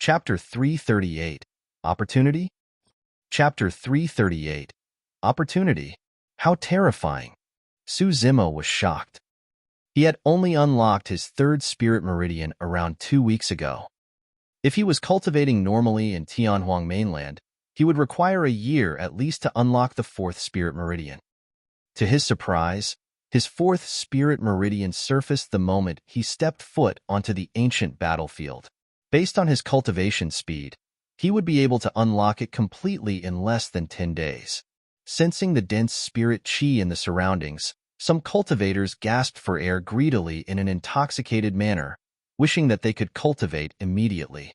Chapter 338, Opportunity? Chapter 338, Opportunity. How terrifying. Zimo was shocked. He had only unlocked his third spirit meridian around 2 weeks ago. If he was cultivating normally in Tianhuang mainland, he would require a year at least to unlock the fourth spirit meridian. To his surprise, his fourth spirit meridian surfaced the moment he stepped foot onto the ancient battlefield. Based on his cultivation speed, he would be able to unlock it completely in less than 10 days. Sensing the dense spirit qi in the surroundings, some cultivators gasped for air greedily in an intoxicated manner, wishing that they could cultivate immediately.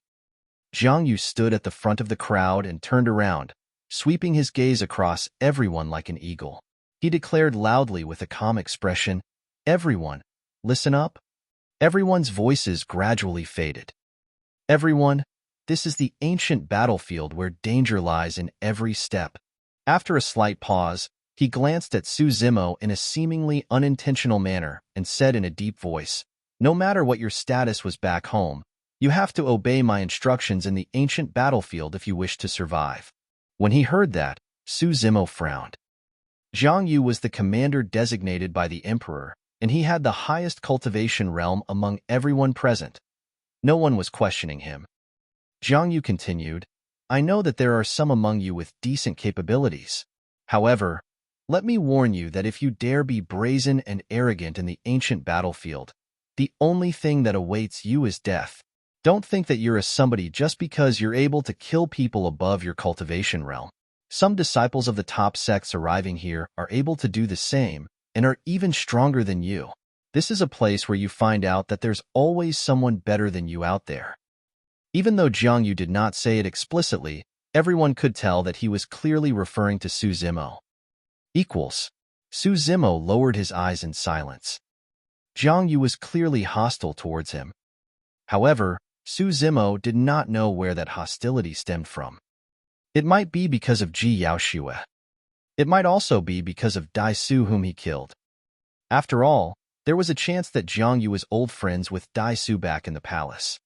Zhang Yu stood at the front of the crowd and turned around, sweeping his gaze across everyone like an eagle. He declared loudly with a calm expression, "Everyone, listen up." Everyone's voices gradually faded. "Everyone, this is the ancient battlefield where danger lies in every step." After a slight pause, he glanced at Zimo in a seemingly unintentional manner and said in a deep voice, "No matter what your status was back home, you have to obey my instructions in the ancient battlefield if you wish to survive." When he heard that, Zimo frowned. Zhang Yu was the commander designated by the emperor, and he had the highest cultivation realm among everyone present. No one was questioning him. Zhang Yu continued, "I know that there are some among you with decent capabilities. However, let me warn you that if you dare be brazen and arrogant in the ancient battlefield, the only thing that awaits you is death. Don't think that you're a somebody just because you're able to kill people above your cultivation realm. Some disciples of the top sects arriving here are able to do the same and are even stronger than you. This is a place where you find out that there's always someone better than you out there." Even though Zhang Yu did not say it explicitly, everyone could tell that he was clearly referring to Zimo. Equals. Zimo lowered his eyes in silence. Zhang Yu was clearly hostile towards him. However, Zimo did not know where that hostility stemmed from. It might be because of Ji Yaoxue. It might also be because of Dai Su whom he killed. After all, there was a chance that Zhang Yu was old friends with Dai Su back in the palace.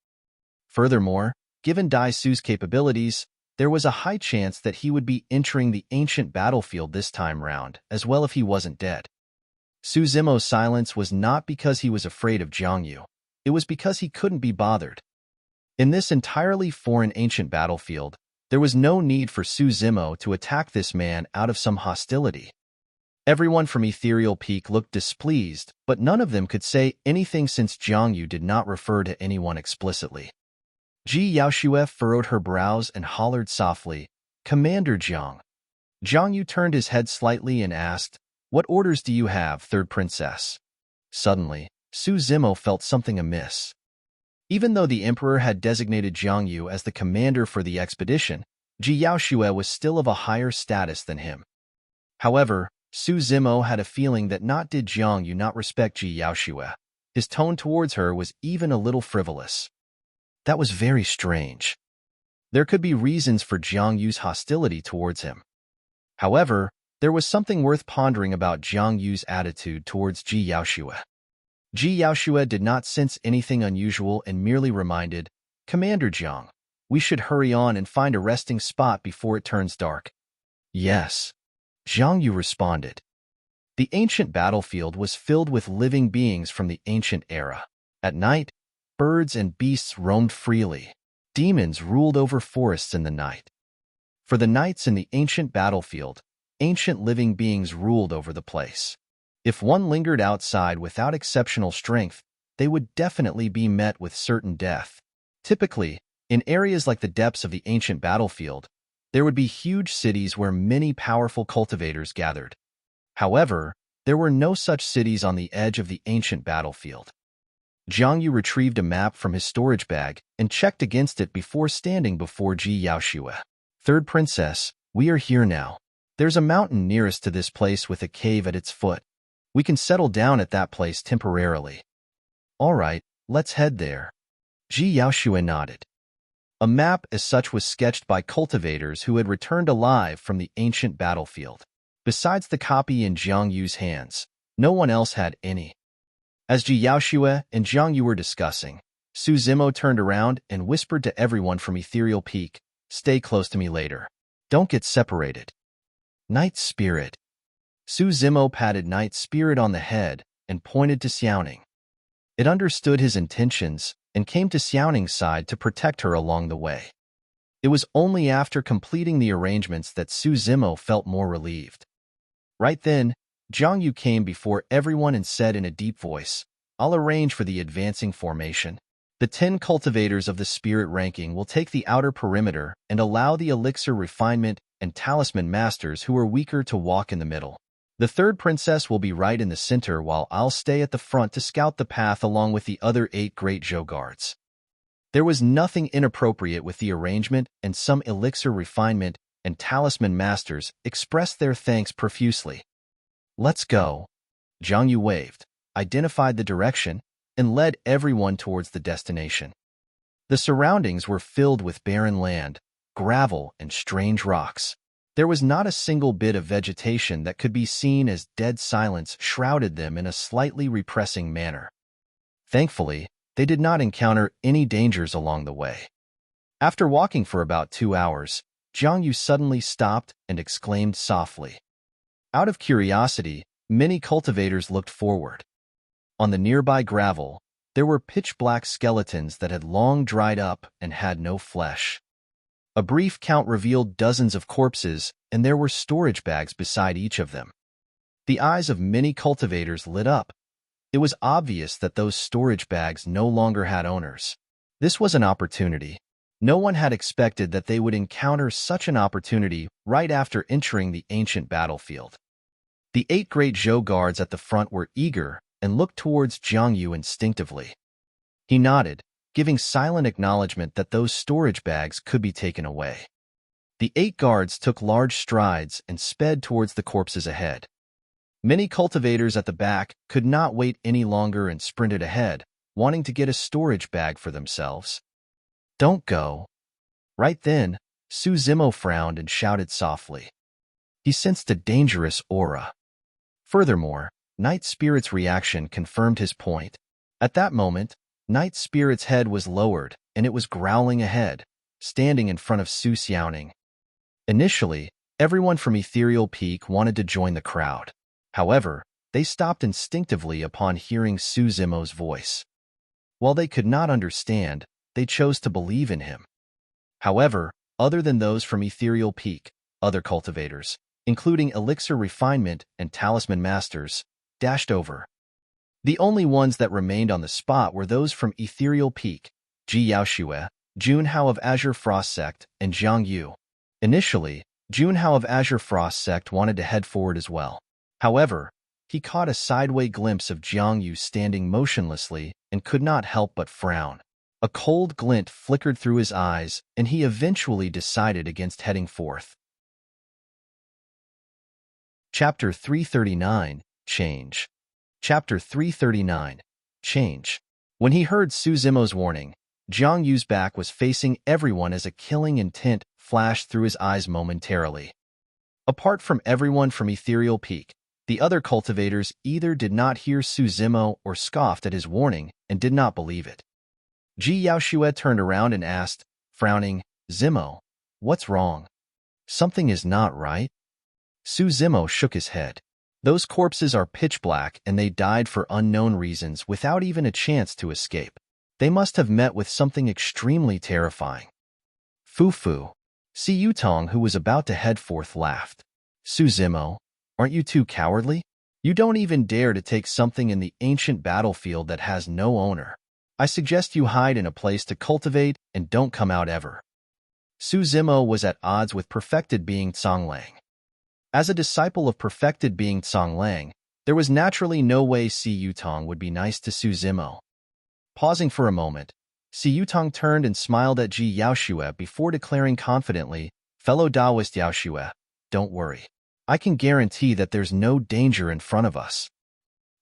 Furthermore, given Dai Su's capabilities, there was a high chance that he would be entering the ancient battlefield this time round, as well if he wasn't dead. Zimo's silence was not because he was afraid of Zhang Yu. It was because he couldn't be bothered. In this entirely foreign ancient battlefield, there was no need for Zimo to attack this man out of some hostility. Everyone from Ethereal Peak looked displeased, but none of them could say anything since Zhang Yu did not refer to anyone explicitly. Ji Yaoxue furrowed her brows and hollered softly, "Commander Zhang." Zhang Yu turned his head slightly and asked, "What orders do you have, Third Princess?" Suddenly, Zimo felt something amiss. Even though the emperor had designated Zhang Yu as the commander for the expedition, Ji Yaoxue was still of a higher status than him. However, Zimo had a feeling that not did Zhang Yu not respect Ji Yaoxue. His tone towards her was even a little frivolous. That was very strange. There could be reasons for Zhang Yu's hostility towards him. However, there was something worth pondering about Zhang Yu's attitude towards Ji Yaoxue. Ji Yaoxue did not sense anything unusual and merely reminded, "Commander Zhang, we should hurry on and find a resting spot before it turns dark." "Yes," Zhang Yu responded. The ancient battlefield was filled with living beings from the ancient era. At night, birds and beasts roamed freely. Demons ruled over forests in the night. For the knights in the ancient battlefield, ancient living beings ruled over the place. If one lingered outside without exceptional strength, they would definitely be met with certain death. Typically, in areas like the depths of the ancient battlefield, there would be huge cities where many powerful cultivators gathered. However, there were no such cities on the edge of the ancient battlefield. Zhang Yu retrieved a map from his storage bag and checked against it before standing before Ji Yaoxue. "Third Princess, we are here now. There's a mountain nearest to this place with a cave at its foot. We can settle down at that place temporarily." "All right, let's head there." Ji Yaoxue nodded. A map as such was sketched by cultivators who had returned alive from the ancient battlefield. Besides the copy in Zhang Yu's hands, no one else had any. As Ji Yaoxue and Zhang Yu were discussing, Zimo turned around and whispered to everyone from Ethereal Peak, "Stay close to me later. Don't get separated." Night Spirit. Zimo patted Night Spirit on the head and pointed to Xiaoning. It understood his intentions and came to Xiaoning's side to protect her along the way. It was only after completing the arrangements that Zimo felt more relieved. Right then, Zhang Yu came before everyone and said in a deep voice, "I'll arrange for the advancing formation. The 10 cultivators of the spirit ranking will take the outer perimeter and allow the elixir refinement and talisman masters who are weaker to walk in the middle. The third princess will be right in the center while I'll stay at the front to scout the path along with the other 8 great Zhou guards." There was nothing inappropriate with the arrangement, and some elixir refinement and talisman masters expressed their thanks profusely. "Let's go." Zhang Yu waved, identified the direction, and led everyone towards the destination. The surroundings were filled with barren land, gravel, and strange rocks. There was not a single bit of vegetation that could be seen, as dead silence shrouded them in a slightly repressing manner. Thankfully, they did not encounter any dangers along the way. After walking for about 2 hours, Zhang Yu suddenly stopped and exclaimed softly. Out of curiosity, many cultivators looked forward. On the nearby gravel, there were pitch-black skeletons that had long dried up and had no flesh. A brief count revealed dozens of corpses, and there were storage bags beside each of them. The eyes of many cultivators lit up. It was obvious that those storage bags no longer had owners. This was an opportunity. No one had expected that they would encounter such an opportunity right after entering the ancient battlefield. The 8 great Zhou guards at the front were eager and looked towards Zhang Yu instinctively. He nodded, giving silent acknowledgement that those storage bags could be taken away. The 8 guards took large strides and sped towards the corpses ahead. Many cultivators at the back could not wait any longer and sprinted ahead, wanting to get a storage bag for themselves. "Don't go." Right then, Zimo frowned and shouted softly. He sensed a dangerous aura. Furthermore, Night Spirit's reaction confirmed his point. At that moment, Night Spirit's head was lowered, and it was growling ahead, standing in front of Xiaoning. Initially, everyone from Ethereal Peak wanted to join the crowd. However, they stopped instinctively upon hearing Zimo's voice. While they could not understand, they chose to believe in him. However, other than those from Ethereal Peak, other cultivators, including elixir refinement and talisman masters, dashed over. The only ones that remained on the spot were those from Ethereal Peak, Ji Yaoxue, Junhao of Azure Frost Sect, and Zhang Yu. Initially, Junhao of Azure Frost Sect wanted to head forward as well. However, he caught a sideway glimpse of Zhang Yu standing motionlessly and could not help but frown. A cold glint flickered through his eyes, and he eventually decided against heading forth. Chapter 339, Change. Chapter 339, Change. When he heard Zimo's warning, Zhang Yu's back was facing everyone as a killing intent flashed through his eyes momentarily. Apart from everyone from Ethereal Peak, the other cultivators either did not hear Zimo or scoffed at his warning and did not believe it. Ji Yaoxue turned around and asked, frowning, "Zimo, what's wrong? Something is not right?" Zimo shook his head. "Those corpses are pitch black and they died for unknown reasons without even a chance to escape. They must have met with something extremely terrifying." Fu, Si Yutong, who was about to head forth, laughed. "Zimo, aren't you too cowardly? You don't even dare to take something in the ancient battlefield that has no owner. I suggest you hide in a place to cultivate and don't come out ever." Zimo was at odds with perfected being Conglang. As a disciple of perfected being Conglang, there was naturally no way Si Yutong would be nice to Zimo. Pausing for a moment, Si Yutong turned and smiled at Ji Yaoxue before declaring confidently, "Fellow Taoist Yaoxue, don't worry. I can guarantee that there's no danger in front of us.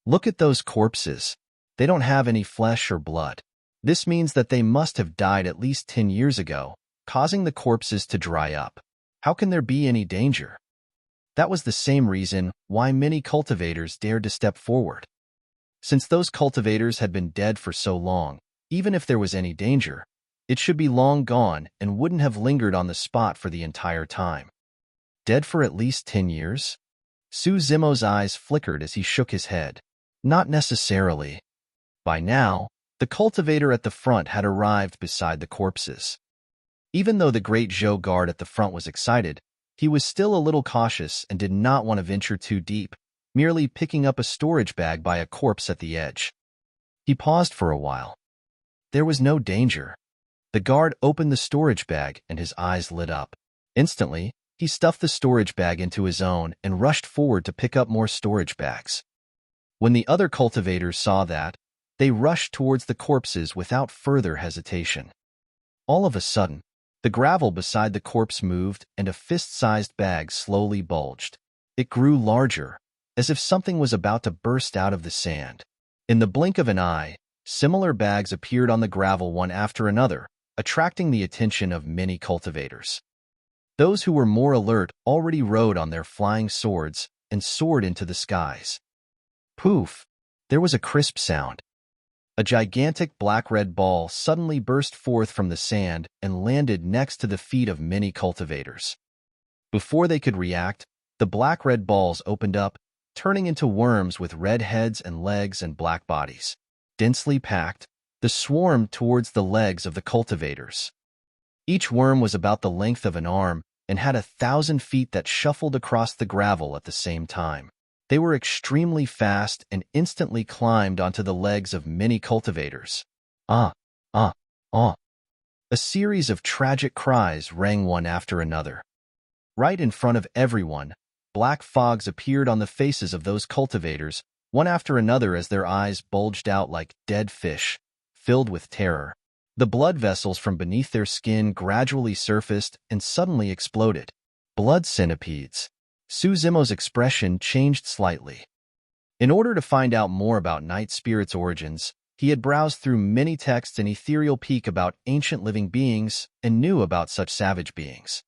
Look at those corpses. They don't have any flesh or blood. This means that they must have died at least 10 years ago, causing the corpses to dry up. How can there be any danger?" That was the same reason why many cultivators dared to step forward. Since those cultivators had been dead for so long, Even if there was any danger, it should be long gone and wouldn't have lingered on the spot for the entire time. Dead for at least 10 years? Zimo's eyes flickered as he shook his head. Not necessarily. By now, the cultivator at the front had arrived beside the corpses. Even though the great Zhou guard at the front was excited, he was still a little cautious and did not want to venture too deep, merely picking up a storage bag by a corpse at the edge. He paused for a while. There was no danger. The guard opened the storage bag and his eyes lit up. Instantly, he stuffed the storage bag into his own and rushed forward to pick up more storage bags. When the other cultivators saw that, they rushed towards the corpses without further hesitation. All of a sudden, the gravel beside the corpse moved and a fist-sized bag slowly bulged. It grew larger, as if something was about to burst out of the sand. In the blink of an eye, similar bags appeared on the gravel one after another, attracting the attention of many cultivators. Those who were more alert already rode on their flying swords and soared into the skies. Poof! There was a crisp sound. A gigantic black-red ball suddenly burst forth from the sand and landed next to the feet of many cultivators. Before they could react, the black-red balls opened up, turning into worms with red heads and legs and black bodies. Densely packed, they swarmed towards the legs of the cultivators. Each worm was about the length of an arm and had 1,000 feet that shuffled across the gravel at the same time. They were extremely fast and instantly climbed onto the legs of many cultivators. Ah, ah, ah. A series of tragic cries rang one after another. Right in front of everyone, black fogs appeared on the faces of those cultivators, one after another as their eyes bulged out like dead fish, filled with terror. The blood vessels from beneath their skin gradually surfaced and suddenly exploded. Blood centipedes. Zimo's expression changed slightly. In order to find out more about night spirits' origins, he had browsed through many texts and ethereal peek about ancient living beings and knew about such savage beings.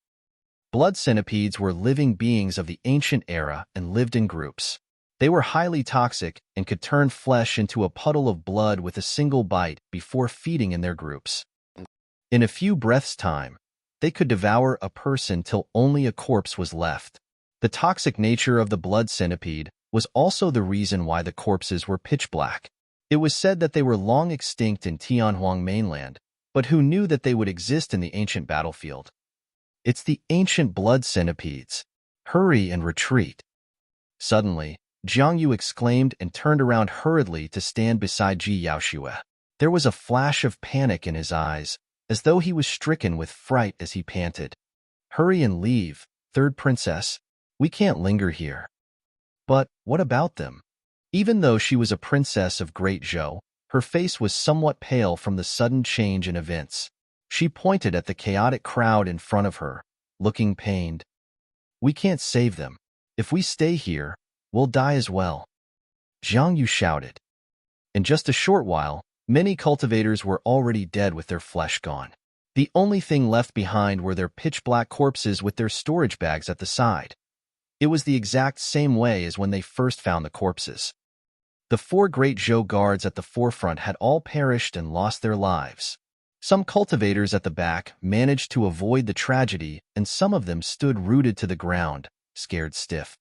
Blood centipedes were living beings of the ancient era and lived in groups. They were highly toxic and could turn flesh into a puddle of blood with a single bite before feeding in their groups. In a few breaths' time, they could devour a person till only a corpse was left. The toxic nature of the blood centipede was also the reason why the corpses were pitch black. It was said that they were long extinct in Tianhuang mainland, but who knew that they would exist in the ancient battlefield? It's the ancient blood centipedes. Hurry and retreat. Suddenly, Jiang Yu exclaimed and turned around hurriedly to stand beside Ji Yaoxue. There was a flash of panic in his eyes, as though he was stricken with fright as he panted. Hurry and leave, third princess. We can't linger here. But what about them? Even though she was a princess of Great Zhou, her face was somewhat pale from the sudden change in events. She pointed at the chaotic crowd in front of her, looking pained. We can't save them. If we stay here, we'll die as well. Jiang Yu shouted. In just a short while, many cultivators were already dead with their flesh gone. The only thing left behind were their pitch-black corpses with their storage bags at the side. It was the exact same way as when they first found the corpses. The 4 great Zhou guards at the forefront had all perished and lost their lives. Some cultivators at the back managed to avoid the tragedy, and some of them stood rooted to the ground, scared stiff.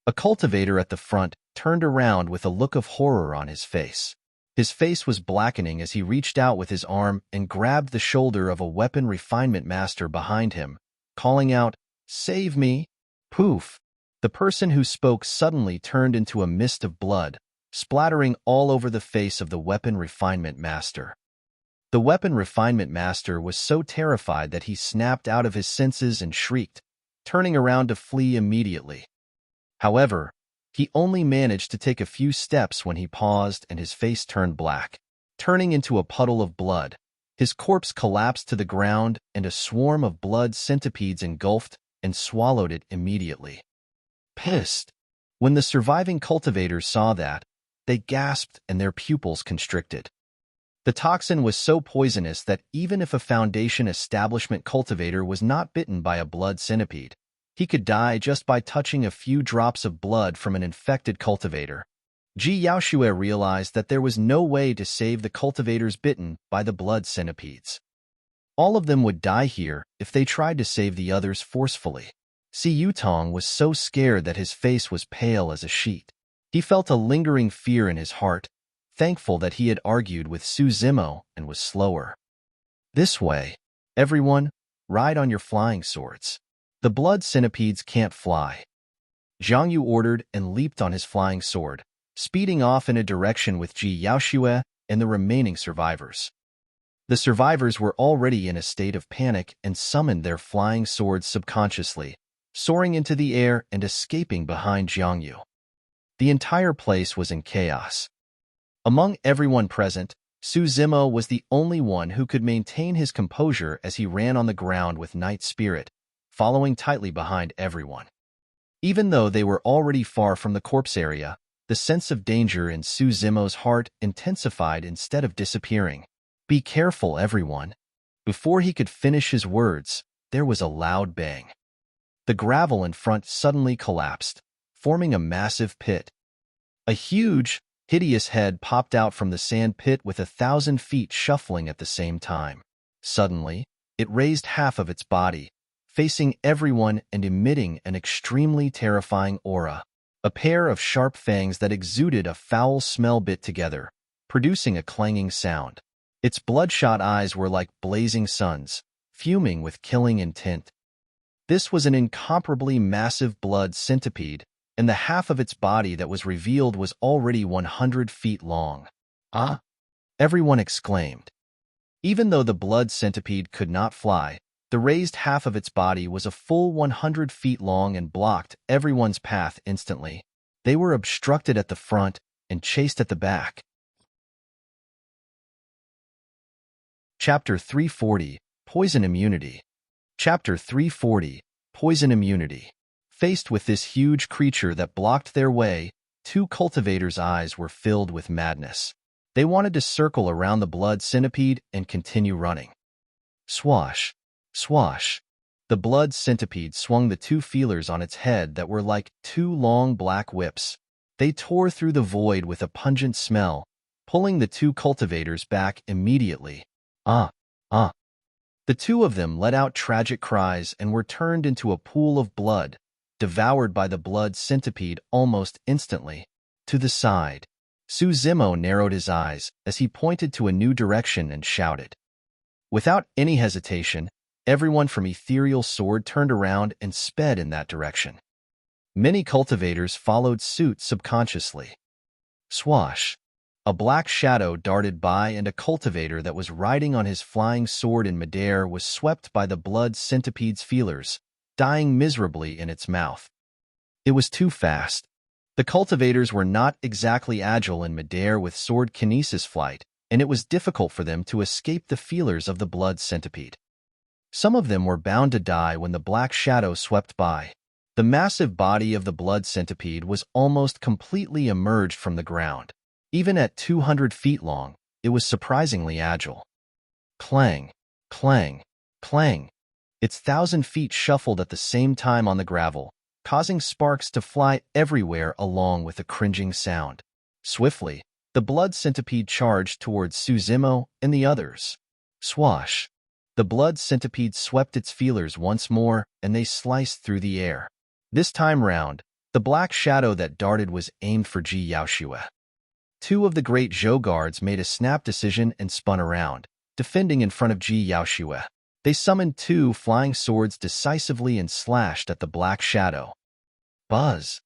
A cultivator at the front turned around with a look of horror on his face. His face was blackening as he reached out with his arm and grabbed the shoulder of a weapon refinement master behind him, calling out, "Save me!" Poof! The person who spoke suddenly turned into a mist of blood, splattering all over the face of the weapon refinement master. The weapon refinement master was so terrified that he snapped out of his senses and shrieked, turning around to flee immediately. However, he only managed to take a few steps when he paused and his face turned black. Turning into a puddle of blood, his corpse collapsed to the ground and a swarm of blood centipedes engulfed and swallowed it immediately. Pissed. When the surviving cultivators saw that, they gasped and their pupils constricted. The toxin was so poisonous that even if a Foundation establishment cultivator was not bitten by a blood centipede, he could die just by touching a few drops of blood from an infected cultivator. Ji Yaoxue realized that there was no way to save the cultivators bitten by the blood centipedes. All of them would die here if they tried to save the others forcefully. Si Yutong was so scared that his face was pale as a sheet. He felt a lingering fear in his heart, thankful that he had argued with Su Zimo and was slower. This way, everyone, ride on your flying swords. The blood centipedes can't fly. Zhang Yu ordered and leaped on his flying sword, speeding off in a direction with Ji Yaoxue and the remaining survivors. The survivors were already in a state of panic and summoned their flying swords subconsciously, soaring into the air and escaping behind Zhang Yu. The entire place was in chaos. Among everyone present, Su Zimo was the only one who could maintain his composure as he ran on the ground with Night Spirit, following tightly behind everyone. Even though they were already far from the corpse area, the sense of danger in Su Zimo's heart intensified instead of disappearing. "Be careful, everyone." Before he could finish his words, there was a loud bang. The gravel in front suddenly collapsed, forming a massive pit. A huge, hideous head popped out from the sand pit with 1,000 feet shuffling at the same time. Suddenly, it raised half of its body, facing everyone and emitting an extremely terrifying aura. A pair of sharp fangs that exuded a foul smell bit together, producing a clanging sound. Its bloodshot eyes were like blazing suns, fuming with killing intent. This was an incomparably massive blood centipede, and the half of its body that was revealed was already 100 feet long. "Ah!" everyone exclaimed. Even though the blood centipede could not fly, the raised half of its body was a full 100 feet long and blocked everyone's path instantly. They were obstructed at the front and chased at the back. Chapter 340, Poison Immunity. Chapter 340, Poison Immunity. Faced with this huge creature that blocked their way, two cultivators' eyes were filled with madness. They wanted to circle around the blood centipede and continue running. Swash, swash. The blood centipede swung the two feelers on its head that were like two long black whips. They tore through the void with a pungent smell, pulling the two cultivators back immediately. "Ah, ah." The two of them let out tragic cries and were turned into a pool of blood, devoured by the blood centipede almost instantly. To the side, Su Zimo narrowed his eyes as he pointed to a new direction and shouted. Without any hesitation, everyone from Ethereal Sword turned around and sped in that direction. Many cultivators followed suit subconsciously. Swash. A black shadow darted by and a cultivator that was riding on his flying sword in midair was swept by the blood centipede's feelers, dying miserably in its mouth. It was too fast. The cultivators were not exactly agile in midair with sword kinesis flight, and it was difficult for them to escape the feelers of the blood centipede. Some of them were bound to die when the black shadow swept by. The massive body of the blood centipede was almost completely emerged from the ground. Even at 200 feet long, it was surprisingly agile. Clang, clang, clang. Its 1,000 feet shuffled at the same time on the gravel, causing sparks to fly everywhere along with a cringing sound. Swiftly, the blood centipede charged towards Su Zimo and the others. Swash. The blood centipede swept its feelers once more, and they sliced through the air. This time round, the black shadow that darted was aimed for Ji Yaoxue. Two of the great Zhou guards made a snap decision and spun around, defending in front of Ji Yaoxue. They summoned two flying swords decisively and slashed at the black shadow. Buzz!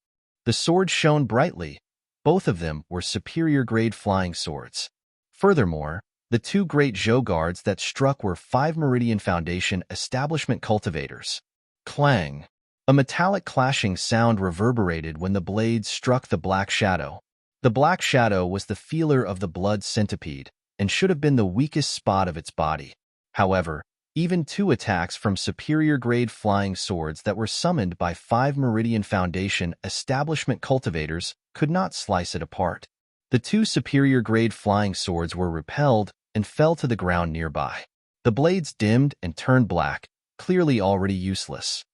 The swords shone brightly. Both of them were superior-grade flying swords. Furthermore, the two great Zhou guards that struck were 5 Meridian Foundation establishment cultivators. Clang! A metallic clashing sound reverberated when the blades struck the black shadow. The black shadow was the feeler of the blood centipede and should have been the weakest spot of its body. However, even 2 attacks from superior-grade flying swords that were summoned by 5 Meridian Foundation establishment cultivators could not slice it apart. The 2 superior-grade flying swords were repelled and fell to the ground nearby. The blades dimmed and turned black, clearly already useless.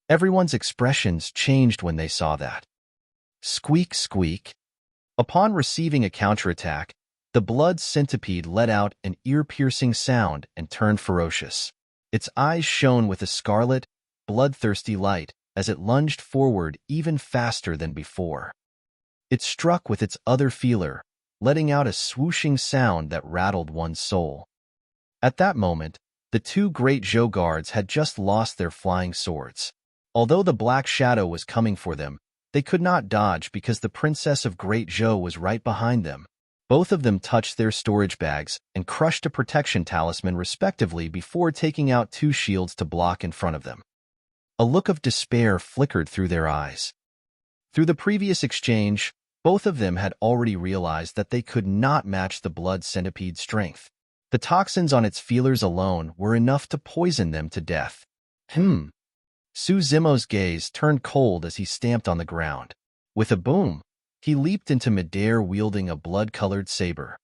Everyone's expressions changed when they saw that. Squeak, squeak. Upon receiving a counterattack, the blood centipede let out an ear-piercing sound and turned ferocious. Its eyes shone with a scarlet, bloodthirsty light as it lunged forward even faster than before. It struck with its other feeler, letting out a swooshing sound that rattled one's soul. At that moment, the two great Zhou guards had just lost their flying swords. Although the black shadow was coming for them, they could not dodge because the princess of Great Zhou was right behind them. Both of them touched their storage bags and crushed a protection talisman respectively before taking out two shields to block in front of them. A look of despair flickered through their eyes. Through the previous exchange, both of them had already realized that they could not match the blood centipede's strength. The toxins on its feelers alone were enough to poison them to death. Zimo's gaze turned cold as he stamped on the ground. With a boom, he leaped into midair wielding a blood-colored saber.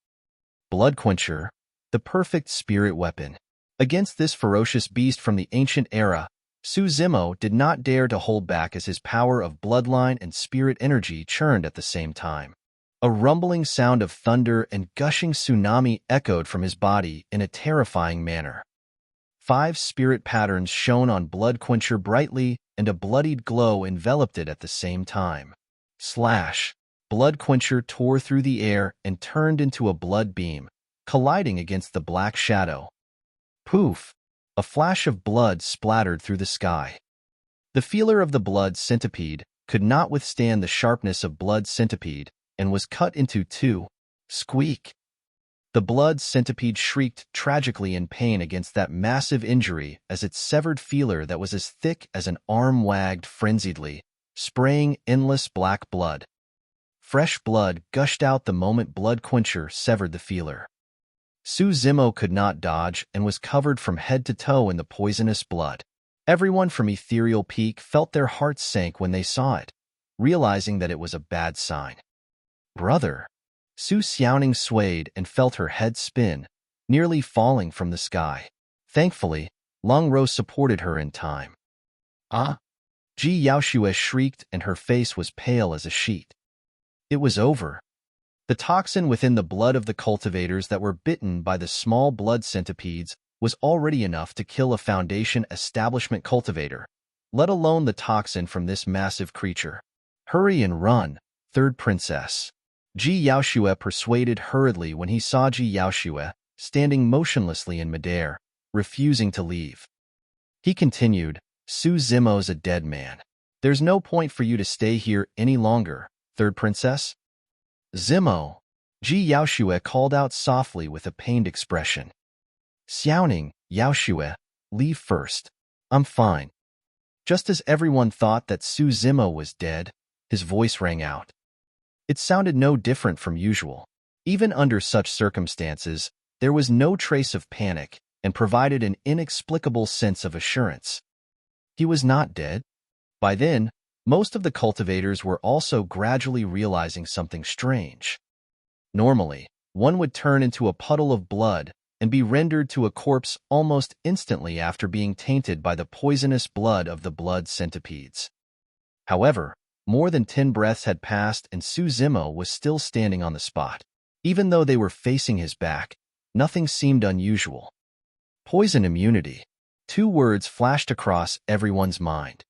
Blood Quencher, the perfect spirit weapon. Against this ferocious beast from the ancient era, Zimo did not dare to hold back as his power of bloodline and spirit energy churned at the same time. A rumbling sound of thunder and gushing tsunami echoed from his body in a terrifying manner. 5 spirit patterns shone on Blood Quencher brightly, and a bloodied glow enveloped it at the same time. Slash! Blood Quencher tore through the air and turned into a blood beam, colliding against the black shadow. Poof! A flash of blood splattered through the sky. The feeler of the blood centipede could not withstand the sharpness of blood centipede and was cut into two. Squeak! The blood centipede shrieked tragically in pain against that massive injury as its severed feeler that was as thick as an arm wagged frenziedly, spraying endless black blood. Fresh blood gushed out the moment Blood Quencher severed the feeler. Zimo could not dodge and was covered from head to toe in the poisonous blood. Everyone from Ethereal Peak felt their hearts sank when they saw it, realizing that it was a bad sign. Brother! Xuantian swayed and felt her head spin, nearly falling from the sky. Thankfully, Long Rose supported her in time. Ji Yaoxue shrieked and her face was pale as a sheet. It was over. The toxin within the blood of the cultivators that were bitten by the small blood centipedes was already enough to kill a Foundation establishment cultivator, let alone the toxin from this massive creature. Hurry and run, third princess. Ji Yaoxue persuaded hurriedly when he saw Ji Yaoxue standing motionlessly in midair, refusing to leave. He continued, Zimo's a dead man. There's no point for you to stay here any longer, third princess. Zimo, Ji Yaoxue called out softly with a pained expression. Xiaoning, Yaoxue, leave first. I'm fine. Just as everyone thought that Zimo was dead, his voice rang out. It sounded no different from usual. Even under such circumstances, there was no trace of panic and provided an inexplicable sense of assurance. He was not dead. By then, most of the cultivators were also gradually realizing something strange. Normally, one would turn into a puddle of blood and be rendered to a corpse almost instantly after being tainted by the poisonous blood of the blood centipedes. However, more than 10 breaths had passed and Zimo was still standing on the spot. Even though they were facing his back, nothing seemed unusual. Poison immunity. 2 words flashed across everyone's mind.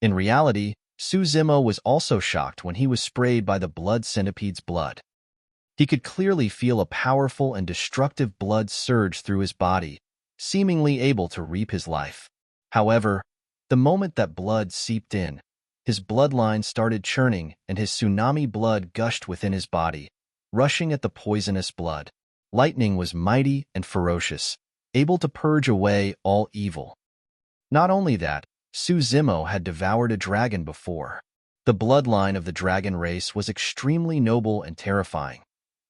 In reality, Zimo was also shocked when he was sprayed by the blood centipede's blood. He could clearly feel a powerful and destructive blood surge through his body, seemingly able to reap his life. However, the moment that blood seeped in, his bloodline started churning and his tsunami blood gushed within his body, rushing at the poisonous blood. Lightning was mighty and ferocious, able to purge away all evil. Not only that, Zimo had devoured a dragon before. The bloodline of the dragon race was extremely noble and terrifying.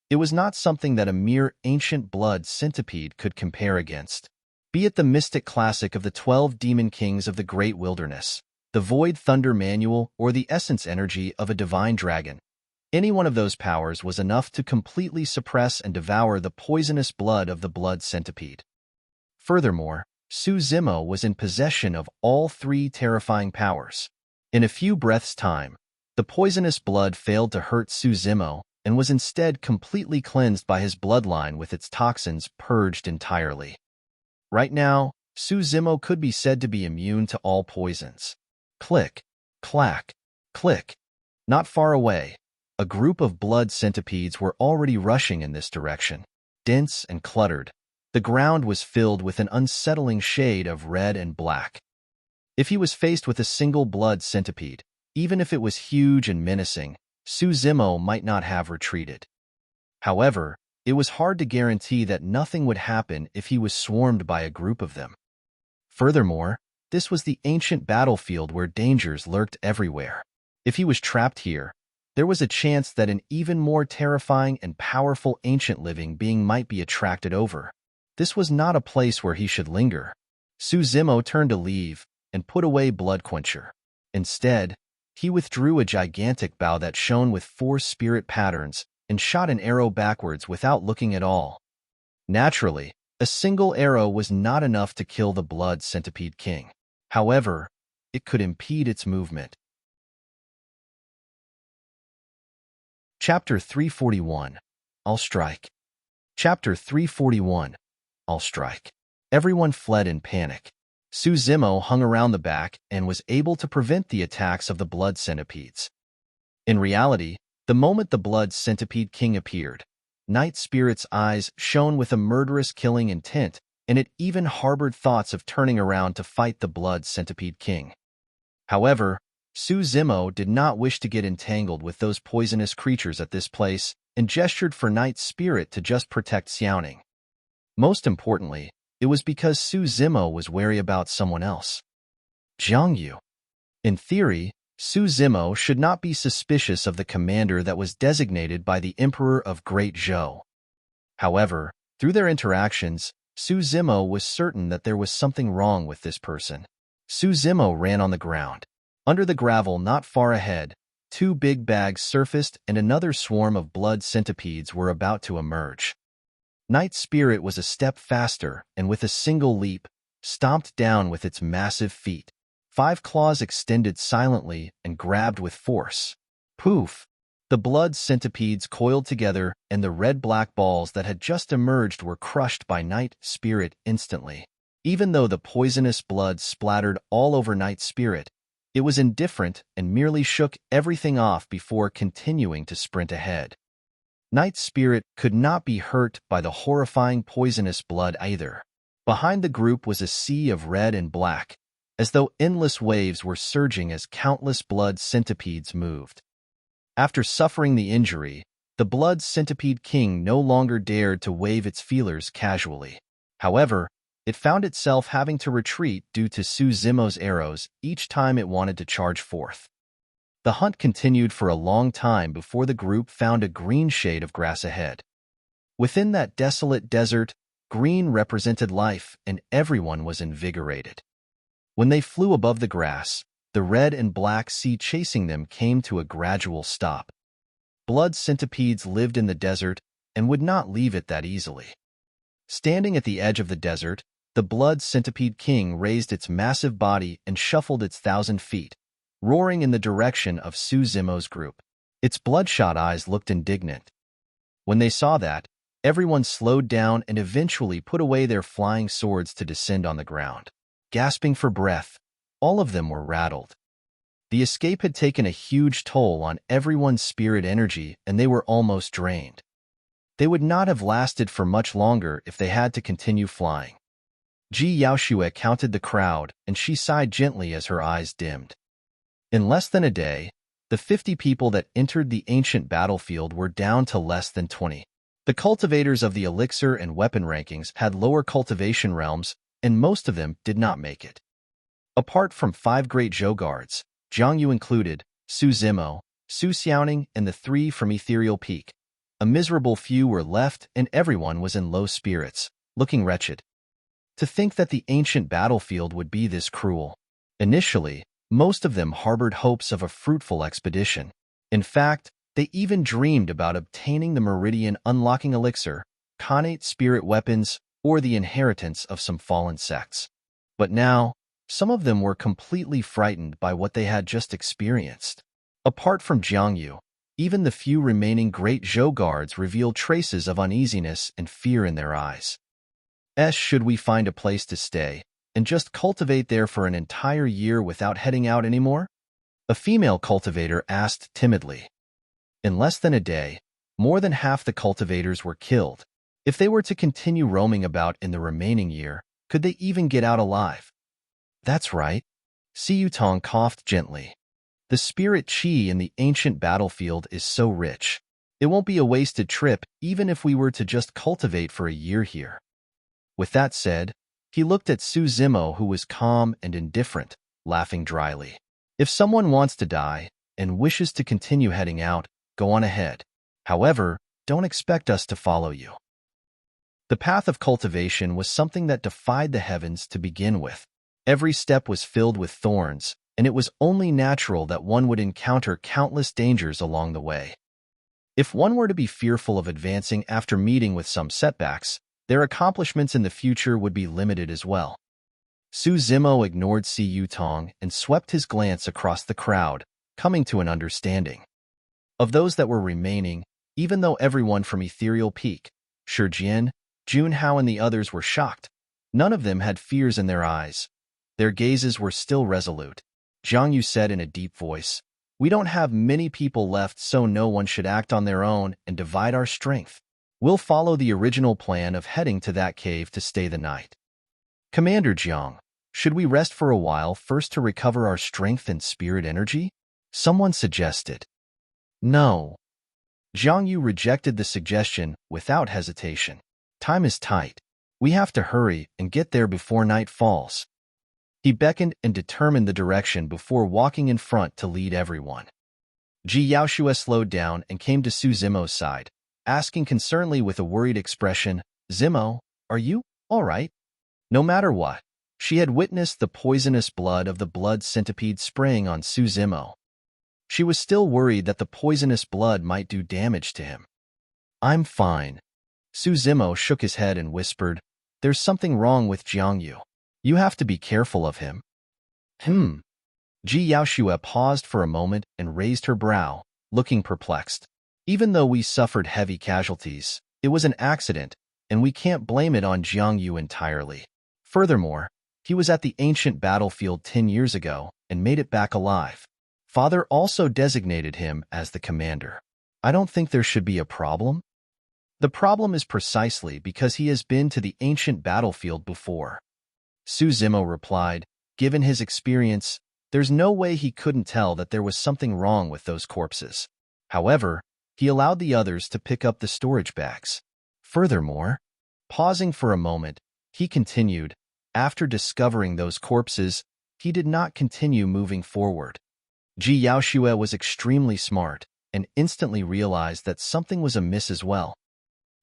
It was not something that a mere ancient blood centipede could compare against. Be it the mystic classic of the 12 demon kings of the great wilderness, the Void Thunder Manual, or the essence energy of a divine dragon. Any one of those powers was enough to completely suppress and devour the poisonous blood of the blood centipede. Furthermore, Zimo was in possession of all 3 terrifying powers. In a few breaths' time, the poisonous blood failed to hurt Zimo and was instead completely cleansed by his bloodline with its toxins purged entirely. Right now, Zimo could be said to be immune to all poisons. Click, clack, click. Not far away, a group of blood centipedes were already rushing in this direction. Dense and cluttered, the ground was filled with an unsettling shade of red and black. If he was faced with a single blood centipede, even if it was huge and menacing, Zimo might not have retreated. However, it was hard to guarantee that nothing would happen if he was swarmed by a group of them. Furthermore, this was the ancient battlefield where dangers lurked everywhere. If he was trapped here, there was a chance that an even more terrifying and powerful ancient living being might be attracted over. This was not a place where he should linger. Zimo turned to leave and put away Blood Quencher. Instead, he withdrew a gigantic bow that shone with 4 spirit patterns and shot an arrow backwards without looking at all. Naturally, a single arrow was not enough to kill the Blood Centipede King. However, it could impede its movement. Chapter 341. I'll Strike. Chapter 341. I'll Strike. Everyone fled in panic. Zimo hung around the back and was able to prevent the attacks of the blood centipedes. In reality, the moment the Blood Centipede King appeared, Night Spirit's eyes shone with a murderous killing intent, and it even harbored thoughts of turning around to fight the Blood Centipede King. However, Zimo did not wish to get entangled with those poisonous creatures at this place and gestured for Night Spirit to just protect Xuantian. Most importantly, it was because Zimo was wary about someone else. Jiangyu. In theory, Zimo should not be suspicious of the commander that was designated by the Emperor of Great Zhou. However, through their interactions, Zimo was certain that there was something wrong with this person. Zimo ran on the ground. Under the gravel not far ahead, 2 big bags surfaced and another swarm of blood centipedes were about to emerge. Night Spirit was a step faster and with a single leap, stomped down with its massive feet. 5 claws extended silently and grabbed with force. Poof! The blood centipedes coiled together and the red-black balls that had just emerged were crushed by Night Spirit instantly. Even though the poisonous blood splattered all over Night Spirit, it was indifferent and merely shook everything off before continuing to sprint ahead. Night Spirit could not be hurt by the horrifying poisonous blood either. Behind the group was a sea of red and black, as though endless waves were surging as countless blood centipedes moved. After suffering the injury, the Blood Centipede King no longer dared to wave its feelers casually. However, it found itself having to retreat due to Zimo's arrows each time it wanted to charge forth. The hunt continued for a long time before the group found a green shade of grass ahead. Within that desolate desert, green represented life and everyone was invigorated. When they flew above the grass, the red and black sea chasing them came to a gradual stop. Blood centipedes lived in the desert and would not leave it that easily. Standing at the edge of the desert, the Blood Centipede King raised its massive body and shuffled its 1,000 feet, roaring in the direction of Zimo's group. Its bloodshot eyes looked indignant. When they saw that, everyone slowed down and eventually put away their flying swords to descend on the ground. Gasping for breath, all of them were rattled. The escape had taken a huge toll on everyone's spirit energy and they were almost drained. They would not have lasted for much longer if they had to continue flying. Ji Yaoxue counted the crowd and she sighed gently as her eyes dimmed. In less than a day, the 50 people that entered the ancient battlefield were down to less than 20. The cultivators of the elixir and weapon rankings had lower cultivation realms, and most of them did not make it. Apart from 5 great Zhou guards, Jiangyu included, Zimo, Xuantian, and the 3 from Ethereal Peak, a miserable few were left and everyone was in low spirits, looking wretched. To think that the ancient battlefield would be this cruel. Initially, most of them harbored hopes of a fruitful expedition. In fact, they even dreamed about obtaining the Meridian unlocking elixir, Connate spirit weapons, or the inheritance of some fallen sects. But now, some of them were completely frightened by what they had just experienced. Apart from Jiangyu, Even the few remaining great Zhou guards revealed traces of uneasiness and fear in their eyes. Should we find a place to stay and just cultivate there for an entire year without heading out anymore? A female cultivator asked timidly. In less than a day, more than half the cultivators were killed. If they were to continue roaming about in the remaining year, could they even get out alive? That's right. Xiyutong coughed gently. The spirit qi in the ancient battlefield is so rich. It won't be a wasted trip even if we were to just cultivate for a year here. With that said, he looked at Zimo, who was calm and indifferent, laughing dryly. If someone wants to die and wishes to continue heading out, go on ahead. However, don't expect us to follow you. The path of cultivation was something that defied the heavens to begin with. Every step was filled with thorns, and it was only natural that one would encounter countless dangers along the way. If one were to be fearful of advancing after meeting with some setbacks, their accomplishments in the future would be limited as well. Zimo ignored Xiyutong and swept his glance across the crowd, coming to an understanding. Of those that were remaining, even though everyone from Ethereal Peak, Shijian, Junhao and the others were shocked, none of them had fears in their eyes. Their gazes were still resolute. Zhang Yu said in a deep voice, "We don't have many people left, so no one should act on their own and divide our strength. We'll follow the original plan of heading to that cave to stay the night." "Commander Jiang, should we rest for a while first to recover our strength and spirit energy?" someone suggested. No. Zhang Yu rejected the suggestion without hesitation. Time is tight. We have to hurry and get there before night falls. He beckoned and determined the direction before walking in front to lead everyone. Ji Yaoshue slowed down and came to Zimo's side, asking concernedly with a worried expression, "Zimo, are you all right?" No matter what, she had witnessed the poisonous blood of the blood centipede spraying on Zimo. She was still worried that the poisonous blood might do damage to him. "I'm fine." Zimo shook his head and whispered, "There's something wrong with Jiang Yu. You have to be careful of him." Ji Yaoshue paused for a moment and raised her brow, looking perplexed. "Even though we suffered heavy casualties, it was an accident, and we can't blame it on Jiang Yu entirely. Furthermore, he was at the ancient battlefield 10 years ago and made it back alive. Father also designated him as the commander. I don't think there should be a problem." "The problem is precisely because he has been to the ancient battlefield before," Zimo replied. "Given his experience, there's no way he couldn't tell that there was something wrong with those corpses. However, he allowed the others to pick up the storage bags. Furthermore," pausing for a moment, he continued, "after discovering those corpses, he did not continue moving forward." Ji Yaoshue was extremely smart and instantly realized that something was amiss as well.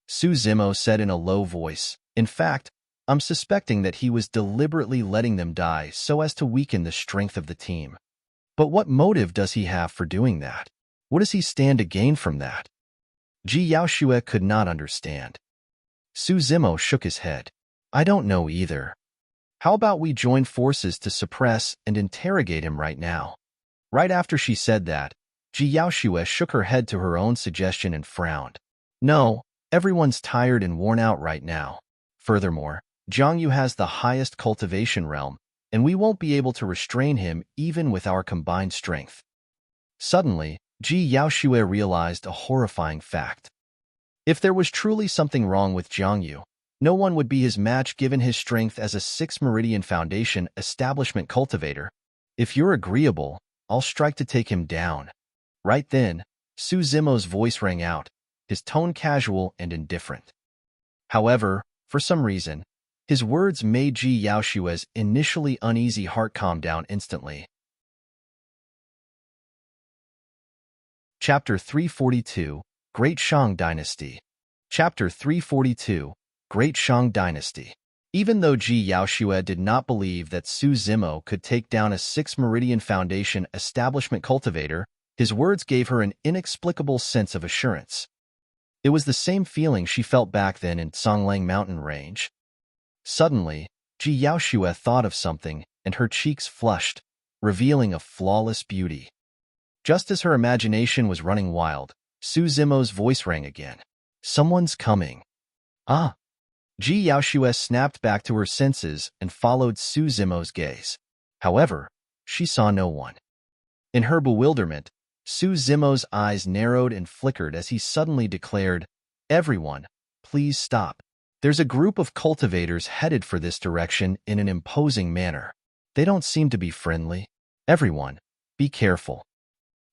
Zimo said in a low voice, "In fact, I'm suspecting that he was deliberately letting them die so as to weaken the strength of the team. But what motive does he have for doing that? What does he stand to gain from that?" Ji Yaoshue could not understand. Zimo shook his head. "I don't know either. How about we join forces to suppress and interrogate him right now?" Right after she said that, Ji Yaoshue shook her head to her own suggestion and frowned. "No, everyone's tired and worn out right now. Furthermore, Jiang Yu has the highest cultivation realm, and we won't be able to restrain him even with our combined strength." Suddenly, Ji Yaoshue realized a horrifying fact. If there was truly something wrong with Jiang Yu, no one would be his match given his strength as a 6th Meridian Foundation establishment cultivator. "If you're agreeable, I'll strike to take him down." Right then, Zimo's voice rang out, his tone casual and indifferent. However, for some reason, his words made Ji Yaoshue's initially uneasy heart calm down instantly. Chapter 342, Great Shang Dynasty. Chapter 342, Great Shang Dynasty. Even though Ji Yaoshue did not believe that Zimo could take down a 6th Meridian Foundation establishment cultivator, his words gave her an inexplicable sense of assurance. It was the same feeling she felt back then in Songlang Mountain Range. Suddenly, Ji Yaoshue thought of something, and her cheeks flushed, revealing a flawless beauty. Just as her imagination was running wild, Su Zimo's voice rang again. Someone's coming. Ah! Ji Yaoshue snapped back to her senses and followed Su Zimo's gaze. However, she saw no one. In her bewilderment, Su Zimo's eyes narrowed and flickered as he suddenly declared, "Everyone, please stop. There's a group of cultivators headed for this direction in an imposing manner. They don't seem to be friendly. Everyone, be careful."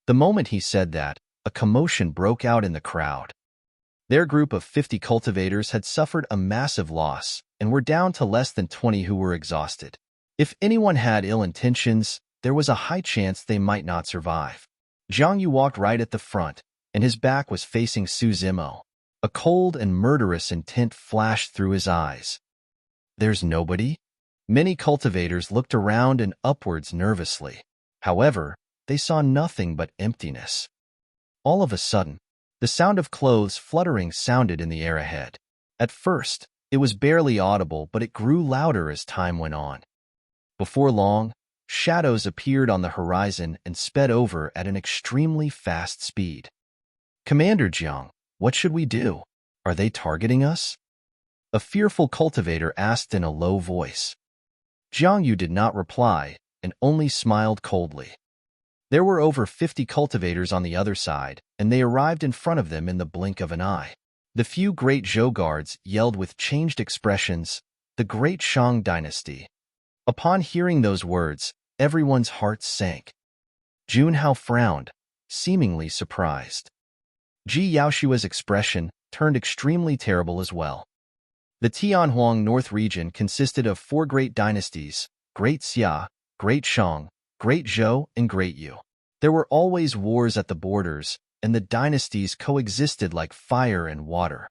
The moment he said that, a commotion broke out in the crowd. Their group of 50 cultivators had suffered a massive loss and were down to less than 20 who were exhausted. If anyone had ill intentions, there was a high chance they might not survive. Zhang Yu walked right at the front, and his back was facing Su Zimo. A cold and murderous intent flashed through his eyes. There's nobody? Many cultivators looked around and upwards nervously. However, they saw nothing but emptiness. All of a sudden, the sound of clothes fluttering sounded in the air ahead. At first, it was barely audible, but it grew louder as time went on. Before long, shadows appeared on the horizon and sped over at an extremely fast speed. "Commander Jiang, what should we do? Are they targeting us?" A fearful cultivator asked in a low voice. Jiang Yu did not reply and only smiled coldly. There were over 50 cultivators on the other side, and they arrived in front of them in the blink of an eye. The few great Zhou guards yelled with changed expressions, "The great Shang dynasty." Upon hearing those words, everyone's hearts sank. Junhao frowned, seemingly surprised. Ji Yaoshua's expression turned extremely terrible as well. The Tianhuang North region consisted of 4 great dynasties: Great Xia, Great Shang, Great Zhou, and Great Yu. There were always wars at the borders, and the dynasties coexisted like fire and water.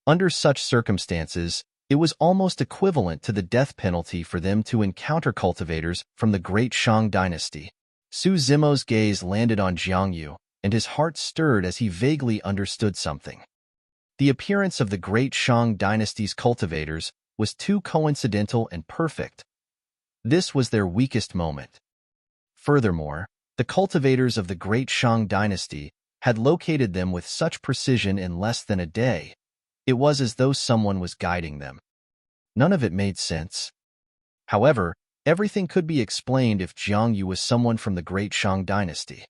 Under such circumstances, it was almost equivalent to the death penalty for them to encounter cultivators from the Great Shang dynasty. Su Zimo's gaze landed on Jiang Yu, and his heart stirred as he vaguely understood something. The appearance of the Great Shang dynasty's cultivators was too coincidental and perfect. This was their weakest moment. Furthermore, the cultivators of the Great Shang dynasty had located them with such precision in less than a day. It was as though someone was guiding them. None of it made sense. However, everything could be explained if Jiang Yu was someone from the Great Shang dynasty.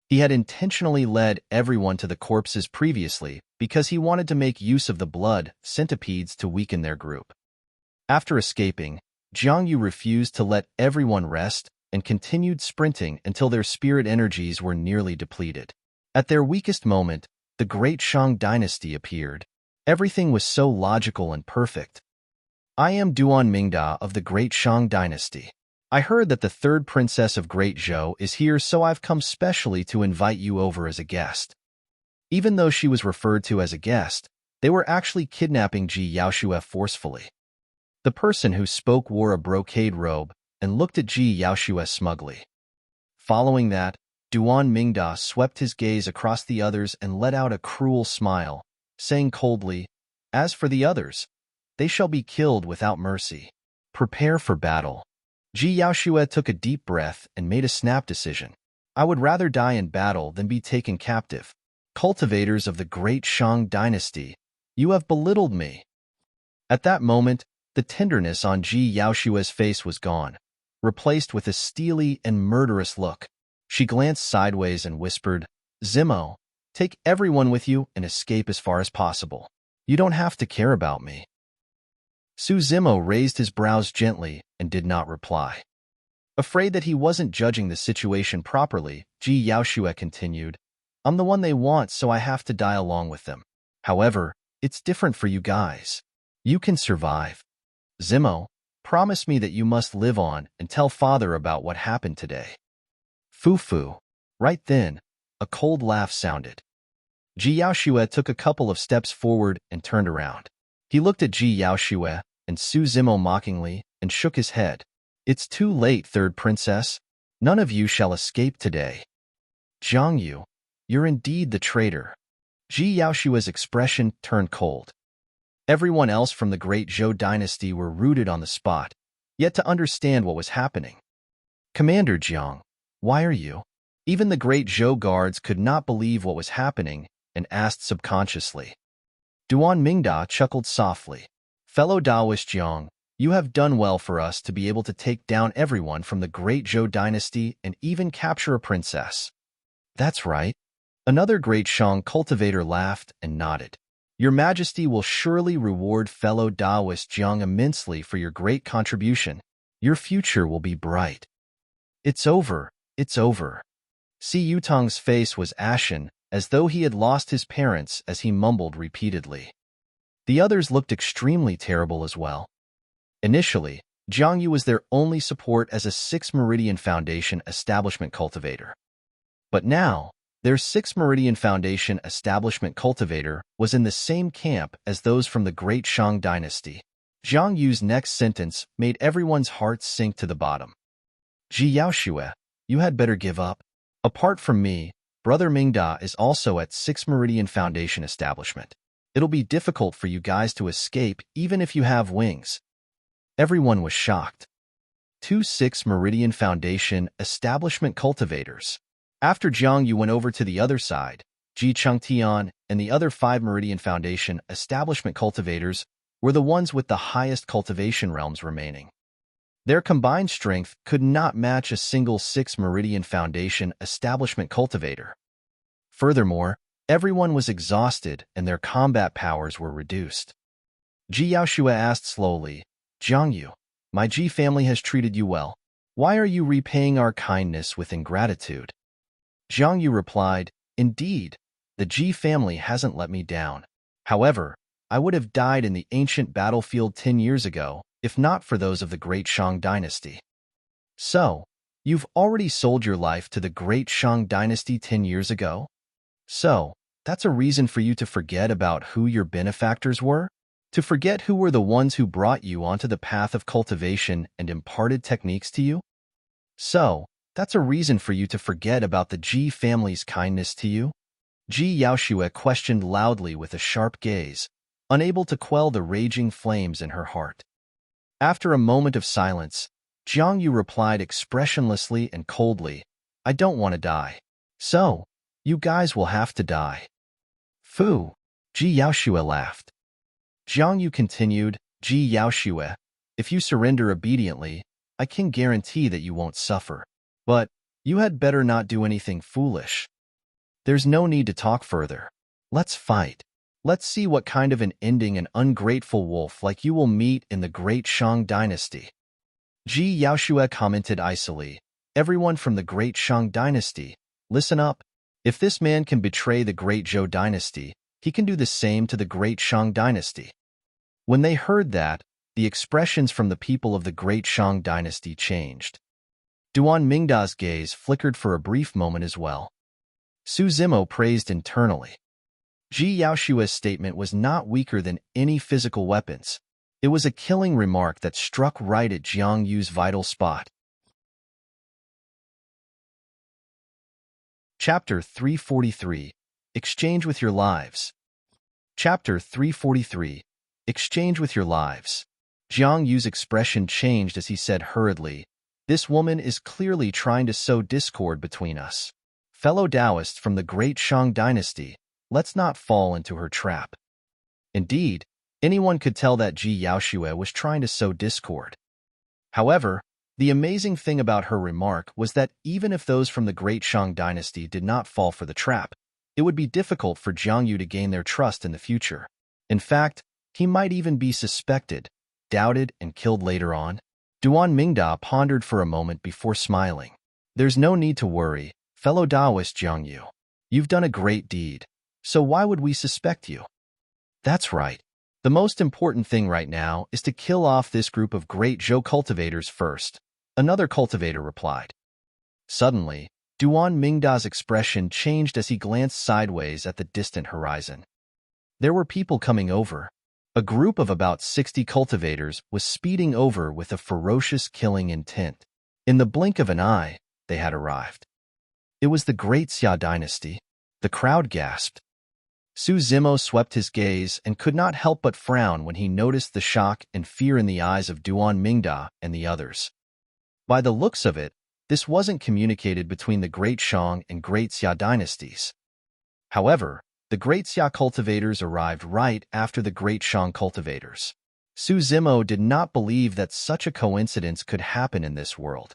He had intentionally led everyone to the corpses previously because he wanted to make use of the blood centipedes to weaken their group. After escaping, Jiang Yu refused to let everyone rest and continued sprinting until their spirit energies were nearly depleted. At their weakest moment, the Great Shang dynasty appeared. Everything was so logical and perfect. "I am Duan Mingda of the Great Shang dynasty. I heard that the 3rd princess of Great Zhou is here, so I've come specially to invite you over as a guest." Even though she was referred to as a guest, they were actually kidnapping Ji Yaoshue forcefully. The person who spoke wore a brocade robe and looked at Ji Yaoshue smugly. Following that, Duan Mingda swept his gaze across the others and let out a cruel smile, saying coldly, "As for the others, they shall be killed without mercy. Prepare for battle." Ji Yaoshue took a deep breath and made a snap decision. "I would rather die in battle than be taken captive. Cultivators of the Great Shang dynasty, you have belittled me." At that moment, the tenderness on Ji Yaoshue's face was gone, replaced with a steely and murderous look. She glanced sideways and whispered, "Zimo, take everyone with you and escape as far as possible. You don't have to care about me." Su Zimo raised his brows gently and did not reply. Afraid that he wasn't judging the situation properly, Ji Yaoshue continued, "I'm the one they want, so I have to die along with them. However, it's different for you guys. You can survive. Zimo, promise me that you must live on and tell father about what happened today." Foo-foo. Right then, a cold laugh sounded. Ji Yaoshue took a couple of steps forward and turned around. He looked at Ji Yaoshue and Su Zimo mockingly and shook his head. "It's too late, 3rd princess. None of you shall escape today." "Jiang Yu, you're indeed the traitor." Ji Yaoshue's expression turned cold. Everyone else from the Great Zhou dynasty were rooted on the spot, yet to understand what was happening. "Commander Jiang, why are you?" Even the great Zhou guards could not believe what was happening and asked subconsciously. Duan Mingda chuckled softly. Fellow Daoist Jiang, you have done well for us to be able to take down everyone from the great Zhou dynasty and even capture a princess. That's right. Another great Shang cultivator laughed and nodded. Your Majesty will surely reward fellow Daoist Jiang immensely for your great contribution. Your future will be bright. It's over. It's over. Si Yutong's face was ashen, as though he had lost his parents as he mumbled repeatedly. The others looked extremely terrible as well. Initially, Jiang Yu was their only support as a 6 Meridian Foundation establishment cultivator. But now, their 6 Meridian Foundation establishment cultivator was in the same camp as those from the Great Shang Dynasty. Jiang Yu's next sentence made everyone's hearts sink to the bottom. Ji Yaoxue, you had better give up. Apart from me, Brother Mingda is also at 6 Meridian Foundation establishment. It'll be difficult for you guys to escape even if you have wings. Everyone was shocked. 2 6 Meridian Foundation establishment cultivators. After Jiang Yu went over to the other side, Ji Chengtian and the other 5 Meridian Foundation establishment cultivators were the ones with the highest cultivation realms remaining. Their combined strength could not match a single 6 Meridian Foundation establishment cultivator. Furthermore, everyone was exhausted and their combat powers were reduced. Ji Yaoxue asked slowly, Jiang Yu, my Ji family has treated you well. Why are you repaying our kindness with ingratitude? Jiang Yu replied, Indeed, the Ji family hasn't let me down. However, I would have died in the ancient battlefield 10 years ago, if not for those of the Great Shang Dynasty. So, you've already sold your life to the Great Shang Dynasty 10 years ago? So, that's a reason for you to forget about who your benefactors were? To forget who were the ones who brought you onto the path of cultivation and imparted techniques to you? So, that's a reason for you to forget about the Ji family's kindness to you? Ji Yaoxue questioned loudly with a sharp gaze, unable to quell the raging flames in her heart. After a moment of silence, Jiang Yu replied expressionlessly and coldly, I don't want to die. So, you guys will have to die. Fu, Ji Yaoxue laughed. Jiang Yu continued, Ji Yaoxue, if you surrender obediently, I can guarantee that you won't suffer. But you had better not do anything foolish. There's no need to talk further. Let's fight. Let's see what kind of an ending an ungrateful wolf like you will meet in the Great Shang Dynasty. Ji Yaoxue commented icily, Everyone from the Great Shang Dynasty, listen up. If this man can betray the Great Zhou Dynasty, he can do the same to the Great Shang Dynasty. When they heard that, the expressions from the people of the Great Shang Dynasty changed. Duan Mingda's gaze flickered for a brief moment as well. Su Zimo praised internally. Ji Yaoxue's statement was not weaker than any physical weapons. It was a killing remark that struck right at Jiang Yu's vital spot. Chapter 343. Exchange with your lives. Chapter 343. Exchange with your lives. Jiang Yu's expression changed as he said hurriedly, This woman is clearly trying to sow discord between us. Fellow Taoists from the Great Shang Dynasty, let's not fall into her trap. Indeed, anyone could tell that Ji Yaoxue was trying to sow discord. However, the amazing thing about her remark was that even if those from the Great Shang Dynasty did not fall for the trap, it would be difficult for Jiang Yu to gain their trust in the future. In fact, he might even be suspected, doubted, and killed later on. Duan Mingda pondered for a moment before smiling. There's no need to worry, fellow Taoist Jiang Yu. You've done a great deed, so why would we suspect you? That's right. The most important thing right now is to kill off this group of great Zhou cultivators first, another cultivator replied. Suddenly, Duan Mingda's expression changed as he glanced sideways at the distant horizon. There were people coming over. A group of about 60 cultivators was speeding over with a ferocious killing intent. In the blink of an eye, they had arrived. It was the Great Xia Dynasty. The crowd gasped. Su Zimo swept his gaze and could not help but frown when he noticed the shock and fear in the eyes of Duan Mingda and the others. By the looks of it, this wasn't communicated between the Great Shang and Great Xia dynasties. However, the Great Xia cultivators arrived right after the Great Shang cultivators. Zimo did not believe that such a coincidence could happen in this world.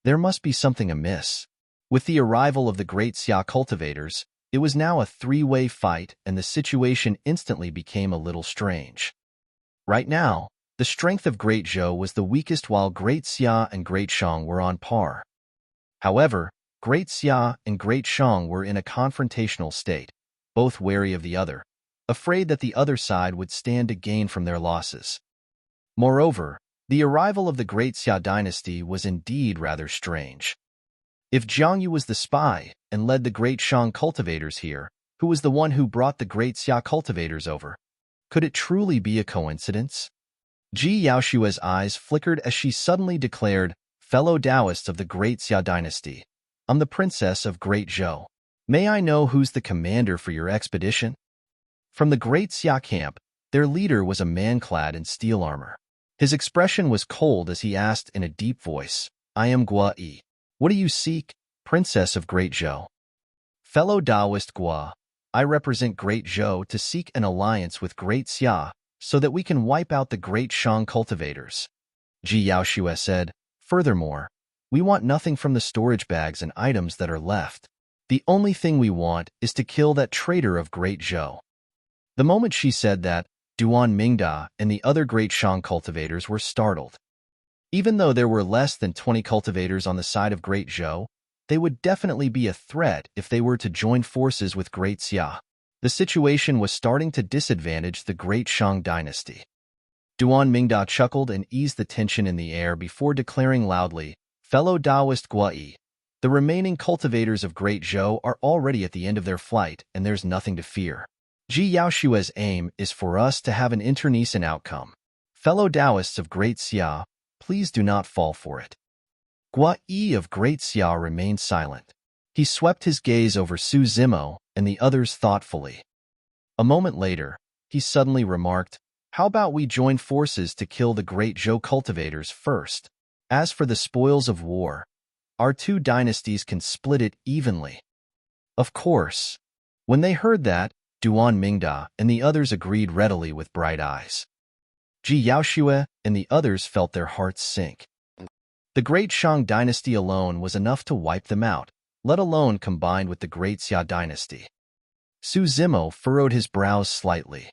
There must be something amiss. With the arrival of the Great Xia cultivators, it was now a three-way fight, and the situation instantly became a little strange. Right now, the strength of Great Zhou was the weakest while Great Xia and Great Shang were on par. However, Great Xia and Great Shang were in a confrontational state, both wary of the other, afraid that the other side would stand to gain from their losses. Moreover, the arrival of the Great Xia dynasty was indeed rather strange. If Jiang Yu was the spy and led the Great Shang cultivators here, who was the one who brought the Great Xia cultivators over? Could it truly be a coincidence? Ji Yaoshua's eyes flickered as she suddenly declared, "Fellow Taoists of the Great Xia dynasty, I'm the princess of Great Zhou. May I know who's the commander for your expedition?" From the Great Xia camp, their leader was a man clad in steel armor. His expression was cold as he asked in a deep voice, "I am Gua Yi. What do you seek, princess of Great Zhou?" "Fellow Taoist Gua, I represent Great Zhou to seek an alliance with Great Xia so that we can wipe out the Great Shang cultivators," Ji Yaoshua said. "Furthermore, we want nothing from the storage bags and items that are left. The only thing we want is to kill that traitor of Great Zhou." The moment she said that, Duan Mingda and the other Great Shang cultivators were startled. Even though there were less than 20 cultivators on the side of Great Zhou, they would definitely be a threat if they were to join forces with Great Xia. The situation was starting to disadvantage the Great Shang dynasty. Duan Mingda chuckled and eased the tension in the air before declaring loudly, "Fellow Taoist Gua Yi, the remaining cultivators of Great Zhou are already at the end of their flight, and there's nothing to fear. Ji Yaoshua's aim is for us to have an internecine outcome. Fellow Taoists of Great Xia, please do not fall for it." Gua Yi of Great Xia remained silent. He swept his gaze over Zimo and the others thoughtfully. A moment later, he suddenly remarked, "How about we join forces to kill the Great Zhou cultivators first? As for the spoils of war, our two dynasties can split it evenly." Of course. When they heard that, Duan Mingda and the others agreed readily with bright eyes. Ji Yaoshua and the others felt their hearts sink. The Great Shang dynasty alone was enough to wipe them out, let alone combined with the Great Xia dynasty. Zimo furrowed his brows slightly.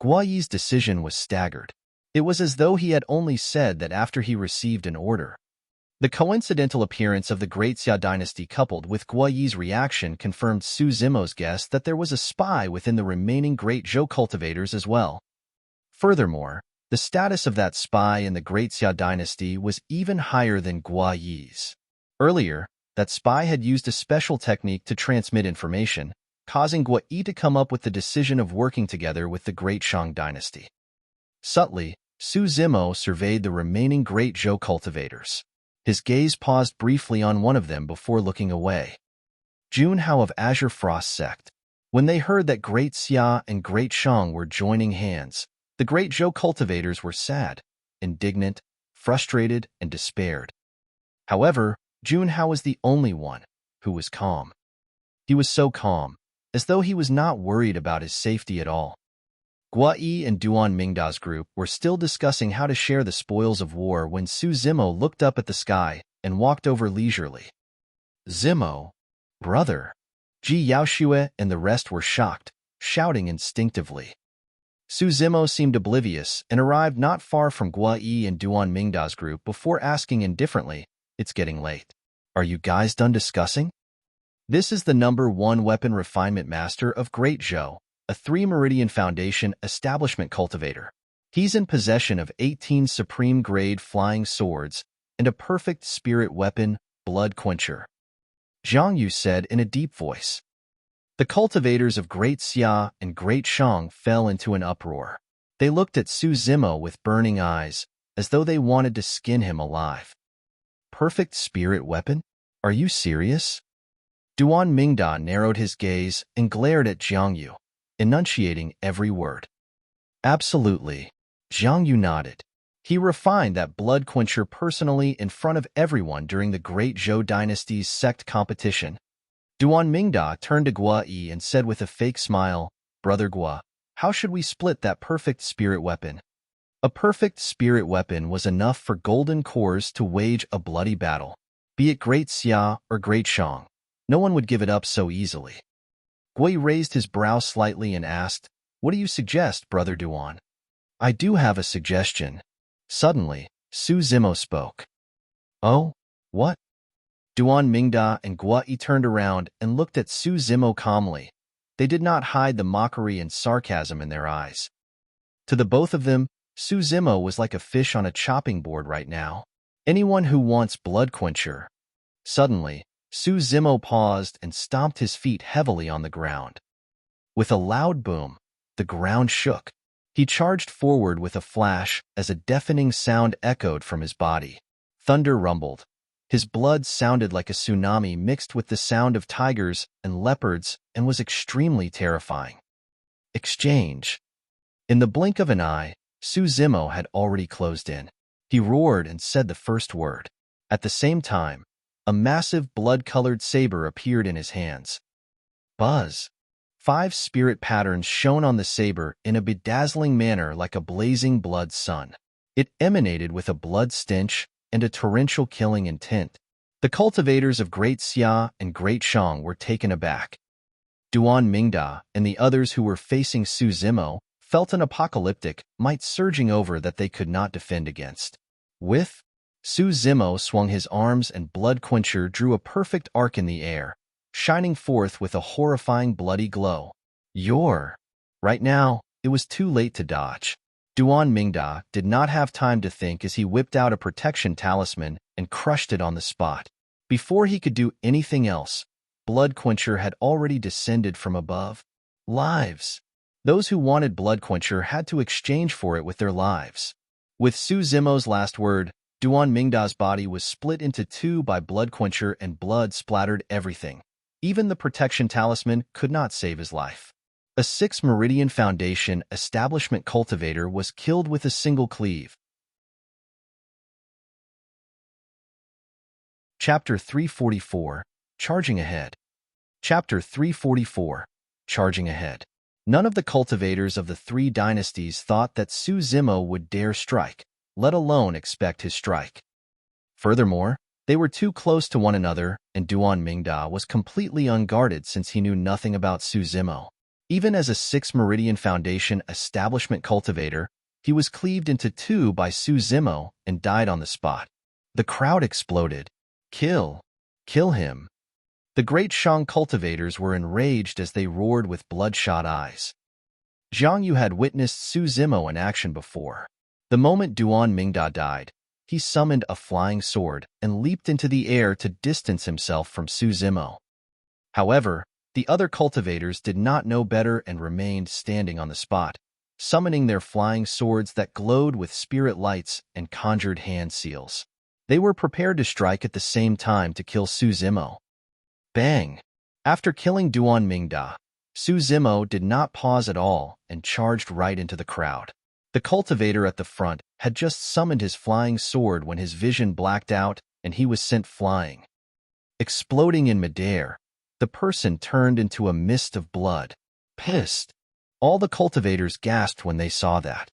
Gua Yi's decision was staggered. It was as though he had only said that after he received an order. The coincidental appearance of the Great Xia dynasty coupled with Gua Yi's reaction confirmed Zimo's guess that there was a spy within the remaining Great Zhou cultivators as well. Furthermore, the status of that spy in the Great Xia dynasty was even higher than Gua Yi's. Earlier, that spy had used a special technique to transmit information, causing Gua Yi to come up with the decision of working together with the Great Shang dynasty. Subtly, Zimo surveyed the remaining Great Zhou cultivators. His gaze paused briefly on one of them before looking away. Junhao of Azure Frost Sect. When they heard that Great Xia and Great Shang were joining hands, the Great Zhou cultivators were sad, indignant, frustrated, and despaired. However, Junhao was the only one who was calm. He was so calm, as though he was not worried about his safety at all. Gua Yi and Duan Mingda's group were still discussing how to share the spoils of war when Zimo looked up at the sky and walked over leisurely. "Zimo, brother!" Ji Yaoshua and the rest were shocked, shouting instinctively. Zimo seemed oblivious and arrived not far from Gua Yi and Duan Mingda's group before asking indifferently, "It's getting late. Are you guys done discussing?" This is the #1 weapon refinement master of Great Zhou, a 3-Meridian Foundation establishment cultivator. He's in possession of 18 supreme-grade flying swords and a perfect spirit weapon, Blood Quencher. Zhang Yu said in a deep voice. The cultivators of Great Xia and Great Shang fell into an uproar. They looked at Zimo with burning eyes, as though they wanted to skin him alive. "Perfect spirit weapon? Are you serious?" Duan Mingda narrowed his gaze and glared at Zhang Yu, enunciating every word. "Absolutely." Zhang Yu nodded. He refined that blood quencher personally in front of everyone during the Great Zhou Dynasty's Sect competition. Duan Mingda turned to Gua Yi and said with a fake smile, "Brother Gua, how should we split that perfect spirit weapon?" A perfect spirit weapon was enough for golden cores to wage a bloody battle. Be it Great Xia or Great Shang, no one would give it up so easily. Gui raised his brow slightly and asked, "What do you suggest, Brother Duan?" "I do have a suggestion." Suddenly, Su Zimo spoke. "Oh? What?" Duan Mingda and Gua Yi turned around and looked at Su Zimo calmly. They did not hide the mockery and sarcasm in their eyes. To the both of them, Su Zimo was like a fish on a chopping board right now. Anyone who wants blood quencher. Suddenly, Su Zimo paused and stomped his feet heavily on the ground. With a loud boom, the ground shook. He charged forward with a flash as a deafening sound echoed from his body. Thunder rumbled. His blood sounded like a tsunami mixed with the sound of tigers and leopards and was extremely terrifying. Exchange. In the blink of an eye, Su Zimo had already closed in. He roared and said the first word. At the same time, a massive blood-colored saber appeared in his hands. Buzz. 5 spirit patterns shone on the saber in a bedazzling manner like a blazing blood sun. It emanated with a blood stench and a torrential killing intent. The cultivators of Great Xia and Great Shang were taken aback. Duan Mingda and the others who were facing Su Zimo felt an apocalyptic might surging over that they could not defend against. With Su Zimo swung his arms and blood quencher drew a perfect arc in the air, shining forth with a horrifying bloody glow. Right now, it was too late to dodge. Duan Mingda did not have time to think as he whipped out a protection talisman and crushed it on the spot. Before he could do anything else, blood quencher had already descended from above. Lives. Those who wanted blood quencher had to exchange for it with their lives. With Su Zimo's last word, Duan Mingda's body was split into 2 by blood quencher and blood splattered everything. Even the protection talisman could not save his life. A 6 Meridian Foundation establishment cultivator was killed with a single cleave. Chapter 344, Charging Ahead. Chapter 344, Charging Ahead. None of the cultivators of the 3 dynasties thought that Su Zimo would dare strike, let alone expect his strike. Furthermore, they were too close to one another, and Duan Mingda was completely unguarded since he knew nothing about Su Zimo. Even as a 6 Meridian Foundation establishment cultivator, he was cleaved into 2 by Su Zimo and died on the spot. The crowd exploded. Kill! Kill him! The great Shang cultivators were enraged as they roared with bloodshot eyes. Zhang Yu had witnessed Su Zimo in action before. The moment Duan Mingda died, he summoned a flying sword and leaped into the air to distance himself from Su Zimo. However, the other cultivators did not know better and remained standing on the spot, summoning their flying swords that glowed with spirit lights and conjured hand seals. They were prepared to strike at the same time to kill Su Zimo. Bang! After killing Duan Mingda, Su Zimo did not pause at all and charged right into the crowd. The cultivator at the front had just summoned his flying sword when his vision blacked out and he was sent flying. Exploding in midair, the person turned into a mist of blood. Pissed. All the cultivators gasped when they saw that.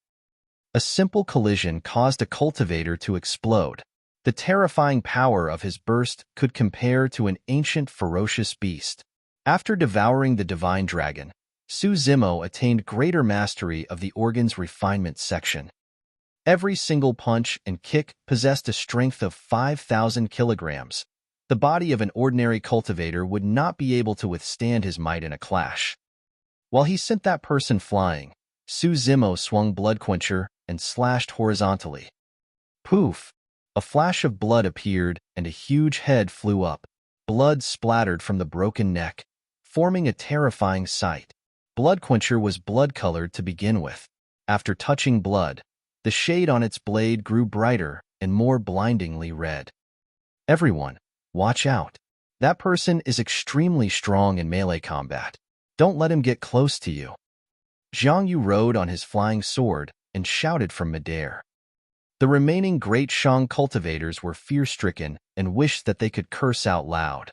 A simple collision caused a cultivator to explode. The terrifying power of his burst could compare to an ancient ferocious beast. After devouring the divine dragon, Su Zimo attained greater mastery of the organ's refinement section. Every single punch and kick possessed a strength of 5,000 kilograms. The body of an ordinary cultivator would not be able to withstand his might in a clash. While he sent that person flying, Su Zimo swung blood quencher and slashed horizontally. Poof! A flash of blood appeared and a huge head flew up. Blood splattered from the broken neck, forming a terrifying sight. Blood quencher was blood-colored to begin with. After touching blood, the shade on its blade grew brighter and more blindingly red. Everyone, watch out. That person is extremely strong in melee combat. Don't let him get close to you. Zhang Yu rode on his flying sword and shouted from midair. The remaining great Shang cultivators were fear-stricken and wished that they could curse out loud.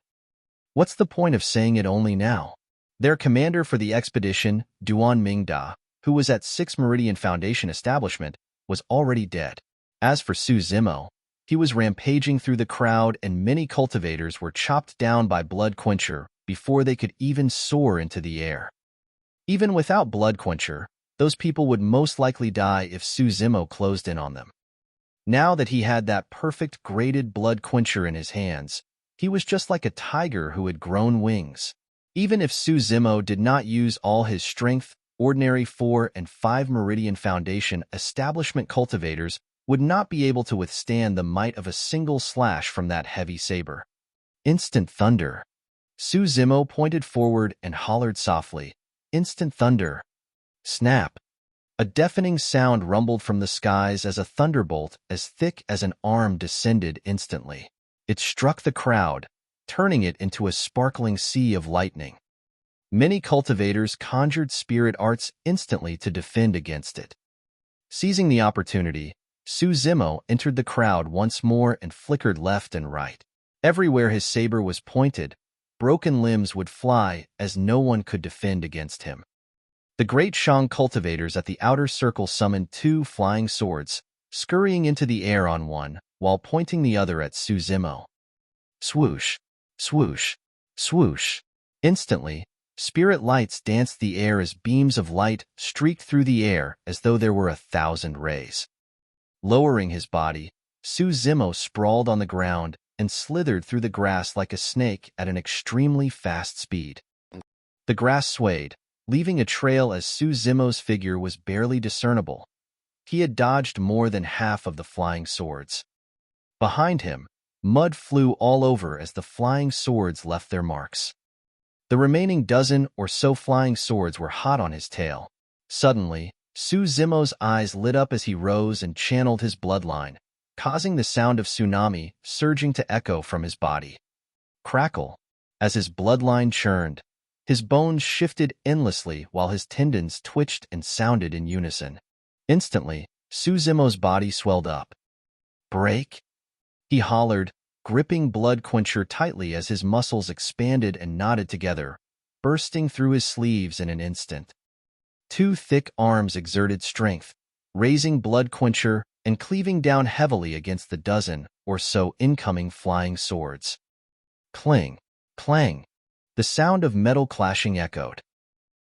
What's the point of saying it only now? Their commander for the expedition, Duan Mingda, who was at 6 Meridian Foundation establishment, was already dead. As for Zimo, he was rampaging through the crowd and many cultivators were chopped down by Blood Quencher before they could even soar into the air. Even without Blood Quencher, those people would most likely die if Zimo closed in on them. Now that he had that perfect graded Blood Quencher in his hands, he was just like a tiger who had grown wings. Even if Zimo did not use all his strength, ordinary 4 and 5 Meridian Foundation establishment cultivators would not be able to withstand the might of a single slash from that heavy saber. Instant thunder. Zimo pointed forward and hollered softly, "Instant thunder!" Snap! A deafening sound rumbled from the skies as a thunderbolt as thick as an arm descended instantly. It struck the crowd, turning it into a sparkling sea of lightning. Many cultivators conjured spirit arts instantly to defend against it. Seizing the opportunity, Zimo entered the crowd once more and flickered left and right. Everywhere his saber was pointed, broken limbs would fly as no one could defend against him. The great Shang cultivators at the outer circle summoned 2 flying swords, scurrying into the air on one, while pointing the other at Zimo. Swoosh, swoosh, swoosh. Instantly, spirit lights danced the air as beams of light streaked through the air as though there were 1,000 rays. Lowering his body, Zimo sprawled on the ground and slithered through the grass like a snake at an extremely fast speed. The grass swayed, leaving a trail as Zimo's figure was barely discernible. He had dodged more than half of the flying swords. Behind him, mud flew all over as the flying swords left their marks. The remaining dozen or so flying swords were hot on his tail. Suddenly, Zimo's eyes lit up as he rose and channeled his bloodline, causing the sound of tsunami surging to echo from his body. Crackle! As his bloodline churned, his bones shifted endlessly while his tendons twitched and sounded in unison. Instantly, Zimo's body swelled up. "Break!" he hollered, gripping Blood Quencher tightly as his muscles expanded and knotted together, bursting through his sleeves in an instant. 2 thick arms exerted strength, raising Blood Quencher and cleaving down heavily against the dozen or so incoming flying swords. Cling, clang. The sound of metal clashing echoed.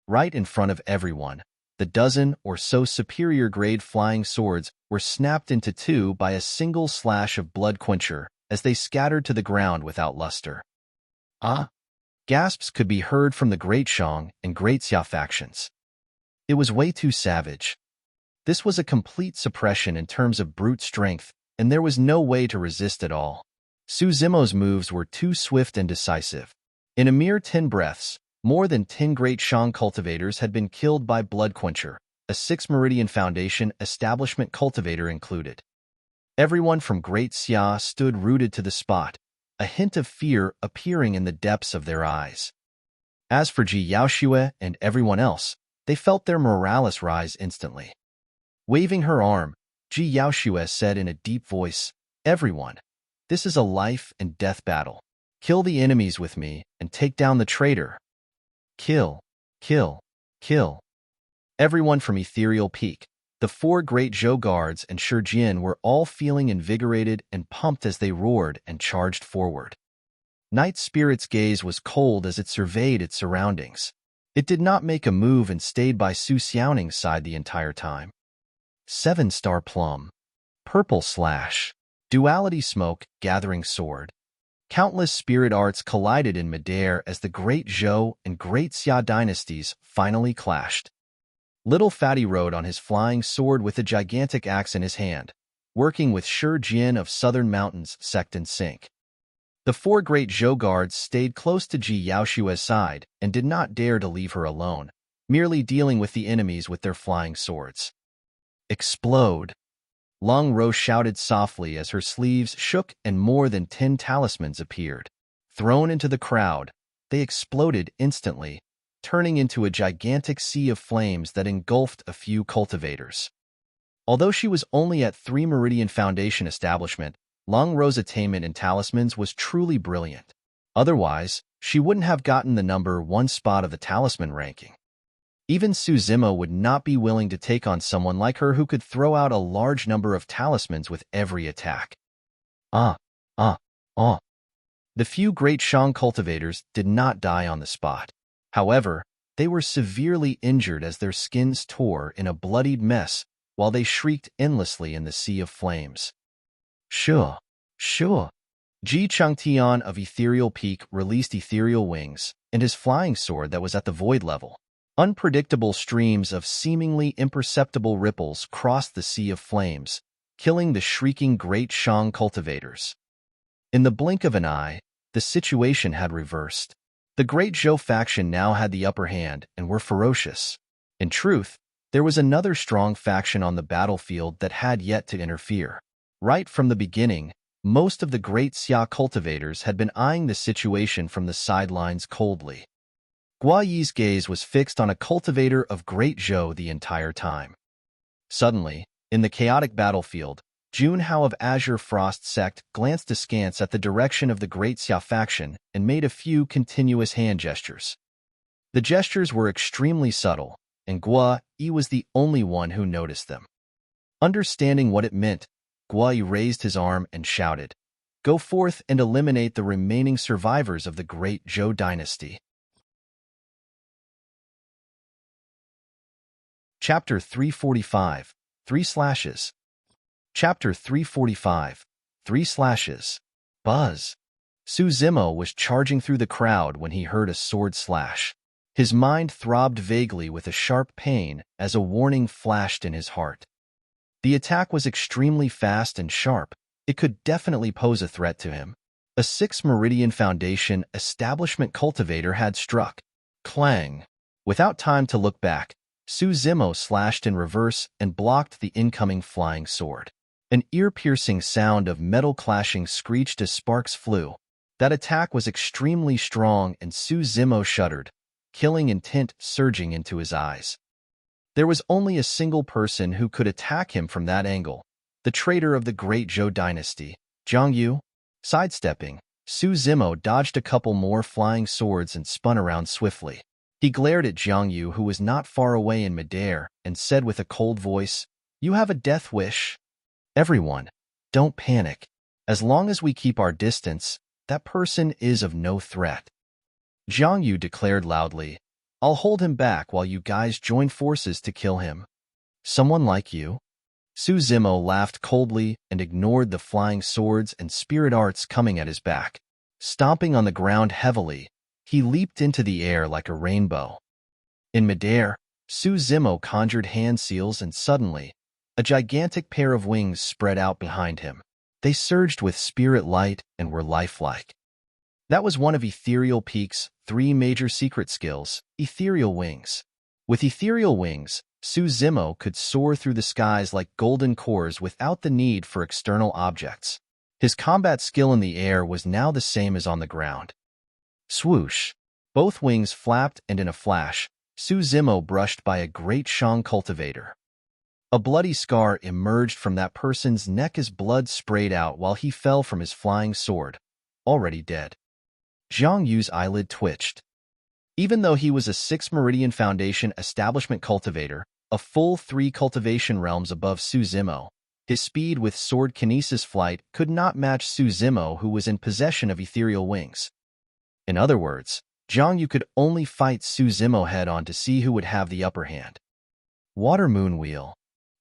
Right in front of everyone, the dozen or so superior-grade flying swords were snapped into 2 by a single slash of Blood Quencher as they scattered to the ground without luster. "Ah!" Gasps could be heard from the Great Shang and Great Xia factions. It was way too savage. This was a complete suppression in terms of brute strength, and there was no way to resist at all. Zimo's moves were too swift and decisive. In a mere 10 breaths, more than 10 great Shang cultivators had been killed by Blood Quencher, a 6 Meridian Foundation establishment cultivator included. Everyone from Great Xia stood rooted to the spot, a hint of fear appearing in the depths of their eyes. As for Ji Yaoxue and everyone else, they felt their morales rise instantly. Waving her arm, Ji Yaoxue said in a deep voice, "Everyone, this is a life and death battle. Kill the enemies with me and take down the traitor. Kill, kill, kill." Everyone from Ethereal Peak, the 4 great Zhou guards and Shurjian were all feeling invigorated and pumped as they roared and charged forward. Night Spirit's gaze was cold as it surveyed its surroundings. It did not make a move and stayed by Su Xiaoning's side the entire time. 7-star plum. Purple slash. Duality smoke, gathering sword. Countless spirit arts collided in midair as the Great Zhou and Great Xia dynasties finally clashed. Little Fatty rode on his flying sword with a gigantic axe in his hand, working with Shurjian of Southern Mountains, Sect and Sink. The 4 great Zhou guards stayed close to Ji Yaoxue's side and did not dare to leave her alone, merely dealing with the enemies with their flying swords. "Explode!" Long Ro shouted softly as her sleeves shook and more than 10 talismans appeared. Thrown into the crowd, they exploded instantly, turning into a gigantic sea of flames that engulfed a few cultivators. Although she was only at 3 Meridian Foundation establishment, Long Rose attainment in talismans was truly brilliant. Otherwise, she wouldn't have gotten the number 1 spot of the talisman ranking. Even Zimo would not be willing to take on someone like her who could throw out a large number of talismans with every attack. Ah, ah, ah. The few great Shang cultivators did not die on the spot. However, they were severely injured as their skins tore in a bloodied mess while they shrieked endlessly in the sea of flames. Sure. Xuantian of Ethereal Peak released ethereal wings and his flying sword that was at the void level. Unpredictable streams of seemingly imperceptible ripples crossed the sea of flames, killing the shrieking great Shang cultivators. In the blink of an eye, the situation had reversed. The Great Zhou faction now had the upper hand and were ferocious. In truth, there was another strong faction on the battlefield that had yet to interfere. Right from the beginning, most of the great Xia cultivators had been eyeing the situation from the sidelines coldly. Guo Yi's gaze was fixed on a cultivator of Great Zhou the entire time. Suddenly, in the chaotic battlefield, Junhao of Azure Frost Sect glanced askance at the direction of the Great Xia faction and made a few continuous hand gestures. The gestures were extremely subtle, and Guo Yi was the only one who noticed them. Understanding what it meant, Guo Yi raised his arm and shouted, "Go forth and eliminate the remaining survivors of the Great Zhou Dynasty." Chapter 345, 3/. Chapter 345, 3/. Buzz. Zimo was charging through the crowd when he heard a sword slash. His mind throbbed vaguely with a sharp pain as a warning flashed in his heart. The attack was extremely fast and sharp. It could definitely pose a threat to him. A 6 Meridian Foundation establishment cultivator had struck. Clang. Without time to look back, Zimo slashed in reverse and blocked the incoming flying sword. An ear-piercing sound of metal clashing screeched as sparks flew. That attack was extremely strong and Zimo shuddered, killing intent surging into his eyes. There was only a single person who could attack him from that angle, the traitor of the Great Zhou Dynasty, Zhang Yu. Sidestepping, Zimo dodged a couple more flying swords and spun around swiftly. He glared at Zhang Yu, who was not far away in midair, and said with a cold voice, "You have a death wish? Everyone, don't panic. As long as we keep our distance, that person is of no threat." Zhang Yu declared loudly, "I'll hold him back while you guys join forces to kill him." "Someone like you?" Zimo laughed coldly and ignored the flying swords and spirit arts coming at his back. Stomping on the ground heavily, he leaped into the air like a rainbow. In midair, Zimo conjured hand seals and suddenly, a gigantic pair of wings spread out behind him. They surged with spirit light and were lifelike. That was one of Ethereal Peak's 3 major secret skills, ethereal wings. With ethereal wings, Zimo could soar through the skies like golden cores without the need for external objects. His combat skill in the air was now the same as on the ground. Swoosh! Both wings flapped, and in a flash, Zimo brushed by a great Shang cultivator. A bloody scar emerged from that person's neck as blood sprayed out while he fell from his flying sword, already dead. Zhang Yu's eyelid twitched. Even though he was a 6 Meridian Foundation establishment cultivator, a full 3 cultivation realms above Zimo, his speed with sword kinesis flight could not match Zimo, who was in possession of ethereal wings. In other words, Zhang Yu could only fight Zimo head-on to see who would have the upper hand. Water Moon Wheel.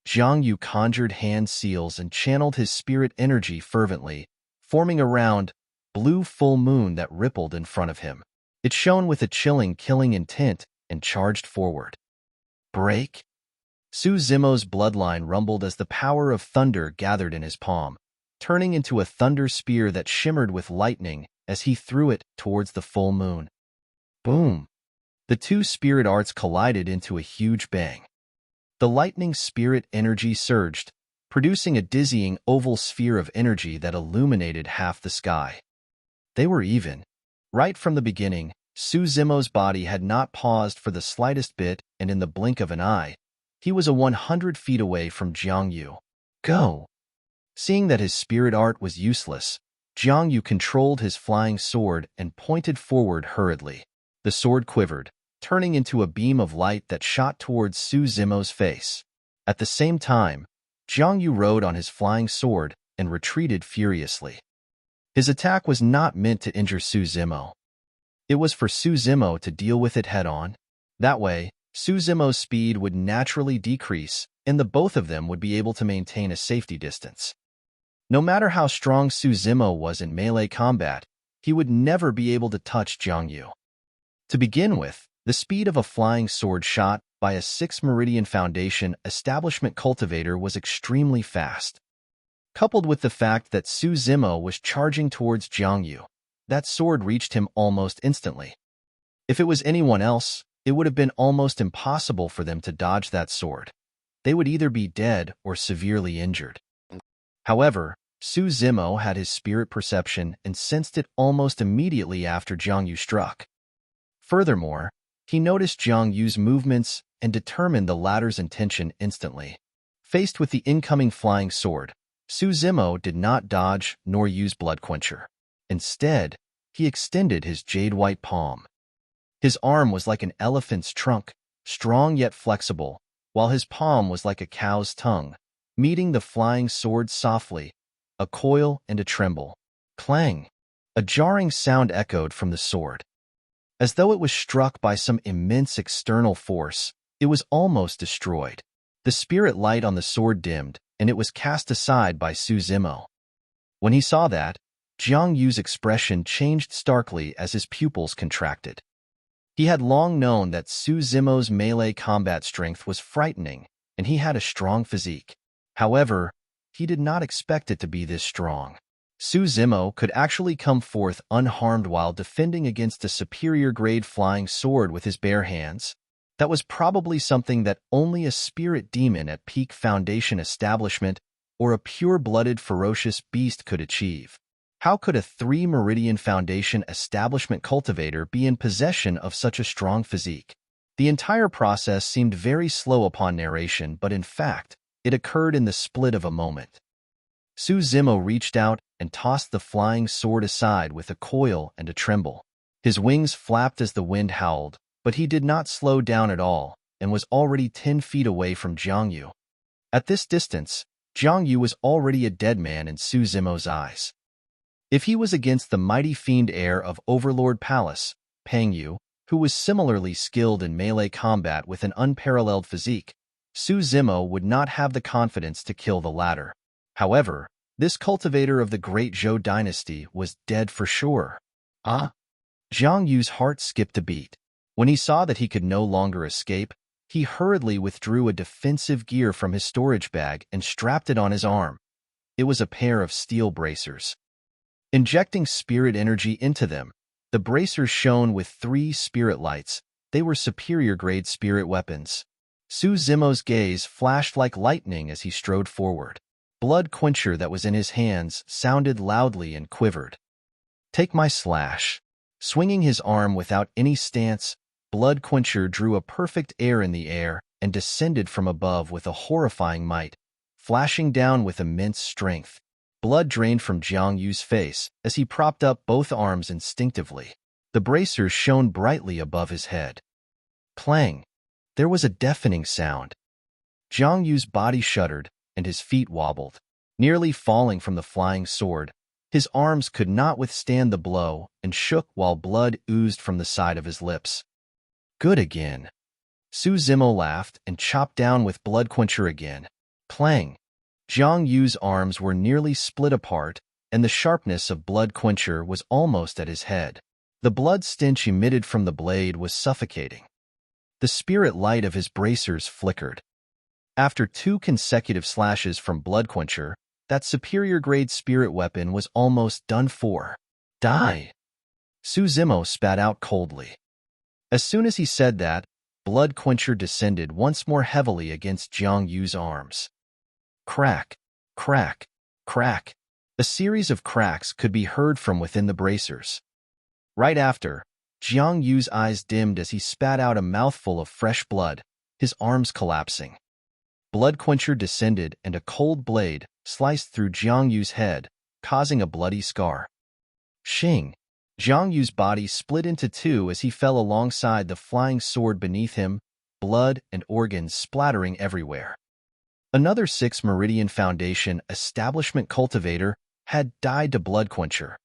Zhang Yu conjured hand seals and channeled his spirit energy fervently, forming a round, blue full moon that rippled in front of him. It shone with a chilling, killing intent and charged forward. Break! Zimo's bloodline rumbled as the power of thunder gathered in his palm, turning into a thunder spear that shimmered with lightning as he threw it towards the full moon. Boom! The 2 spirit arts collided into a huge bang. The lightning spirit energy surged, producing a dizzying oval sphere of energy that illuminated half the sky. They were even. Right from the beginning, Zimo's body had not paused for the slightest bit, and in the blink of an eye, He was 100 feet away from Jiang Yu. Go! Seeing that his spirit art was useless, Jiang Yu controlled his flying sword and pointed forward hurriedly. The sword quivered, turning into a beam of light that shot towards Su Zimo's face. At the same time, Jiang Yu rode on his flying sword and retreated furiously. His attack was not meant to injure Su Zimo. It was for Su Zimo to deal with it head-on. That way, Su Zimo's speed would naturally decrease, and the both of them would be able to maintain a safety distance. No matter how strong Su Zimo was in melee combat, he would never be able to touch Jiang Yu. To begin with, the speed of a flying sword shot by a 6 Meridian Foundation establishment cultivator was extremely fast. Coupled with the fact that Su Zimo was charging towards Jiang Yu, that sword reached him almost instantly. If it was anyone else, it would have been almost impossible for them to dodge that sword. They would either be dead or severely injured. However, Su Zimo had his spirit perception and sensed it almost immediately after Jiang Yu struck. Furthermore, he noticed Jiang Yu's movements and determined the latter's intention instantly. Faced with the incoming flying sword, Su Zimo did not dodge nor use Blood Quencher. Instead, he extended his jade-white palm. His arm was like an elephant's trunk, strong yet flexible, while his palm was like a cow's tongue, meeting the flying sword softly, a coil and a tremble. Clang! A jarring sound echoed from the sword. As though it was struck by some immense external force, it was almost destroyed. The spirit light on the sword dimmed, and it was cast aside by Su Zimo. When he saw that, Jiang Yu's expression changed starkly as his pupils contracted. He had long known that Su Zimo's melee combat strength was frightening, and he had a strong physique. However, he did not expect it to be this strong. Su Zimo could actually come forth unharmed while defending against a superior-grade flying sword with his bare hands. That was probably something that only a spirit demon at peak Foundation establishment or a pure-blooded ferocious beast could achieve. How could a 3 Meridian Foundation establishment cultivator be in possession of such a strong physique? The entire process seemed very slow upon narration, but in fact, it occurred in the split of a moment. Su Zimo reached out and tossed the flying sword aside with a coil and a tremble. His wings flapped as the wind howled, but he did not slow down at all and was already 10 feet away from Jiang Yu. At this distance, Jiang Yu was already a dead man in Su Zimo's eyes. If he was against the mighty fiend heir of Overlord Palace, Peng Yu, who was similarly skilled in melee combat with an unparalleled physique, Su Zimo would not have the confidence to kill the latter. However, this cultivator of the Great Zhou Dynasty was dead for sure. Jiang Yu's heart skipped a beat. When he saw that he could no longer escape, he hurriedly withdrew a defensive gear from his storage bag and strapped it on his arm. It was a pair of steel bracers. Injecting spirit energy into them, the bracers shone with 3 spirit lights. They were superior-grade spirit weapons. Su Zimo's gaze flashed like lightning as he strode forward. Blood Quencher that was in his hands sounded loudly and quivered. Take my slash. Swinging his arm without any stance, Blood Quencher drew a perfect air in the air and descended from above with a horrifying might, flashing down with immense strength. Blood drained from Jiang Yu's face as he propped up both arms instinctively. The bracers shone brightly above his head. Clang! There was a deafening sound. Jiang Yu's body shuddered and his feet wobbled. Nearly falling from the flying sword, his arms could not withstand the blow and shook while blood oozed from the side of his lips. Good again. Su Zimo laughed and chopped down with Blood Quencher again. Clang! Jiang Yu's arms were nearly split apart, and the sharpness of Blood Quencher was almost at his head. The blood stench emitted from the blade was suffocating. The spirit light of his bracers flickered. After 2 consecutive slashes from Blood Quencher, that superior-grade spirit weapon was almost done for. Die! Su Zimo spat out coldly. As soon as he said that, Blood Quencher descended once more heavily against Jiang Yu's arms. Crack, crack, crack. A series of cracks could be heard from within the bracers. Right after, Jiang Yu's eyes dimmed as he spat out a mouthful of fresh blood, his arms collapsing. Blood Quencher descended and a cold blade sliced through Jiang Yu's head, causing a bloody scar. Shing. Jiang Yu's body split into two as he fell alongside the flying sword beneath him, blood and organs splattering everywhere. Another 6 Meridian Foundation establishment cultivator had died to Blood Quencher.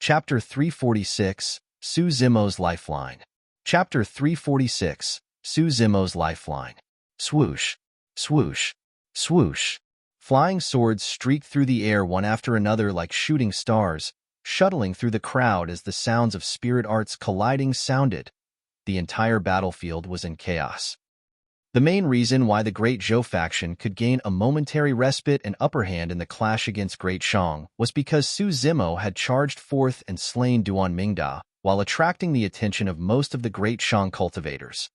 Chapter 346, Zimo's Lifeline. Chapter 346, Zimo's Lifeline. Swoosh, swoosh, swoosh. Flying swords streaked through the air one after another like shooting stars, shuttling through the crowd as the sounds of spirit arts colliding sounded. The entire battlefield was in chaos. The main reason why the Great Zhou faction could gain a momentary respite and upper hand in the clash against Great Shang was because Zimo had charged forth and slain Duan Mingda, while attracting the attention of most of the Great Shang cultivators.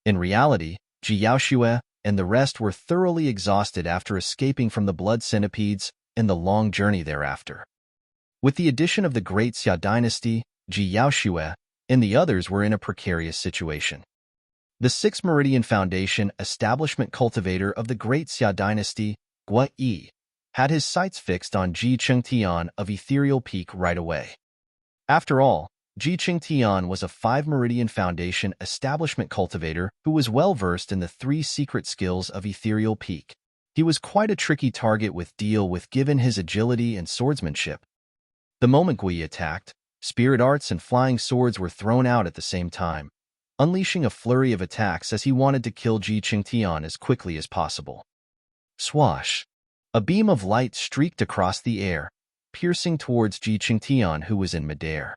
In reality, Ji Yaoxue and the rest were thoroughly exhausted after escaping from the blood centipedes and the long journey thereafter. With the addition of the Great Xia dynasty, Ji Yaoxue and the others were in a precarious situation. The 6 Meridian Foundation establishment cultivator of the Great Xia dynasty, Gua Yi, had his sights fixed on Ji Chengtian of Ethereal Peak right away. After all, Ji Chengtian was a 5 Meridian Foundation establishment cultivator who was well-versed in the 3 secret skills of Ethereal Peak. He was quite a tricky target with deal with given his agility and swordsmanship. The moment Gui attacked, spirit arts and flying swords were thrown out at the same time, unleashing a flurry of attacks as he wanted to kill Ji Chengtian as quickly as possible. Swash! A beam of light streaked across the air, piercing towards Ji Chengtian who was in midair.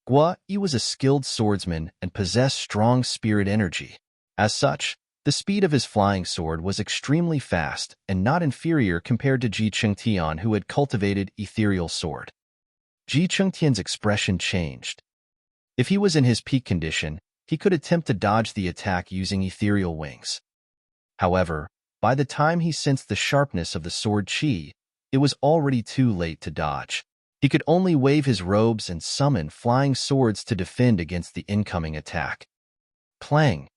Gua Yi was a skilled swordsman and possessed strong spirit energy. As such, the speed of his flying sword was extremely fast and not inferior compared to Ji Chengtian who had cultivated ethereal sword. Ji Chengtian's expression changed. If he was in his peak condition, he could attempt to dodge the attack using ethereal wings. However, by the time he sensed the sharpness of the sword chi, it was already too late to dodge. He could only wave his robes and summon flying swords to defend against the incoming attack. Clang!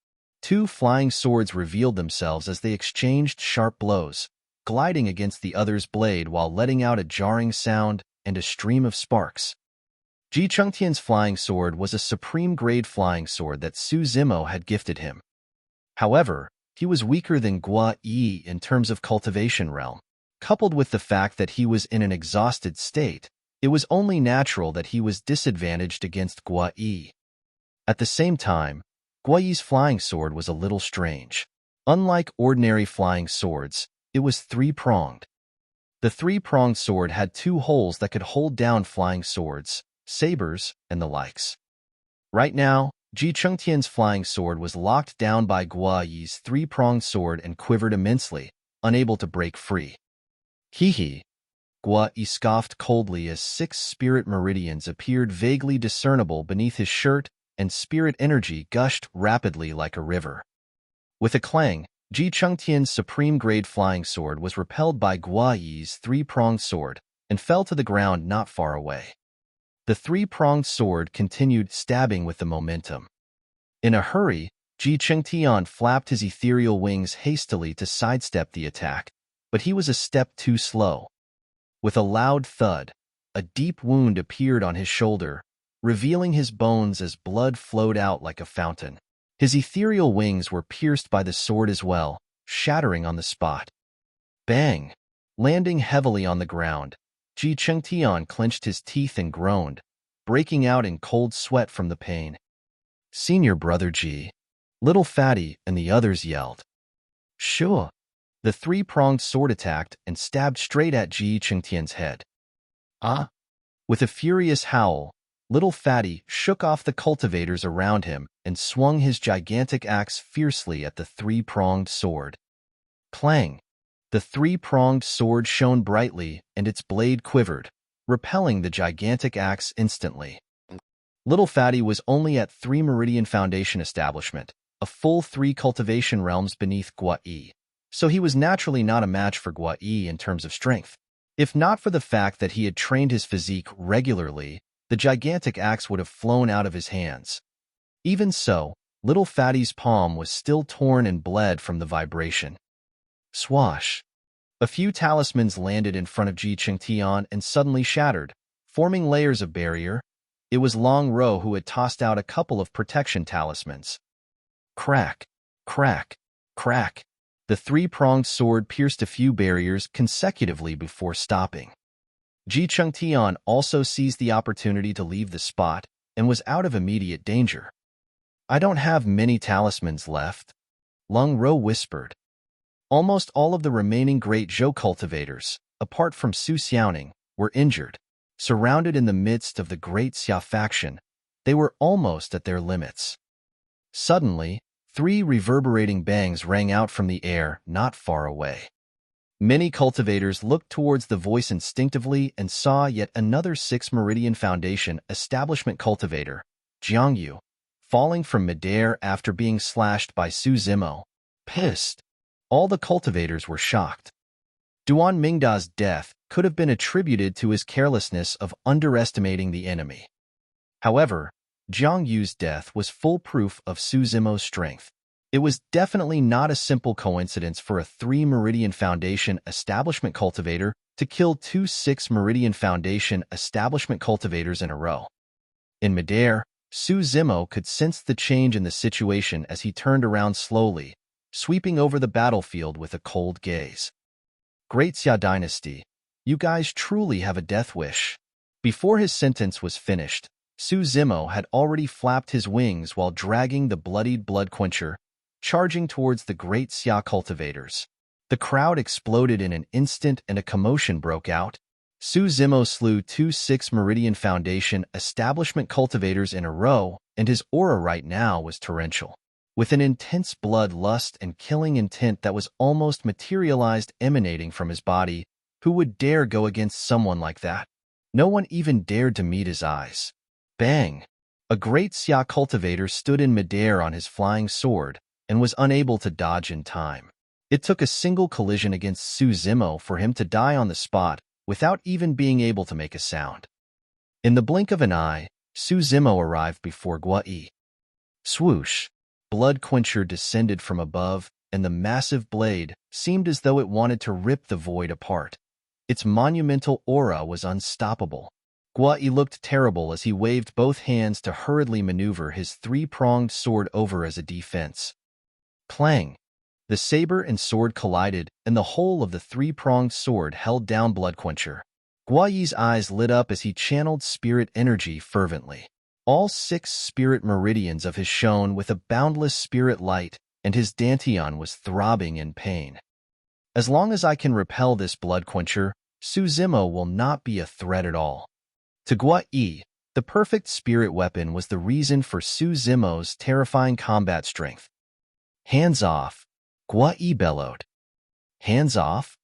2 flying swords revealed themselves as they exchanged sharp blows, gliding against the other's blade while letting out a jarring sound and a stream of sparks. Ji Chengtian's flying sword was a supreme-grade flying sword that Zimo had gifted him. However, he was weaker than Gua Yi in terms of cultivation realm. Coupled with the fact that he was in an exhausted state, it was only natural that he was disadvantaged against Gua Yi. At the same time, Gua Yi's flying sword was a little strange. Unlike ordinary flying swords, it was 3-pronged. The 3-pronged sword had 2 holes that could hold down flying swords, sabers, and the likes. Right now, Ji Chengtian's flying sword was locked down by Gua Yi's 3-pronged sword and quivered immensely, unable to break free. Hee. Gua Yi scoffed coldly as 6 spirit meridians appeared vaguely discernible beneath his shirt, and spirit energy gushed rapidly like a river. With a clang, Ji Chengtian's supreme-grade flying sword was repelled by Gua Yi's 3-pronged sword and fell to the ground not far away. The 3-pronged sword continued stabbing with the momentum. In a hurry, Ji Chengtian flapped his ethereal wings hastily to sidestep the attack, but he was a step too slow. With a loud thud, a deep wound appeared on his shoulder, revealing his bones as blood flowed out like a fountain. His ethereal wings were pierced by the sword as well, shattering on the spot. Bang! Landing heavily on the ground, Ji Chengtian clenched his teeth and groaned, breaking out in cold sweat from the pain. Senior brother Ji, Little Fatty, and the others yelled. Sure. The 3-pronged sword attacked and stabbed straight at Ji Chengtian's head. Ah! With a furious howl, Little Fatty shook off the cultivators around him and swung his gigantic axe fiercely at the 3-pronged sword. Clang! The 3-pronged sword shone brightly and its blade quivered, repelling the gigantic axe instantly. Little Fatty was only at 3 Meridian Foundation establishment, a full 3 cultivation realms beneath Gua Yi, so he was naturally not a match for Gua Yi in terms of strength. If not for the fact that he had trained his physique regularly, the gigantic axe would have flown out of his hands. Even so, Little Fatty's palm was still torn and bled from the vibration. Swash! A few talismans landed in front of Xuantian and suddenly shattered, forming layers of barrier. It was Long Ro who had tossed out a couple of protection talismans. Crack! Crack! Crack! The three-pronged sword pierced a few barriers consecutively before stopping. Xuantian also seized the opportunity to leave the spot and was out of immediate danger. I don't have many talismans left, Long Ro whispered. Almost all of the remaining Great Zhou cultivators, apart from Su Xiaoning, were injured. Surrounded in the midst of the Great Xia faction, they were almost at their limits. Suddenly, 3 reverberating bangs rang out from the air not far away. Many cultivators looked towards the voice instinctively and saw yet another 6 Meridian Foundation establishment cultivator, Jiangyu, falling from midair after being slashed by Su Zimo. Pissed. All the cultivators were shocked. Duan Mingda's death could have been attributed to his carelessness of underestimating the enemy. However, Jiangyu's death was full proof of Su Zimo's strength. It was definitely not a simple coincidence for a 3 Meridian Foundation establishment cultivator to kill 2 6 Meridian Foundation establishment cultivators in a row. In midair, Su Zimo could sense the change in the situation as he turned around slowly, sweeping over the battlefield with a cold gaze. Great Xia Dynasty, you guys truly have a death wish. Before his sentence was finished, Su Zimo had already flapped his wings while dragging the bloodied blood quencher, charging towards the Great Xia cultivators. The crowd exploded in an instant and a commotion broke out. Su Zimo slew 2 6 Meridian Foundation establishment cultivators in a row, and his aura right now was torrential. With an intense bloodlust and killing intent that was almost materialized emanating from his body, who would dare go against someone like that? No one even dared to meet his eyes. Bang! A Great Xia cultivator stood in midair on his flying sword and was unable to dodge in time. It took a single collision against Su Zimo for him to die on the spot without even being able to make a sound. In the blink of an eye, Su Zimo arrived before Guai. Swoosh! Blood quencher descended from above, and the massive blade seemed as though it wanted to rip the void apart. Its monumental aura was unstoppable. Guai looked terrible as he waved both hands to hurriedly maneuver his 3-pronged sword over as a defense. Clang! The saber and sword collided, and the whole of the 3-pronged sword held down Bloodquencher. Guai's eyes lit up as he channeled spirit energy fervently. All 6 spirit meridians of his shone with a boundless spirit light, and his dantian was throbbing in pain. As long as I can repel this Bloodquencher, Su Zimo will not be a threat at all. To Guai, the perfect spirit weapon was the reason for Su Zimo's terrifying combat strength. Hands off, Guai bellowed. Hands off?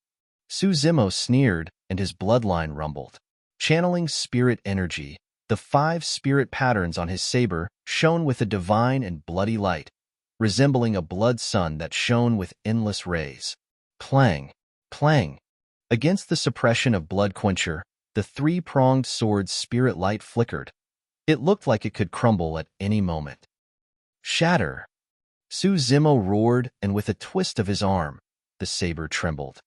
Su Zimo sneered, and his bloodline rumbled. Channeling spirit energy, the 5 spirit patterns on his saber shone with a divine and bloody light, resembling a blood sun that shone with endless rays. Clang! Clang! Against the suppression of Bloodquencher, the 3-pronged sword's spirit light flickered. It looked like it could crumble at any moment. Shatter! Su Zimo roared, and with a twist of his arm, the saber trembled.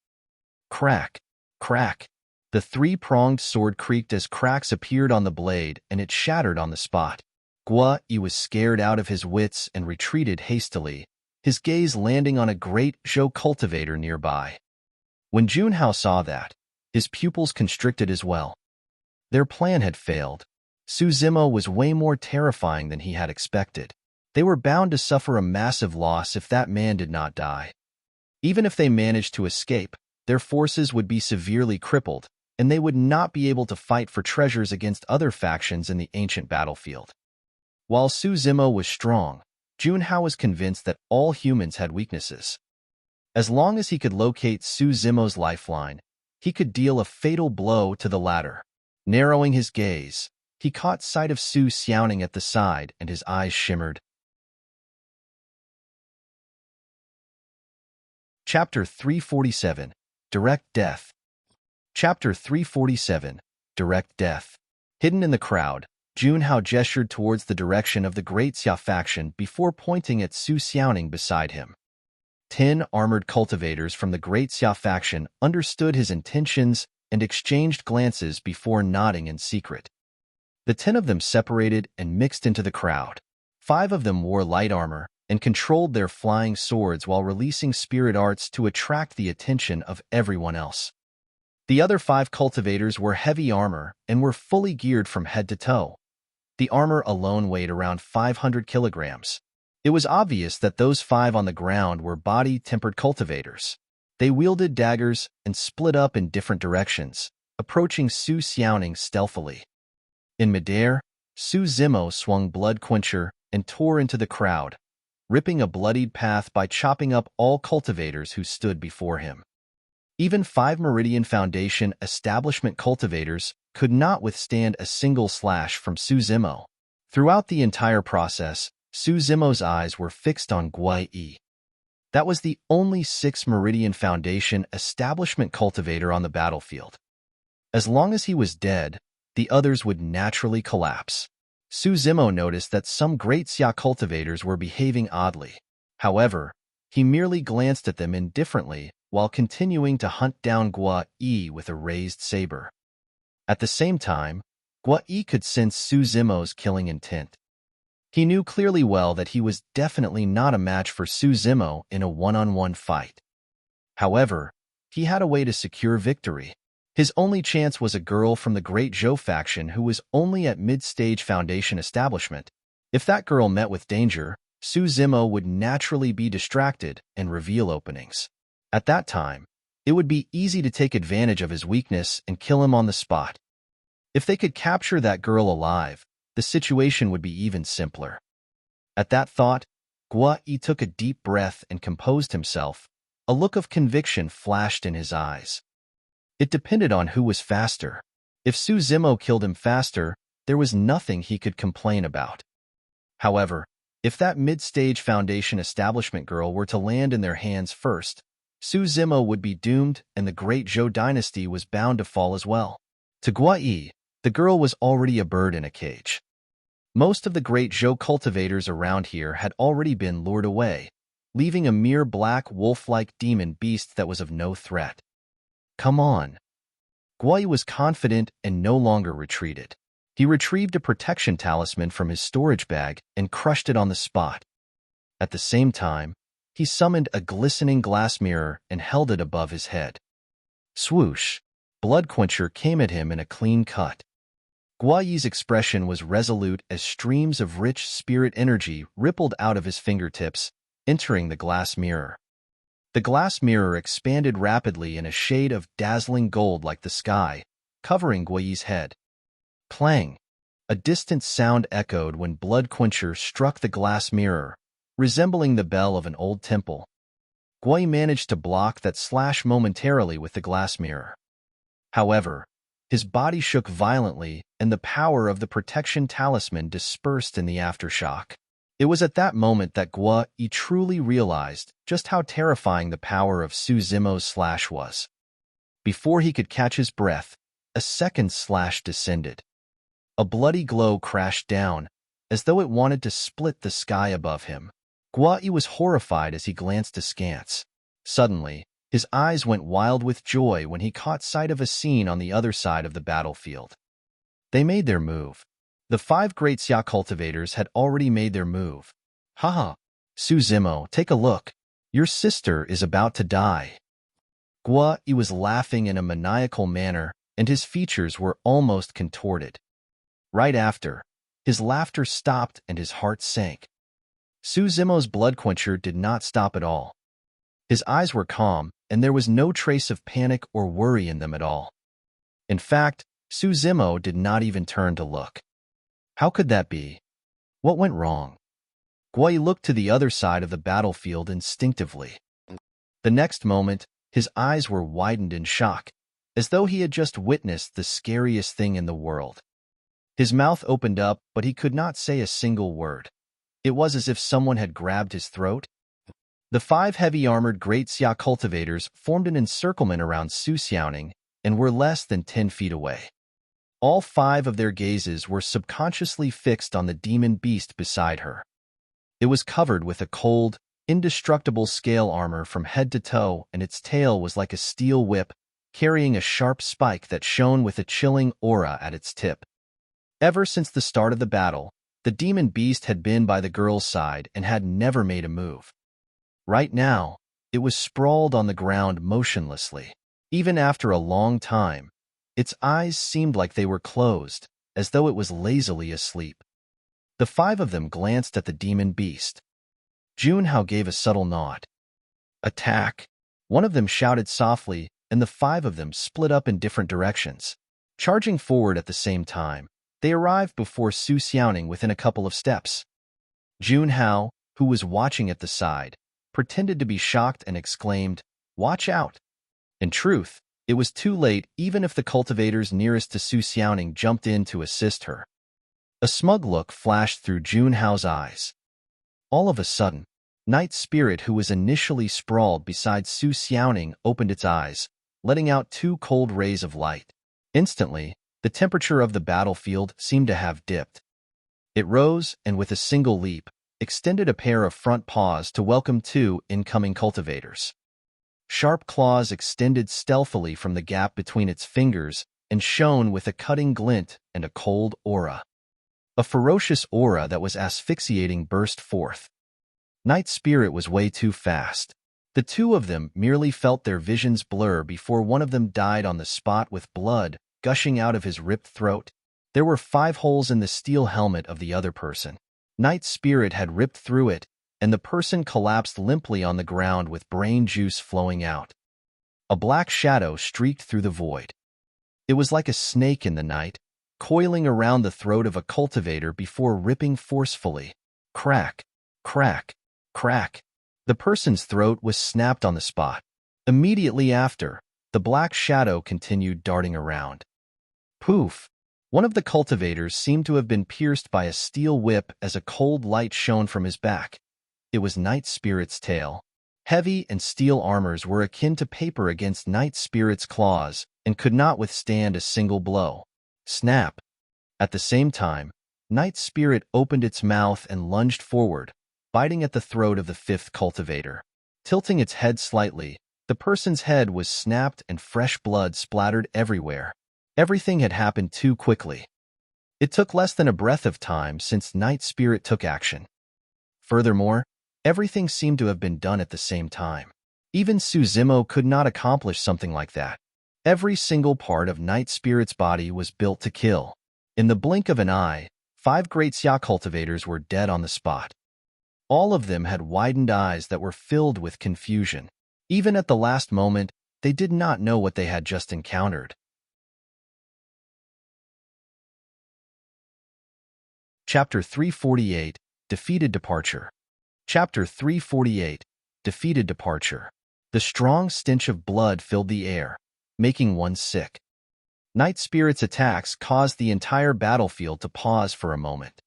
Crack! Crack! The 3-pronged sword creaked as cracks appeared on the blade, and it shattered on the spot. Guai was scared out of his wits and retreated hastily, his gaze landing on a Great Zhou cultivator nearby. When Junhao saw that, his pupils constricted as well. Their plan had failed. Su Zimo was way more terrifying than he had expected. They were bound to suffer a massive loss if that man did not die. Even if they managed to escape, their forces would be severely crippled, and they would not be able to fight for treasures against other factions in the ancient battlefield. While Su Zimo was strong, Junhao was convinced that all humans had weaknesses. As long as he could locate Su Zimo's lifeline, he could deal a fatal blow to the latter. Narrowing his gaze, he caught sight of Su Xiaoning at the side, and his eyes shimmered. Chapter 347, Direct Death. Chapter 347, Direct Death. Hidden in the crowd, Junhao gestured towards the direction of the Great Xia faction before pointing at Su Xiaoning beside him. 10 armored cultivators from the Great Xia faction understood his intentions and exchanged glances before nodding in secret. The 10 of them separated and mixed into the crowd. 5 of them wore light armor and controlled their flying swords while releasing spirit arts to attract the attention of everyone else. The other 5 cultivators wore heavy armor and were fully geared from head to toe. The armor alone weighed around 500 kilograms. It was obvious that those 5 on the ground were body-tempered cultivators. They wielded daggers and split up in different directions, approaching Su Xiaoning stealthily. In midair, Su Zimo swung Blood Quencher and tore into the crowd, ripping a bloodied path by chopping up all cultivators who stood before him. Even 5 Meridian Foundation establishment cultivators could not withstand a single slash from Su Zimo. Throughout the entire process, Su Zimo's eyes were fixed on Guai. That was the only 6 Meridian Foundation establishment cultivator on the battlefield. As long as he was dead, the others would naturally collapse. Su Zimo noticed that some Great Xia cultivators were behaving oddly. However, he merely glanced at them indifferently while continuing to hunt down Guai with a raised saber. At the same time, Guai could sense Su Zimo's killing intent. He knew clearly well that he was definitely not a match for Su Zimo in a one-on-one fight. However, he had a way to secure victory. His only chance was a girl from the Great Zhou faction who was only at mid-stage Foundation establishment. If that girl met with danger, Su Zimo would naturally be distracted and reveal openings. At that time, it would be easy to take advantage of his weakness and kill him on the spot. If they could capture that girl alive, the situation would be even simpler. At that thought, Guai took a deep breath and composed himself. A look of conviction flashed in his eyes. It depended on who was faster. If Su Zimo killed him faster, there was nothing he could complain about. However, if that mid-stage Foundation establishment girl were to land in their hands first, Su Zimo would be doomed and the Great Zhou dynasty was bound to fall as well. To Guai, the girl was already a bird in a cage. Most of the Great Zhou cultivators around here had already been lured away, leaving a mere black wolf-like demon beast that was of no threat. Come on. Guai was confident and no longer retreated. He retrieved a protection talisman from his storage bag and crushed it on the spot. At the same time, he summoned a glistening glass mirror and held it above his head. Swoosh! Blood Quencher came at him in a clean cut. Guai's expression was resolute as streams of rich spirit energy rippled out of his fingertips, entering the glass mirror. The glass mirror expanded rapidly in a shade of dazzling gold like the sky, covering Guai's head. Clang! A distant sound echoed when Blood Quencher struck the glass mirror, resembling the bell of an old temple. Guai managed to block that slash momentarily with the glass mirror. However, his body shook violently and the power of the protection talisman dispersed in the aftershock. It was at that moment that Guai truly realized just how terrifying the power of Su Zimo's slash was. Before he could catch his breath, a second slash descended. A bloody glow crashed down, as though it wanted to split the sky above him. Guai was horrified as he glanced askance. Suddenly, his eyes went wild with joy when he caught sight of a scene on the other side of the battlefield. They made their move. The 5 Great Xia cultivators had already made their move. Haha, Su Zimo, take a look. Your sister is about to die. Guai was laughing in a maniacal manner, and his features were almost contorted. Right after, his laughter stopped and his heart sank. Su Zimo's Blood Quencher did not stop at all. His eyes were calm, and there was no trace of panic or worry in them at all. In fact, Su Zimo did not even turn to look. How could that be? What went wrong? Guai looked to the other side of the battlefield instinctively. The next moment, his eyes were widened in shock, as though he had just witnessed the scariest thing in the world. His mouth opened up, but he could not say a single word. It was as if someone had grabbed his throat. The 5 heavy-armored Great Xia cultivators formed an encirclement around Su Xiaoning and were less than 10 feet away. All 5 of their gazes were subconsciously fixed on the demon beast beside her. It was covered with a cold, indestructible scale armor from head to toe, and its tail was like a steel whip, carrying a sharp spike that shone with a chilling aura at its tip. Ever since the start of the battle, the demon beast had been by the girl's side and had never made a move. Right now, it was sprawled on the ground motionlessly. Even after a long time, its eyes seemed like they were closed, as though it was lazily asleep. The 5 of them glanced at the demon beast. Junhao gave a subtle nod. "Attack!" One of them shouted softly, and the 5 of them split up in different directions. Charging forward at the same time, they arrived before Xuantian within a couple of steps. Junhao, who was watching at the side, pretended to be shocked and exclaimed, "Watch out!" In truth, it was too late even if the cultivators nearest to Xuantian jumped in to assist her. A smug look flashed through Junhao's eyes. All of a sudden, Night Spirit, who was initially sprawled beside Xuantian, opened its eyes, letting out 2 cold rays of light. Instantly, the temperature of the battlefield seemed to have dipped. It rose and, with a single leap, extended a pair of front paws to welcome 2 incoming cultivators. Sharp claws extended stealthily from the gap between its fingers and shone with a cutting glint and a cold aura. A ferocious aura that was asphyxiating burst forth. Night Spirit was way too fast. The 2 of them merely felt their visions blur before one of them died on the spot with blood gushing out of his ripped throat. There were 5 holes in the steel helmet of the other person. Night Spirit had ripped through it, and the person collapsed limply on the ground with brain juice flowing out. A black shadow streaked through the void. It was like a snake in the night, coiling around the throat of a cultivator before ripping forcefully. Crack, crack, crack. The person's throat was snapped on the spot. Immediately after, the black shadow continued darting around. Poof! One of the cultivators seemed to have been pierced by a steel whip as a cold light shone from his back. It was Night Spirit's tail. Heavy and steel armors were akin to paper against Night Spirit's claws and could not withstand a single blow. Snap! At the same time, Night Spirit opened its mouth and lunged forward, biting at the throat of the 5th cultivator. Tilting its head slightly, the person's head was snapped and fresh blood splattered everywhere. Everything had happened too quickly. It took less than a breath of time since Night Spirit took action. Furthermore, everything seemed to have been done at the same time. Even Zimo could not accomplish something like that. Every single part of Night Spirit's body was built to kill. In the blink of an eye, 5 great Xia cultivators were dead on the spot. All of them had widened eyes that were filled with confusion. Even at the last moment, they did not know what they had just encountered. Chapter 348, Defeated Departure. Chapter 348, Defeated Departure. The strong stench of blood filled the air, making one sick. Night Spirit's attacks caused the entire battlefield to pause for a moment.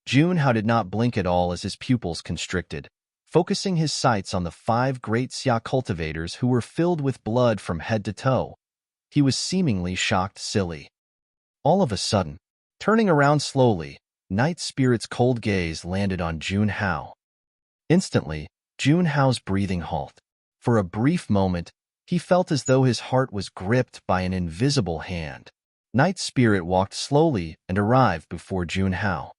Junhao did not blink at all as his pupils constricted, focusing his sights on the 5 great Xia cultivators who were filled with blood from head to toe. He was seemingly shocked silly. All of a sudden, turning around slowly, Night Spirit's cold gaze landed on Junhao. Instantly, Junhao's breathing halted. For a brief moment, he felt as though his heart was gripped by an invisible hand. Night Spirit walked slowly and arrived before Junhao.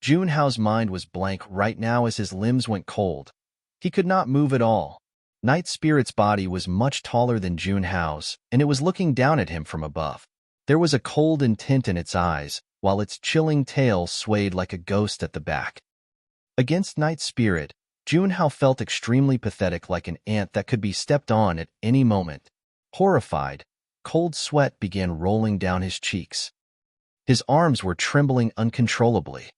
Junhao's mind was blank right now as his limbs went cold. He could not move at all. Night Spirit's body was much taller than Junhao's, and it was looking down at him from above. There was a cold intent in its eyes, while its chilling tail swayed like a ghost at the back. Against Night Spirit, Junhao felt extremely pathetic, like an ant that could be stepped on at any moment. Horrified, cold sweat began rolling down his cheeks. His arms were trembling uncontrollably.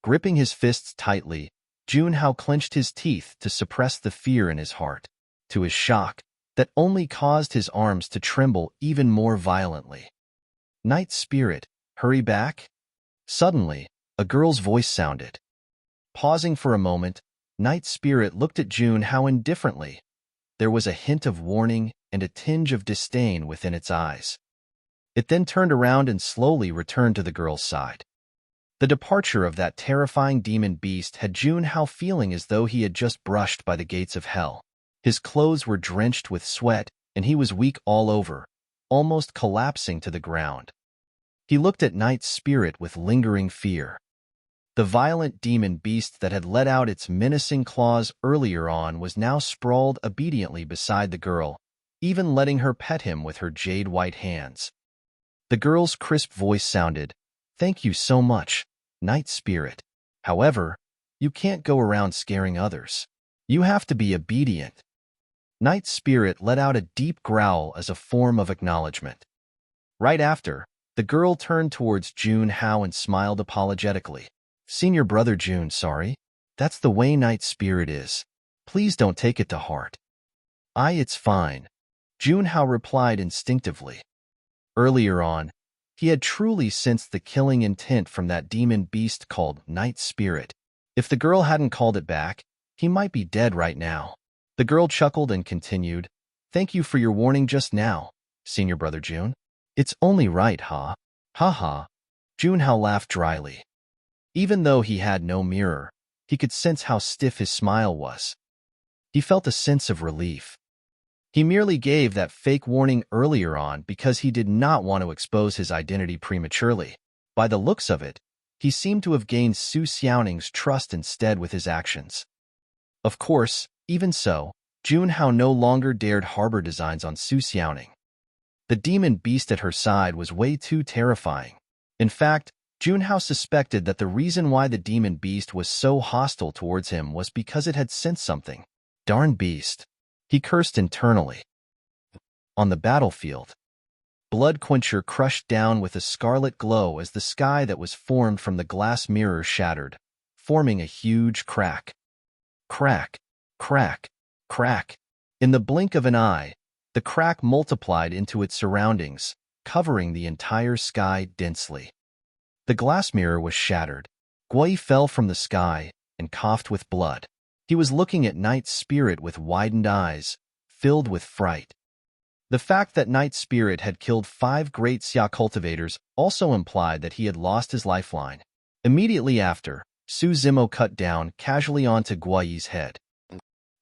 Gripping his fists tightly, Junhao clenched his teeth to suppress the fear in his heart. To his shock, that only caused his arms to tremble even more violently. Night Spirit, hurry back? Suddenly, a girl's voice sounded. Pausing for a moment, Night Spirit looked at Junhao indifferently. There was a hint of warning and a tinge of disdain within its eyes. It then turned around and slowly returned to the girl's side. The departure of that terrifying demon beast had Junhao feeling as though he had just brushed by the gates of hell. His clothes were drenched with sweat, and he was weak all over, almost collapsing to the ground. He looked at Night's spirit with lingering fear. The violent demon beast that had let out its menacing claws earlier on was now sprawled obediently beside the girl, even letting her pet him with her jade-white hands. The girl's crisp voice sounded, "Thank you so much, Night Spirit. However, you can't go around scaring others. You have to be obedient." Night Spirit let out a deep growl as a form of acknowledgement. Right after, the girl turned towards Junhao and smiled apologetically. "Senior brother Jun, sorry. That's the way Night Spirit is. Please don't take it to heart." It's fine," Junhao replied instinctively. Earlier on, he had truly sensed the killing intent from that demon beast called Night Spirit. If the girl hadn't called it back, he might be dead right now. The girl chuckled and continued, "Thank you for your warning just now, Senior Brother Jun. It's only right, huh?" "Ha ha." Junhao laughed dryly. Even though he had no mirror, he could sense how stiff his smile was. He felt a sense of relief. He merely gave that fake warning earlier on because he did not want to expose his identity prematurely. By the looks of it, he seemed to have gained Su Xiaoning's trust instead with his actions. Of course, even so, Junhao no longer dared harbor designs on Su Xiaoning. The demon beast at her side was way too terrifying. In fact, Junhao suspected that the reason why the demon beast was so hostile towards him was because it had sensed something. Darn beast. He cursed internally. On the battlefield, Blood Quencher crushed down with a scarlet glow as the sky that was formed from the glass mirror shattered, forming a huge crack. Crack, crack, crack. In the blink of an eye, the crack multiplied into its surroundings, covering the entire sky densely. The glass mirror was shattered. Gui fell from the sky and coughed with blood. He was looking at Night Spirit with widened eyes, filled with fright. The fact that Night Spirit had killed 5 great Xia cultivators also implied that he had lost his lifeline. Immediately after, Su Zimo cut down casually onto Gui's head.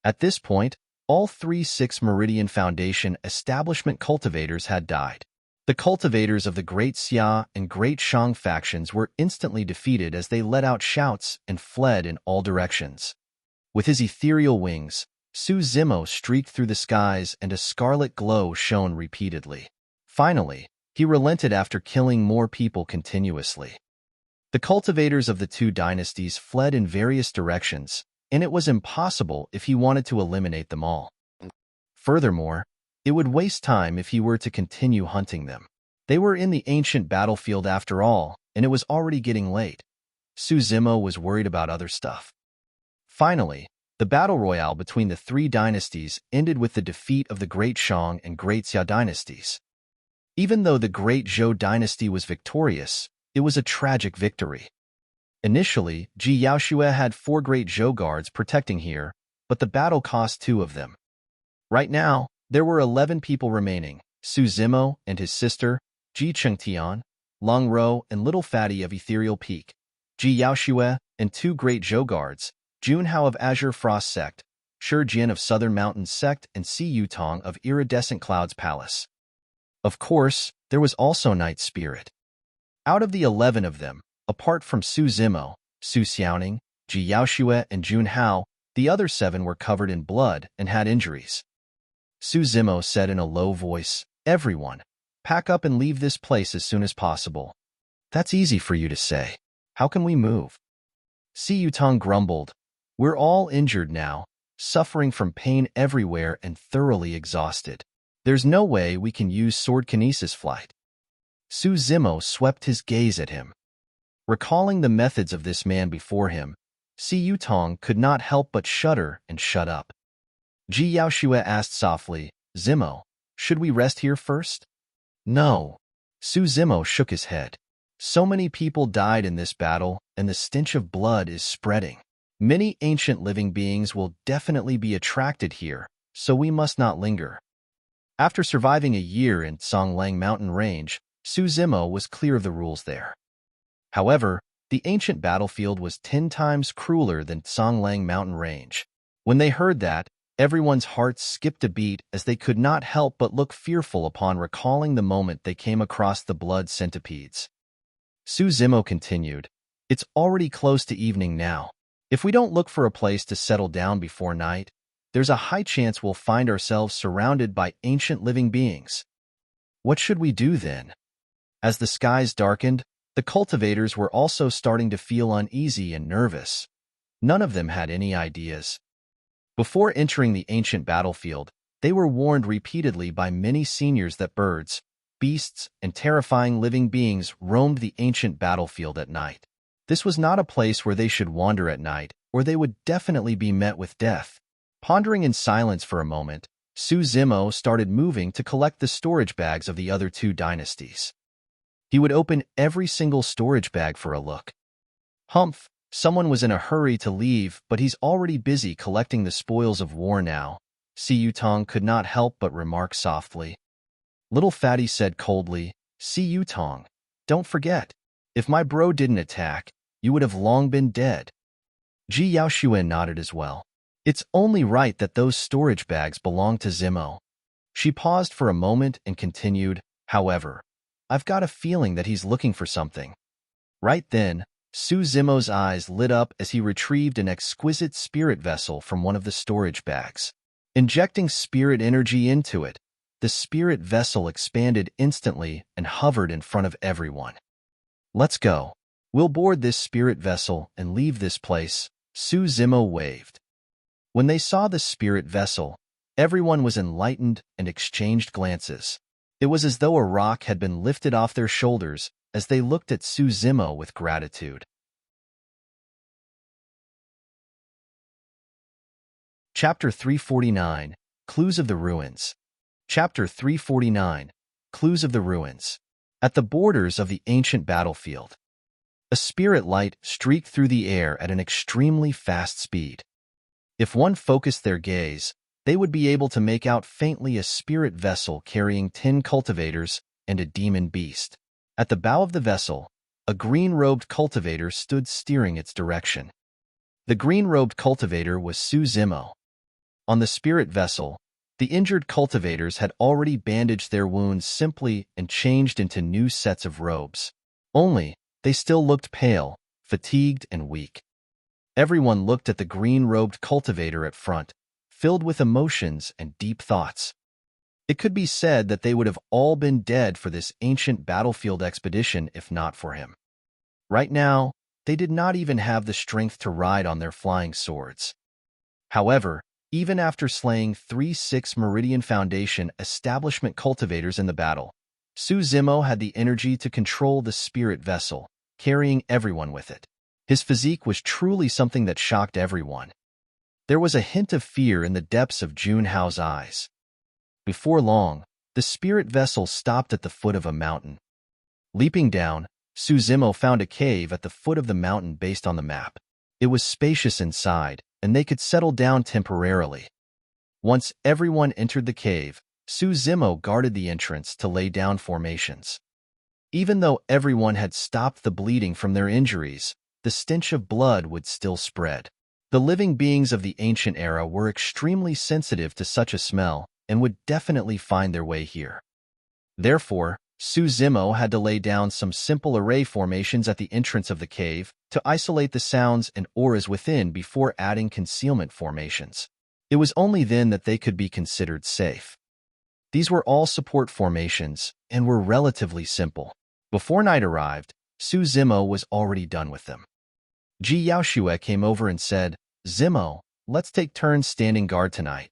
At this point, all 3 Six Meridian Foundation establishment cultivators had died. The cultivators of the Great Xia and Great Shang factions were instantly defeated as they let out shouts and fled in all directions. With his ethereal wings, Su Zimo streaked through the skies and a scarlet glow shone repeatedly. Finally, he relented after killing more people continuously. The cultivators of the 2 dynasties fled in various directions, and it was impossible if he wanted to eliminate them all. Furthermore, it would waste time if he were to continue hunting them. They were in the ancient battlefield after all, and it was already getting late. Su Zimo was worried about other stuff. Finally, the battle royale between the 3 dynasties ended with the defeat of the Great Shang and Great Xia dynasties. Even though the Great Zhou dynasty was victorious, it was a tragic victory. Initially, Ji Yaoxue had 4 Great Zhou guards protecting here, but the battle cost 2 of them. Right now, there were 11 people remaining: Su Zimo and his sister, Ji Chengtian, Long Ro and Little Fatty of Ethereal Peak, Ji Yaoxue, and 2 Great Zhou guards, Junhao of Azure Frost Sect, Shi Jian of Southern Mountains Sect, and Si Yutong of Iridescent Clouds Palace. Of course, there was also Night Spirit. Out of the 11 of them, apart from Su Zimo, Su Xiaoning, Ji Yaoxue, and Junhao, the other 7 were covered in blood and had injuries. Su Zimo said in a low voice, "Everyone, pack up and leave this place as soon as possible." "That's easy for you to say. How can we move?" Si Yutong grumbled, "We're all injured now, suffering from pain everywhere and thoroughly exhausted. There's no way we can use sword kinesis flight." Su Zimo swept his gaze at him. Recalling the methods of this man before him, Si Yutong could not help but shudder and shut up. Ji Yaoxue asked softly, "Zimo, should we rest here first?" "No." Su Zimo shook his head. "So many people died in this battle, and the stench of blood is spreading. Many ancient living beings will definitely be attracted here, so we must not linger." After surviving a year in Songlang Mountain Range, Zimo was clear of the rules there. However, the ancient battlefield was 10 times crueler than Songlang mountain range. When they heard that, everyone's hearts skipped a beat as they could not help but look fearful upon recalling the moment they came across the blood centipedes. Zimo continued, "It's already close to evening now. If we don't look for a place to settle down before night, there's a high chance we'll find ourselves surrounded by ancient living beings. What should we do then?" As the skies darkened, the cultivators were also starting to feel uneasy and nervous. None of them had any ideas. Before entering the ancient battlefield, they were warned repeatedly by many seniors that birds, beasts, and terrifying living beings roamed the ancient battlefield at night. This was not a place where they should wander at night, or they would definitely be met with death. Pondering in silence for a moment, Zimo started moving to collect the storage bags of the other two dynasties. He would open every single storage bag for a look. Humph, someone was in a hurry to leave, but he's already busy collecting the spoils of war now, Xuantian could not help but remark softly. Little Fatty said coldly, Xuantian, don't forget, if my bro didn't attack, you would have long been dead. Ji Yaoxuan nodded as well. It's only right that those storage bags belong to Zimo. She paused for a moment and continued, however, I've got a feeling that he's looking for something. Right then, Zimo's eyes lit up as he retrieved an exquisite spirit vessel from one of the storage bags. Injecting spirit energy into it, the spirit vessel expanded instantly and hovered in front of everyone. Let's go. We'll board this spirit vessel and leave this place, Zimo waved. When they saw the spirit vessel, everyone was enlightened and exchanged glances. It was as though a rock had been lifted off their shoulders as they looked at Zimo with gratitude. Chapter 349, Clues of the Ruins. Chapter 349, Clues of the Ruins. At the borders of the ancient battlefield, a spirit light streaked through the air at an extremely fast speed. If one focused their gaze, they would be able to make out faintly a spirit vessel carrying 10 cultivators and a demon beast. At the bow of the vessel, a green-robed cultivator stood steering its direction. The green-robed cultivator was Zimo. On the spirit vessel, the injured cultivators had already bandaged their wounds simply and changed into new sets of robes. Only, they still looked pale, fatigued, and weak. Everyone looked at the green-robed cultivator at front, filled with emotions and deep thoughts. It could be said that they would have all been dead for this ancient battlefield expedition if not for him. Right now, they did not even have the strength to ride on their flying swords. However, even after slaying 3-6 Meridian Foundation establishment cultivators in the battle, Zimo had the energy to control the spirit vessel, carrying everyone with it. His physique was truly something that shocked everyone. There was a hint of fear in the depths of Junhao's eyes. Before long, the spirit vessel stopped at the foot of a mountain. Leaping down, Zimo found a cave at the foot of the mountain based on the map. It was spacious inside, and they could settle down temporarily. Once everyone entered the cave, Zimo guarded the entrance to lay down formations. Even though everyone had stopped the bleeding from their injuries, the stench of blood would still spread. The living beings of the ancient era were extremely sensitive to such a smell and would definitely find their way here. Therefore, Zimo had to lay down some simple array formations at the entrance of the cave to isolate the sounds and auras within before adding concealment formations. It was only then that they could be considered safe. These were all support formations and were relatively simple. Before night arrived, Zimo was already done with them. Ji Yaoxue came over and said, Zimo, let's take turns standing guard tonight.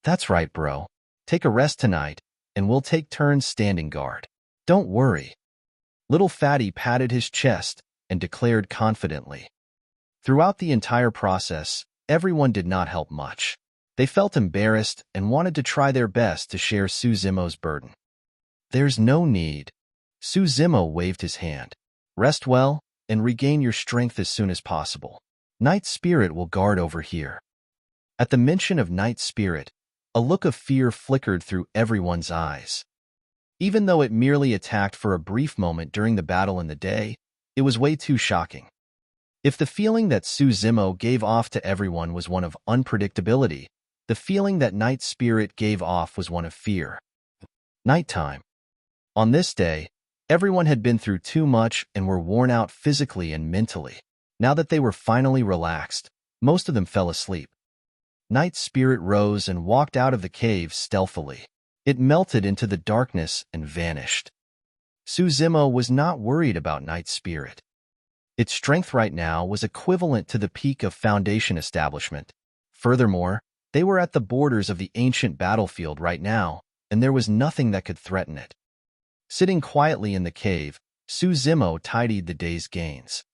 That's right, bro. Take a rest tonight, and we'll take turns standing guard. Don't worry. Little Fatty patted his chest and declared confidently. Throughout the entire process, everyone did not help much. They felt embarrassed and wanted to try their best to share Zimo's burden. There's no need. Zimo waved his hand. Rest well and regain your strength as soon as possible. Night Spirit will guard over here. At the mention of Night Spirit, a look of fear flickered through everyone's eyes. Even though it merely attacked for a brief moment during the battle in the day, it was way too shocking. If the feeling that Zimo gave off to everyone was one of unpredictability, the feeling that Night Spirit gave off was one of fear. Nighttime. On this day, everyone had been through too much and were worn out physically and mentally. Now that they were finally relaxed, most of them fell asleep. Night Spirit rose and walked out of the cave stealthily. It melted into the darkness and vanished. Zimo was not worried about Night Spirit. Its strength right now was equivalent to the peak of Foundation establishment. Furthermore, they were at the borders of the ancient battlefield right now, and there was nothing that could threaten it. Sitting quietly in the cave, Zimo tidied the day's gains.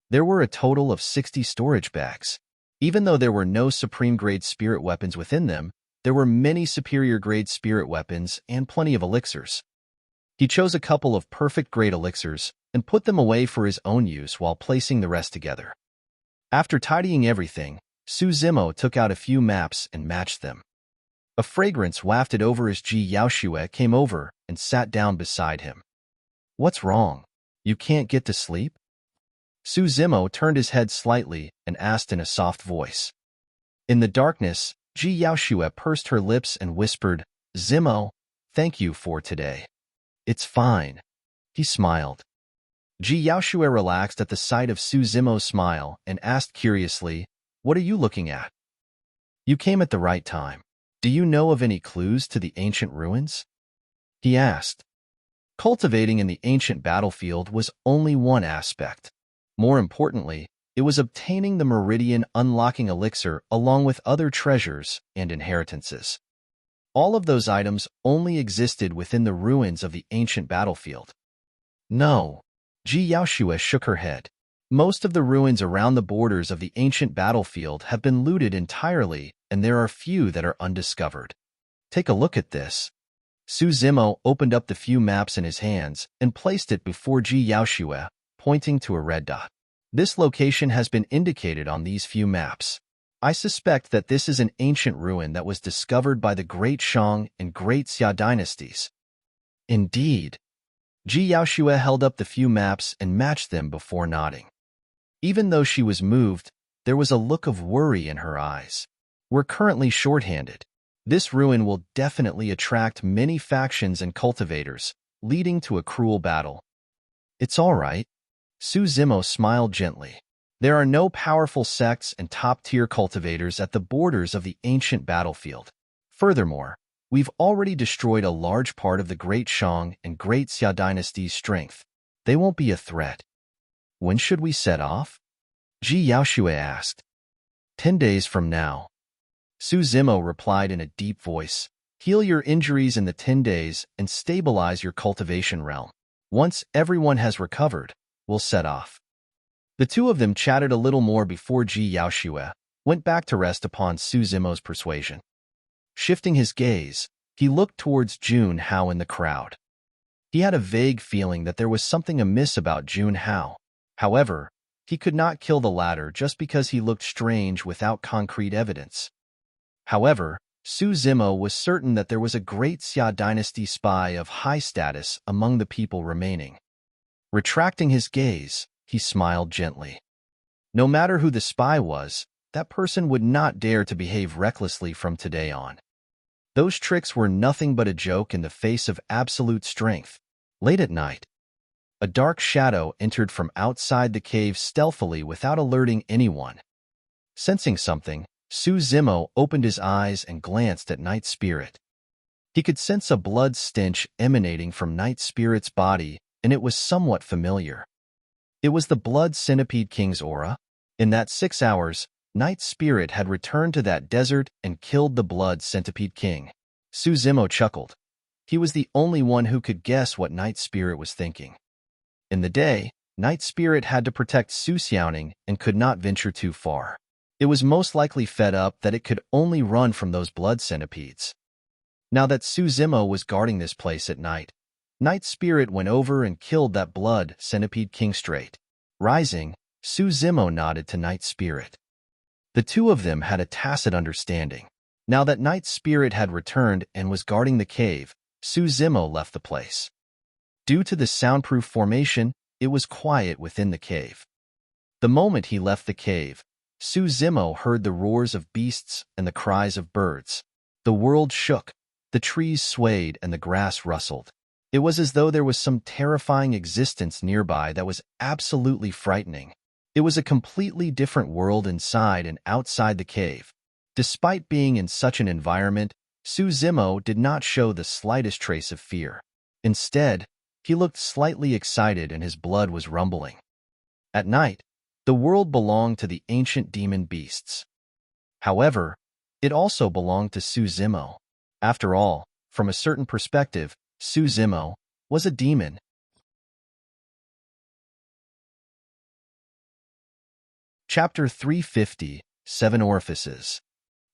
There were a total of 60 storage bags. Even though there were no supreme-grade spirit weapons within them, there were many superior-grade spirit weapons and plenty of elixirs. He chose a couple of perfect-grade elixirs and put them away for his own use while placing the rest together. After tidying everything, Zimo took out a few maps and matched them. A fragrance wafted over as Yaoshue came over and sat down beside him. "What's wrong? You can't get to sleep?" Zimo turned his head slightly and asked in a soft voice. In the darkness, Yaoshue pursed her lips and whispered, "Zimo, thank you for today." "It's fine." He smiled. Yaoshue relaxed at the sight of Zimo's smile and asked curiously, "What are you looking at?" "You came at the right time. Do you know of any clues to the ancient ruins?" he asked. Cultivating in the ancient battlefield was only one aspect. More importantly, it was obtaining the Meridian Unlocking Elixir along with other treasures and inheritances. All of those items only existed within the ruins of the ancient battlefield. No. Yaoshue shook her head. Most of the ruins around the borders of the ancient battlefield have been looted entirely, and there are few that are undiscovered. Take a look at this. Zimo opened up the few maps in his hands and placed it before Yaoshue, pointing to a red dot. "This location has been indicated on these few maps. I suspect that this is an ancient ruin that was discovered by the Great Shang and Great Xia dynasties." "Indeed." Yaoshue held up the few maps and matched them before nodding. Even though she was moved, there was a look of worry in her eyes. "We're currently shorthanded. This ruin will definitely attract many factions and cultivators, leading to a cruel battle." "It's all right." Zimo smiled gently. "There are no powerful sects and top-tier cultivators at the borders of the ancient battlefield. Furthermore, we've already destroyed a large part of the Great Shang and Great Xia dynasty's strength. They won't be a threat." "When should we set off?" Yaoshue asked. 10 days from now." Zimo replied in a deep voice. "Heal your injuries in the 10 days and stabilize your cultivation realm. Once everyone has recovered, we'll set off." The two of them chatted a little more before Yaoshue went back to rest upon Zimo's persuasion. Shifting his gaze, he looked towards Jun Hao in the crowd. He had a vague feeling that there was something amiss about Jun Hao. However, he could not kill the latter just because he looked strange without concrete evidence. However, Zimo was certain that there was a Great Xia dynasty spy of high status among the people remaining. Retracting his gaze, he smiled gently. No matter who the spy was, that person would not dare to behave recklessly from today on. Those tricks were nothing but a joke in the face of absolute strength. Late at night, a dark shadow entered from outside the cave stealthily without alerting anyone. Sensing something, Zimo opened his eyes and glanced at Night Spirit. He could sense a blood stench emanating from Night Spirit's body, and it was somewhat familiar. It was the Blood Centipede King's aura. In that 6 hours, Night Spirit had returned to that desert and killed the Blood Centipede King. Zimo chuckled. He was the only one who could guess what Night Spirit was thinking. In the day, Night Spirit had to protect Xuantian and could not venture too far. It was most likely fed up that it could only run from those blood centipedes. Now that Zimo was guarding this place at night, Night Spirit went over and killed that Blood Centipede King straight. Rising, Zimo nodded to Night Spirit. The two of them had a tacit understanding. Now that Night Spirit had returned and was guarding the cave, Zimo left the place. Due to the soundproof formation, it was quiet within the cave. The moment he left the cave, Zimo heard the roars of beasts and the cries of birds. The world shook, the trees swayed, and the grass rustled. It was as though there was some terrifying existence nearby that was absolutely frightening. It was a completely different world inside and outside the cave. Despite being in such an environment, Zimo did not show the slightest trace of fear. Instead, he looked slightly excited and his blood was rumbling. At night, the world belonged to the ancient demon beasts. However, it also belonged to Zimo. After all, from a certain perspective, Zimo was a demon. Chapter 350, 7 Orifices.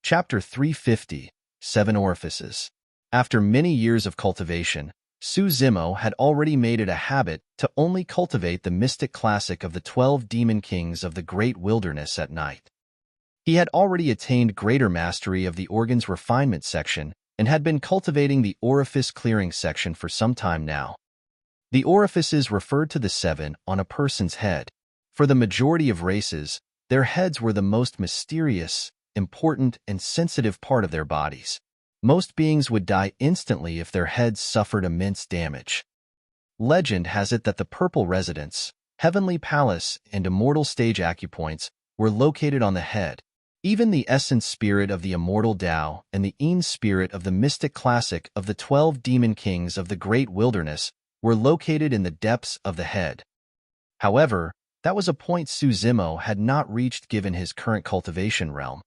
Chapter 350, 7 Orifices. After many years of cultivation, Zimo had already made it a habit to only cultivate the mystic classic of the 12 demon kings of the great wilderness at night. He had already attained greater mastery of the organ's refinement section and had been cultivating the orifice clearing section for some time now. The orifices referred to the 7 on a person's head. For the majority of races, their heads were the most mysterious, important, and sensitive part of their bodies. Most beings would die instantly if their heads suffered immense damage. Legend has it that the Purple Residence, Heavenly Palace, and Immortal Stage acupoints were located on the head. Even the essence spirit of the immortal Tao and the Een spirit of the mystic classic of the 12 demon kings of the great wilderness were located in the depths of the head. However, that was a point Zimo had not reached given his current cultivation realm.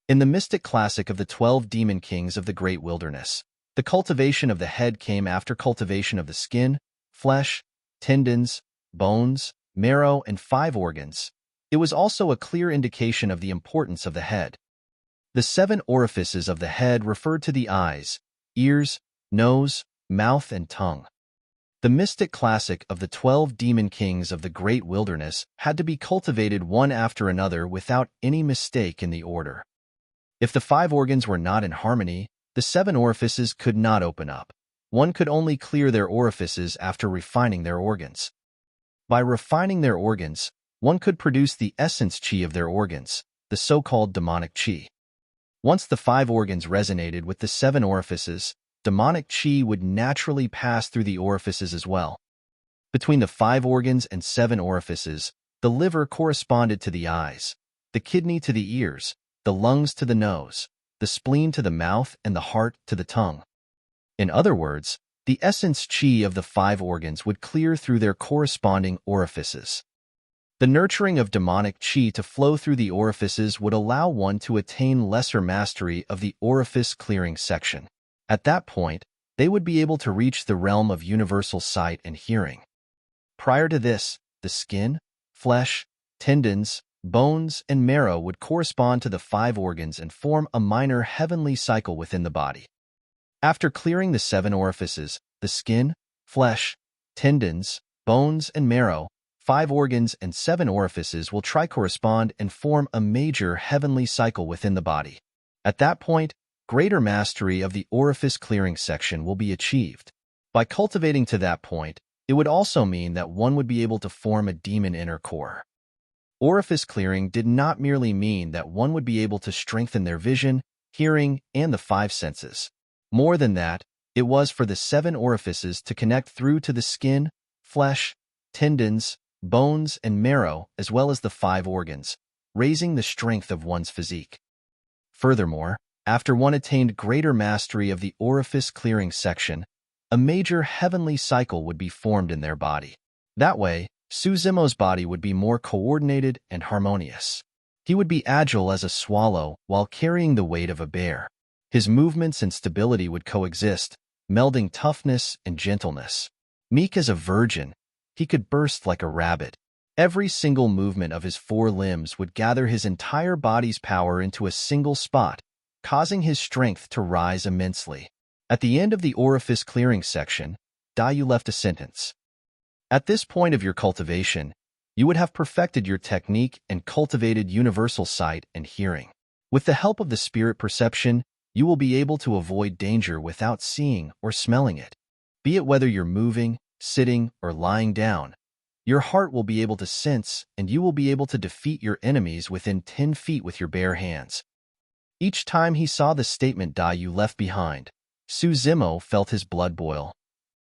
In the mystic classic of the 12 demon kings of the great wilderness, the cultivation of the head came after cultivation of the skin, flesh, tendons, bones, marrow, and 5 organs. It was also a clear indication of the importance of the head. The 7 orifices of the head referred to the eyes, ears, nose, mouth, and tongue. The mystic classic of the 12 demon kings of the great wilderness had to be cultivated one after another without any mistake in the order. If the 5 organs were not in harmony, the 7 orifices could not open up. One could only clear their orifices after refining their organs. By refining their organs, one could produce the essence chi of their organs, the so-called demonic chi. Once the 5 organs resonated with the 7 orifices, demonic chi would naturally pass through the orifices as well. Between the 5 organs and 7 orifices, the liver corresponded to the eyes, the kidney to the ears, the lungs to the nose, the spleen to the mouth, and the heart to the tongue. In other words, the essence chi of the 5 organs would clear through their corresponding orifices. The nurturing of demonic chi to flow through the orifices would allow one to attain lesser mastery of the orifice clearing section. At that point, they would be able to reach the realm of universal sight and hearing. Prior to this, the skin, flesh, tendons, bones, and marrow would correspond to the 5 organs and form a minor heavenly cycle within the body. After clearing the 7 orifices, the skin, flesh, tendons, bones, and marrow, 5 organs and 7 orifices will tricorrespond and form a major heavenly cycle within the body. At that point, greater mastery of the orifice clearing section will be achieved. By cultivating to that point, it would also mean that one would be able to form a demon inner core. Orifice clearing did not merely mean that one would be able to strengthen their vision, hearing, and the 5 senses. More than that, it was for the 7 orifices to connect through to the skin, flesh, tendons, bones, and marrow, as well as the 5 organs, raising the strength of one's physique. Furthermore, after one attained greater mastery of the orifice clearing section, a major heavenly cycle would be formed in their body. That way, Zimo's body would be more coordinated and harmonious. He would be agile as a swallow while carrying the weight of a bear. His movements and stability would coexist, melding toughness and gentleness. Meek as a virgin, he could burst like a rabbit. Every single movement of his 4 limbs would gather his entire body's power into a single spot, causing his strength to rise immensely. At the end of the orifice clearing section, Dayu left a sentence. At this point of your cultivation, you would have perfected your technique and cultivated universal sight and hearing. With the help of the spirit perception, you will be able to avoid danger without seeing or smelling it. Be it whether you're moving, sitting, or lying down, your heart will be able to sense, and you will be able to defeat your enemies within 10 feet with your bare hands. Each time he saw the statement die you left behind, Zimo felt his blood boil.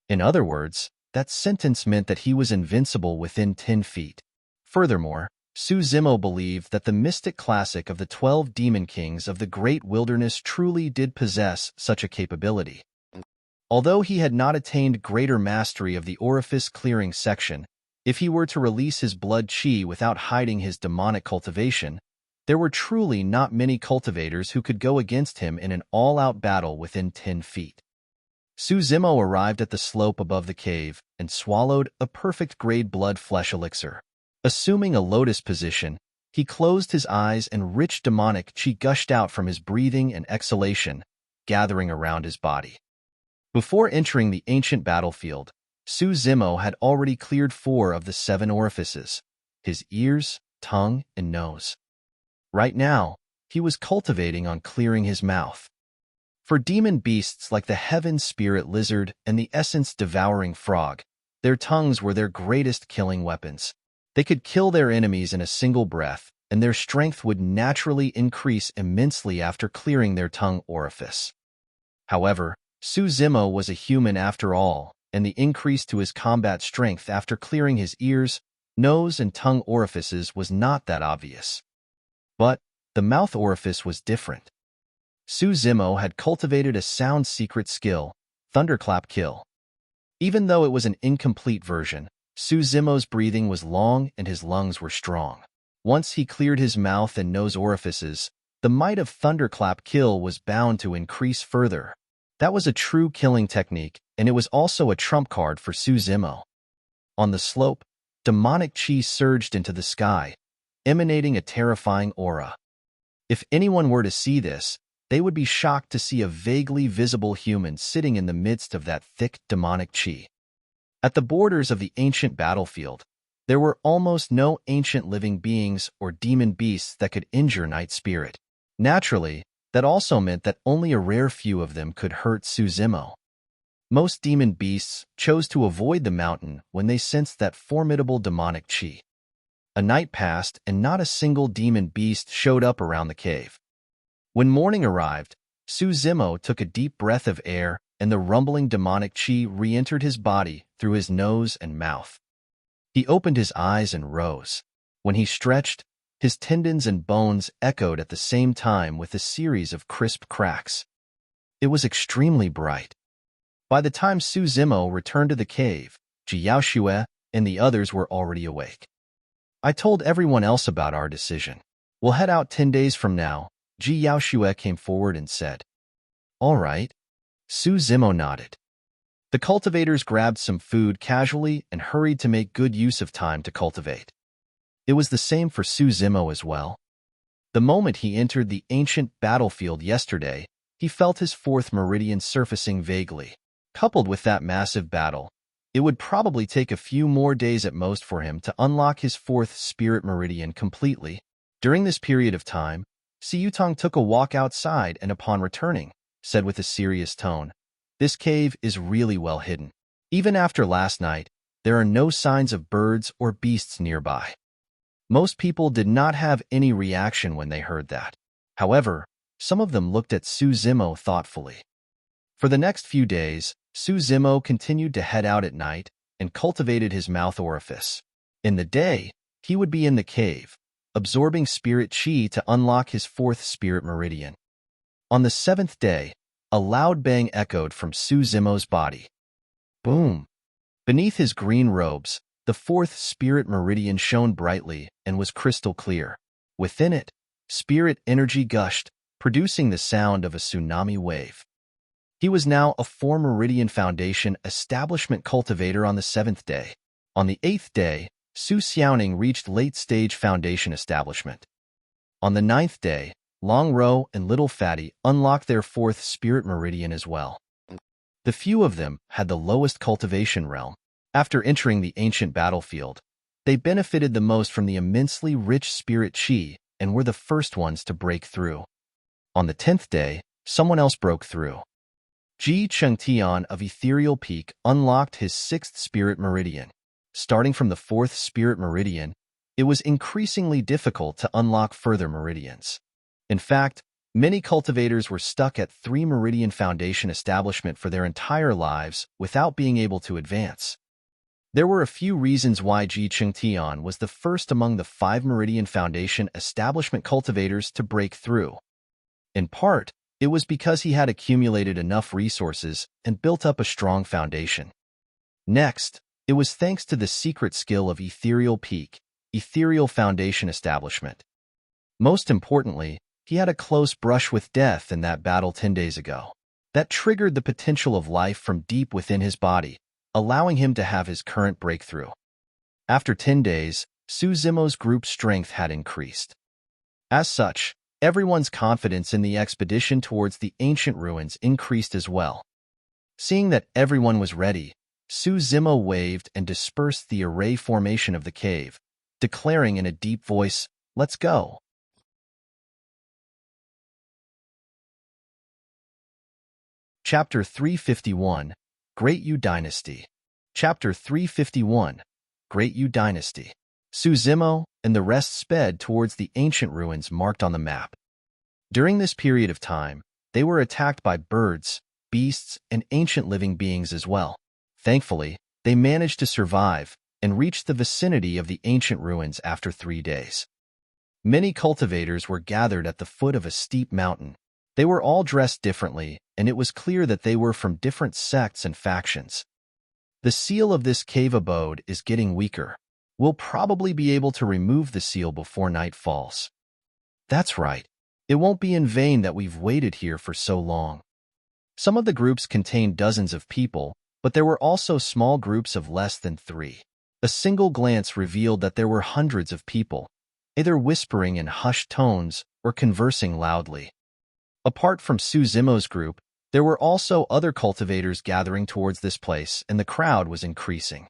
In other words, that sentence meant that he was invincible within 10 feet. Furthermore, Zimo believed that the mystic classic of the 12 demon kings of the great wilderness truly did possess such a capability. Although he had not attained greater mastery of the orifice clearing section, if he were to release his blood chi without hiding his demonic cultivation, there were truly not many cultivators who could go against him in an all-out battle within 10 feet. Zimo arrived at the slope above the cave and swallowed a perfect-grade blood-flesh elixir. Assuming a lotus position, he closed his eyes and rich demonic chi gushed out from his breathing and exhalation, gathering around his body. Before entering the ancient battlefield, Zimo had already cleared 4 of the 7 orifices, his ears, tongue, and nose. Right now, he was cultivating on clearing his mouth. For demon beasts like the heaven spirit lizard and the essence-devouring frog, their tongues were their greatest killing weapons. They could kill their enemies in a single breath, and their strength would naturally increase immensely after clearing their tongue orifice. However, Zimo was a human after all, and the increase to his combat strength after clearing his ears, nose, and tongue orifices was not that obvious. But the mouth orifice was different. Zimo had cultivated a sound secret skill, Thunderclap Kill. Even though it was an incomplete version, Zimo's breathing was long and his lungs were strong. Once he cleared his mouth and nose orifices, the might of Thunderclap Kill was bound to increase further. That was a true killing technique, and it was also a trump card for Zimo. On the slope, demonic chi surged into the sky, emanating a terrifying aura. If anyone were to see this, they would be shocked to see a vaguely visible human sitting in the midst of that thick demonic chi. At the borders of the ancient battlefield, there were almost no ancient living beings or demon beasts that could injure Night Spirit. Naturally, that also meant that only a rare few of them could hurt Zimo. Most demon beasts chose to avoid the mountain when they sensed that formidable demonic chi. A night passed and not a single demon beast showed up around the cave. When morning arrived, Zimo took a deep breath of air and the rumbling demonic chi re-entered his body through his nose and mouth. He opened his eyes and rose. When he stretched, his tendons and bones echoed at the same time with a series of crisp cracks. It was extremely bright. By the time Zimo returned to the cave, Jiaoxue and the others were already awake. I told everyone else about our decision. We'll head out 10 days from now. Jiaoxue came forward and said. All right. Zimo nodded. The cultivators grabbed some food casually and hurried to make good use of time to cultivate. It was the same for Zimo as well. The moment he entered the ancient battlefield yesterday, he felt his 4th meridian surfacing vaguely. Coupled with that massive battle, it would probably take a few more days at most for him to unlock his 4th spirit meridian completely. During this period of time, Xiyutang took a walk outside and upon returning, said with a serious tone, "This cave is really well hidden. Even after last night, there are no signs of birds or beasts nearby." Most people did not have any reaction when they heard that. However, some of them looked at Zimo thoughtfully. For the next few days, Zimo continued to head out at night and cultivated his mouth orifice. In the day, he would be in the cave, absorbing spirit chi to unlock his 4th spirit meridian. On the 7th day, a loud bang echoed from Zimo's body. Boom! Beneath his green robes, the 4th spirit meridian shone brightly and was crystal clear. Within it, spirit energy gushed, producing the sound of a tsunami wave. He was now a 4-meridian foundation establishment cultivator on the 7th day. On the 8th day, Xuantian reached late-stage foundation establishment. On the 9th day, Long Row and Little Fatty unlocked their 4th spirit meridian as well. The few of them had the lowest cultivation realm. After entering the ancient battlefield, they benefited the most from the immensely rich spirit chi and were the first ones to break through. On the 10th day, Someone else broke through. Xuantian of Ethereal Peak unlocked his 6th spirit meridian. Starting from the 4th spirit meridian, it was increasingly difficult to unlock further meridians. In fact, many cultivators were stuck at 3 meridian foundation establishment for their entire lives without being able to advance. There were a few reasons why Xuantian was the first among the 5 meridian foundation establishment cultivators to break through. In part, it was because he had accumulated enough resources and built up a strong foundation. Next, it was thanks to the secret skill of Ethereal Peak, Ethereal Foundation Establishment. Most importantly, he had a close brush with death in that battle 10 days ago. That triggered the potential of life from deep within his body, allowing him to have his current breakthrough. After 10 days, Zimo's group strength had increased. As such, everyone's confidence in the expedition towards the ancient ruins increased as well. Seeing that everyone was ready, Zimo waved and dispersed the array formation of the cave, declaring in a deep voice, "Let's go." Chapter 351, Great U Dynasty. Chapter 351, Great U Dynasty. Zimo and the rest sped towards the ancient ruins marked on the map. During this period of time, they were attacked by birds, beasts, and ancient living beings as well. Thankfully, they managed to survive and reached the vicinity of the ancient ruins after 3 days. Many cultivators were gathered at the foot of a steep mountain. They were all dressed differently, and it was clear that they were from different sects and factions. The seal of this cave abode is getting weaker. We'll probably be able to remove the seal before night falls. That's right. It won't be in vain that we've waited here for so long. Some of the groups contained dozens of people, but there were also small groups of less than 3. A single glance revealed that there were hundreds of people, either whispering in hushed tones or conversing loudly. Apart from Zimo's group, there were also other cultivators gathering towards this place, and the crowd was increasing.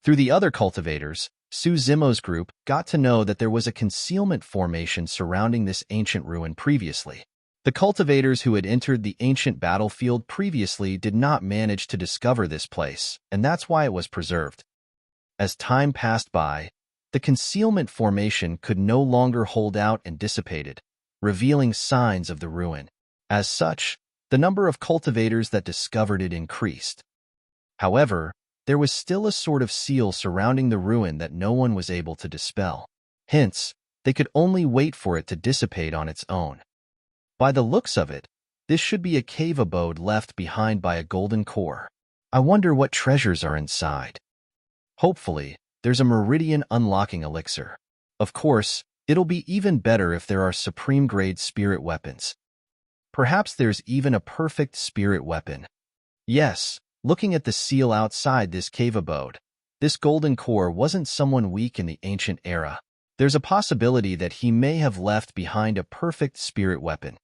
Through the other cultivators, Zimo's group got to know that there was a concealment formation surrounding this ancient ruin previously. The cultivators who had entered the ancient battlefield previously did not manage to discover this place, and that's why it was preserved. As time passed by, the concealment formation could no longer hold out and dissipated, revealing signs of the ruin. As such, the number of cultivators that discovered it increased. However, there was still a sort of seal surrounding the ruin that no one was able to dispel. Hence, they could only wait for it to dissipate on its own. By the looks of it, this should be a cave abode left behind by a golden core. I wonder what treasures are inside. Hopefully, there's a meridian unlocking elixir. Of course, it'll be even better if there are supreme-grade spirit weapons. Perhaps there's even a perfect spirit weapon. Yes, looking at the seal outside this cave abode, this golden core wasn't someone weak in the ancient era. There's a possibility that he may have left behind a perfect spirit weapon.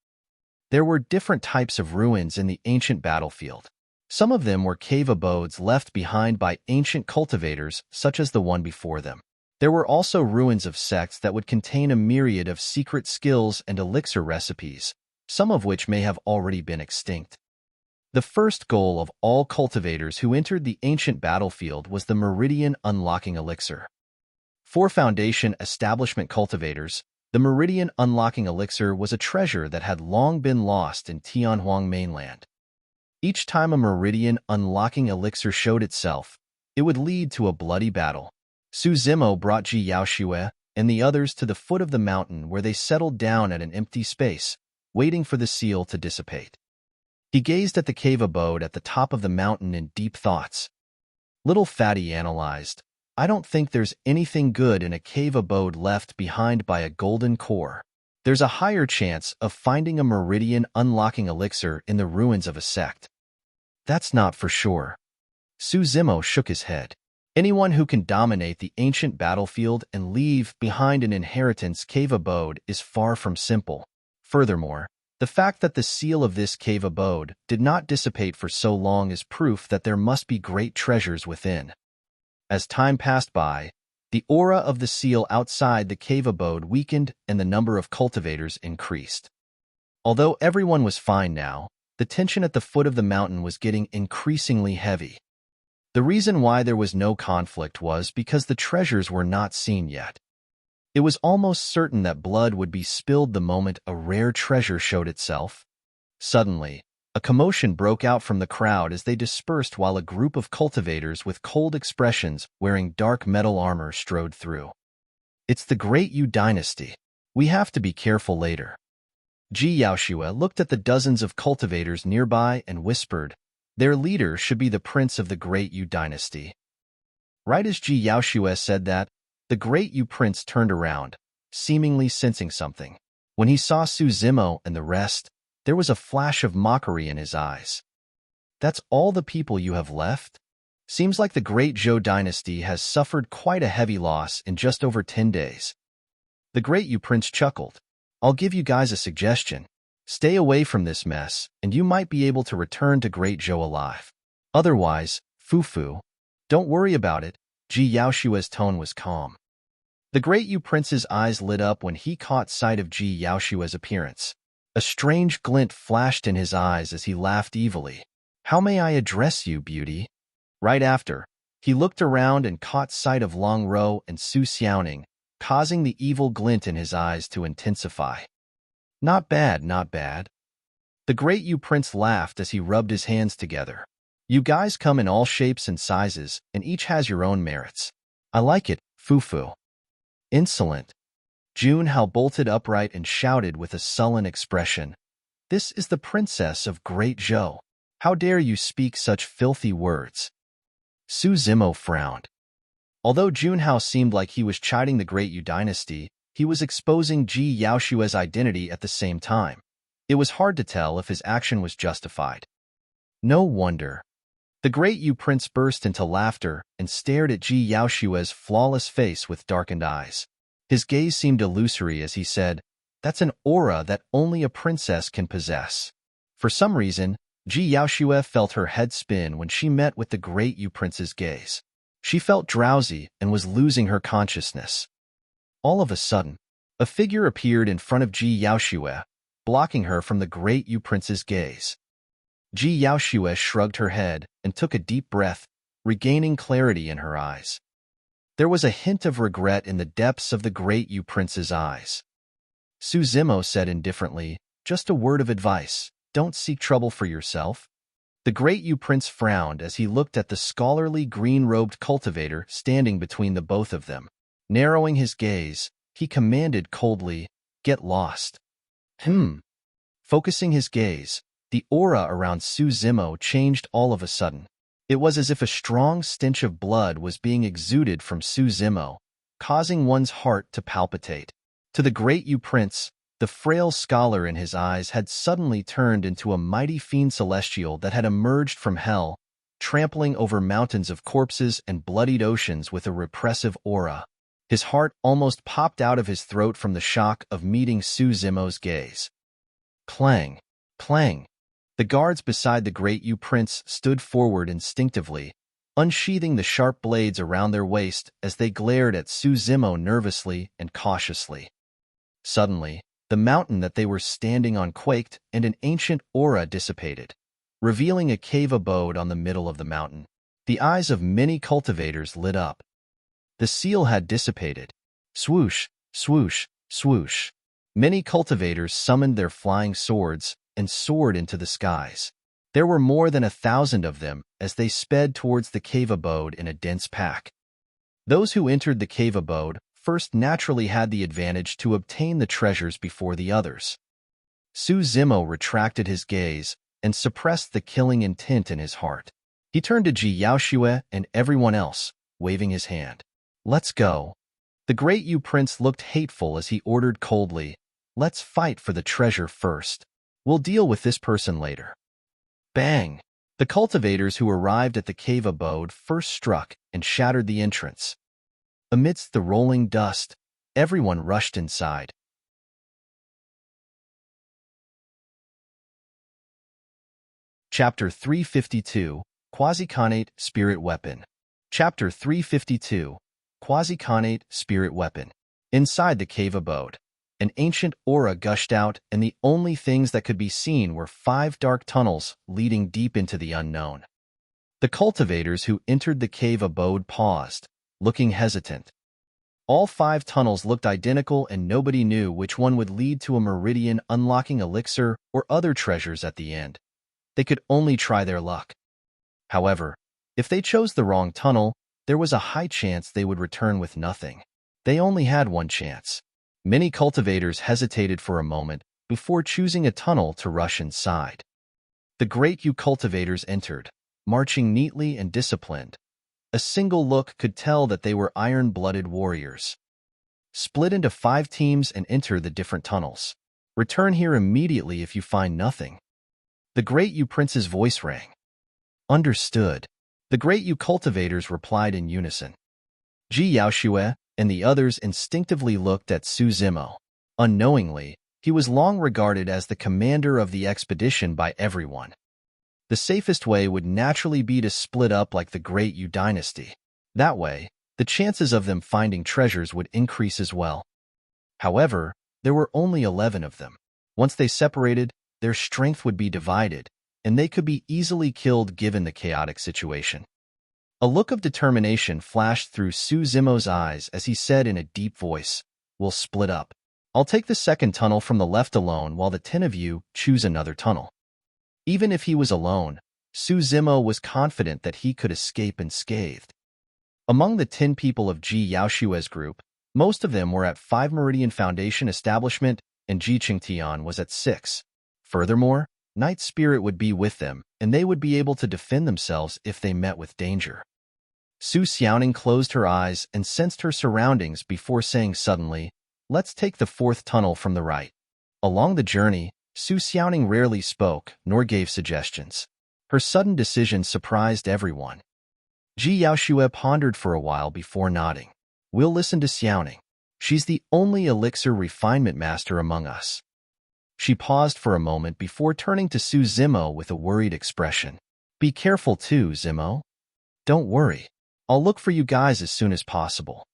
There were different types of ruins in the ancient battlefield. Some of them were cave abodes left behind by ancient cultivators, such as the one before them. There were also ruins of sects that would contain a myriad of secret skills and elixir recipes, some of which may have already been extinct. The first goal of all cultivators who entered the ancient battlefield was the Meridian Unlocking Elixir. For Foundation Establishment cultivators, the Meridian Unlocking Elixir was a treasure that had long been lost in Tianhuang mainland. Each time a Meridian Unlocking Elixir showed itself, it would lead to a bloody battle. Zimo brought Ji Yaoxue and the others to the foot of the mountain where they settled down at an empty space, waiting for the seal to dissipate. He gazed at the cave abode at the top of the mountain in deep thoughts. Little Fatty analyzed, I don't think there's anything good in a cave abode left behind by a golden core. There's a higher chance of finding a Meridian Unlocking Elixir in the ruins of a sect. That's not for sure. Zimo shook his head. Anyone who can dominate the ancient battlefield and leave behind an inheritance cave abode is far from simple. Furthermore, the fact that the seal of this cave abode did not dissipate for so long is proof that there must be great treasures within. As time passed by, the aura of the seal outside the cave abode weakened and the number of cultivators increased. Although everyone was fine now, the tension at the foot of the mountain was getting increasingly heavy. The reason why there was no conflict was because the treasures were not seen yet. It was almost certain that blood would be spilled the moment a rare treasure showed itself. Suddenly, a commotion broke out from the crowd as they dispersed while a group of cultivators with cold expressions wearing dark metal armor strode through. "It's the Great Yu Dynasty. We have to be careful later." Ji Yaoshue looked at the dozens of cultivators nearby and whispered, "Their leader should be the prince of the Great Yu Dynasty." Right as Ji Yaoshue said that, the Great Yu prince turned around, seemingly sensing something. When he saw Su Zimo and the rest, there was a flash of mockery in his eyes. "That's all the people you have left? Seems like the Great Zhou Dynasty has suffered quite a heavy loss in just over 10 days. The Great Yu prince chuckled. "I'll give you guys a suggestion. Stay away from this mess, and you might be able to return to Great Zhou alive. Otherwise, foo-foo. Don't worry about it." Ji Yaoshue's tone was calm. The Great Yu prince's eyes lit up when he caught sight of Ji Yaoshue's appearance. A strange glint flashed in his eyes as he laughed evilly. "How may I address you, beauty?" Right after, he looked around and caught sight of Long Ro and Su Xiaoning, causing the evil glint in his eyes to intensify. "Not bad, not bad." The Great Yu prince laughed as he rubbed his hands together. "You guys come in all shapes and sizes, and each has your own merits. I like it, foo-foo." "Insolent." Junhao bolted upright and shouted with a sullen expression, "This is the princess of Great Zhou. How dare you speak such filthy words?" Su Zimo frowned. Although Junhao seemed like he was chiding the Great Yu Dynasty, he was exposing Ji Yaoshue's identity at the same time. It was hard to tell if his action was justified. No wonder. The Great Yu prince burst into laughter and stared at Ji Yaoshue's flawless face with darkened eyes. His gaze seemed illusory as he said, "That's an aura that only a princess can possess." For some reason, Ji Yaoshue felt her head spin when she met with the Great Yu prince's gaze. She felt drowsy and was losing her consciousness. All of a sudden, a figure appeared in front of Ji Yaoshue, blocking her from the Great Yu prince's gaze. Ji Yaoshue shrugged her head and took a deep breath, regaining clarity in her eyes. There was a hint of regret in the depths of the Great Yu prince's eyes. Su Zimo said indifferently, "Just a word of advice. Don't seek trouble for yourself." The Great Yu prince frowned as he looked at the scholarly green-robed cultivator standing between the both of them. Narrowing his gaze, he commanded coldly, "Get lost." Focusing his gaze, the aura around Su Zimo changed all of a sudden. It was as if a strong stench of blood was being exuded from Su Zimo, causing one's heart to palpitate. To the Great Yu prince, the frail scholar in his eyes had suddenly turned into a mighty fiend celestial that had emerged from hell, trampling over mountains of corpses and bloodied oceans with a repressive aura. His heart almost popped out of his throat from the shock of meeting Su Zimo's gaze. Clang! Clang! The guards beside the Great Yu prince stood forward instinctively, unsheathing the sharp blades around their waist as they glared at Su Zimo nervously and cautiously. Suddenly, the mountain that they were standing on quaked and an ancient aura dissipated, revealing a cave abode on the middle of the mountain. The eyes of many cultivators lit up. The seal had dissipated. Swoosh, swoosh, swoosh. Many cultivators summoned their flying swords and soared into the skies. There were more than 1,000 of them as they sped towards the cave abode in a dense pack. Those who entered the cave abode first naturally had the advantage to obtain the treasures before the others. Su Zimo retracted his gaze and suppressed the killing intent in his heart. He turned to Ji Yaoshue and everyone else, waving his hand. "Let's go." The Great Yu prince looked hateful as he ordered coldly, "Let's fight for the treasure first. We'll deal with this person later." Bang! The cultivators who arrived at the cave abode first struck and shattered the entrance. Amidst the rolling dust, everyone rushed inside. Chapter 352, Quasi-Connate Spirit Weapon. Chapter 352, Quasi-Connate Spirit Weapon. Inside the cave abode, An ancient aura gushed out, and the only things that could be seen were 5 dark tunnels leading deep into the unknown. The cultivators who entered the cave abode paused, looking hesitant. All 5 tunnels looked identical, and nobody knew which one would lead to a meridian unlocking elixir or other treasures at the end. They could only try their luck. However, if they chose the wrong tunnel, there was a high chance they would return with nothing. They only had one chance. Many cultivators hesitated for a moment before choosing a tunnel to rush inside. The great cultivators entered, marching neatly and disciplined. A single look could tell that they were iron-blooded warriors. Split into 5 teams and enter the different tunnels. Return here immediately if you find nothing. The great prince's voice rang. Understood. The great cultivators replied in unison. Ji Yaoxue and the others instinctively looked at Zimo. Unknowingly, he was long regarded as the commander of the expedition by everyone. The safest way would naturally be to split up like the great Dynasty. That way, the chances of them finding treasures would increase as well. However, there were only 11 of them. Once they separated, their strength would be divided, and they could be easily killed given the chaotic situation. A look of determination flashed through Zimo's eyes as he said in a deep voice, "We'll split up. I'll take the second tunnel from the left alone while the 10 of you choose another tunnel." Even if he was alone, Zimo was confident that he could escape unscathed. Among the 10 people of Ji Yaoxue's group, most of them were at 5 Meridian Foundation establishment and Ji Qingtian was at 6. Furthermore, Night Spirit would be with them, and they would be able to defend themselves if they met with danger. Xuantian closed her eyes and sensed her surroundings before saying suddenly, "Let's take the 4th tunnel from the right." Along the journey, Xuantian rarely spoke nor gave suggestions. Her sudden decision surprised everyone. Ji Yaoxue pondered for a while before nodding. "We'll listen to Xiaoning. She's the only elixir refinement master among us." She paused for a moment before turning to Zimo with a worried expression. "Be careful too, Zimo. Don't worry. I'll look for you guys as soon as possible."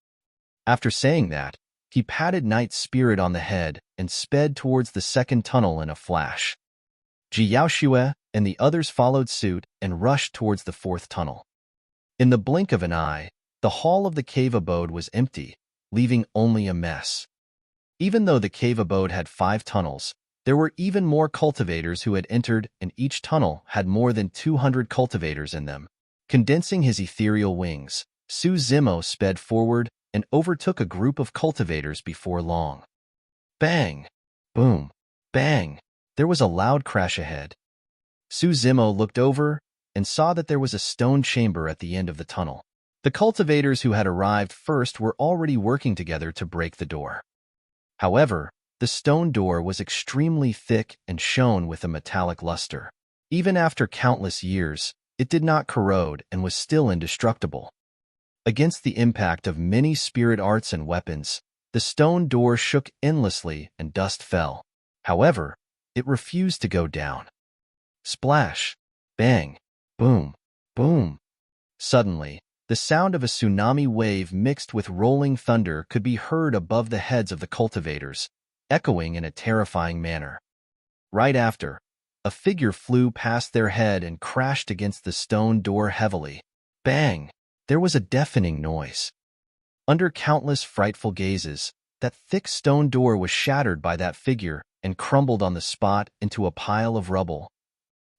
After saying that, he patted Night Spirit on the head and sped towards the 2nd tunnel in a flash. Ji Yaoxue and the others followed suit and rushed towards the 4th tunnel. In the blink of an eye, the hall of the cave abode was empty, leaving only a mess. Even though the cave abode had 5 tunnels, there were even more cultivators who had entered, and each tunnel had more than 200 cultivators in them. Condensing his ethereal wings, Zimo sped forward and overtook a group of cultivators before long. Bang! Boom! Bang! There was a loud crash ahead. Zimo looked over and saw that there was a stone chamber at the end of the tunnel. The cultivators who had arrived first were already working together to break the door. However, the stone door was extremely thick and shone with a metallic luster. Even after countless years, it did not corrode and was still indestructible. Against the impact of many spirit arts and weapons, the stone door shook endlessly and dust fell. However, it refused to go down. Splash! Bang! Boom! Boom! Suddenly, the sound of a tsunami wave mixed with rolling thunder could be heard above the heads of the cultivators, echoing in a terrifying manner. Right after, a figure flew past their head and crashed against the stone door heavily. Bang! There was a deafening noise. Under countless frightful gazes, that thick stone door was shattered by that figure and crumbled on the spot into a pile of rubble.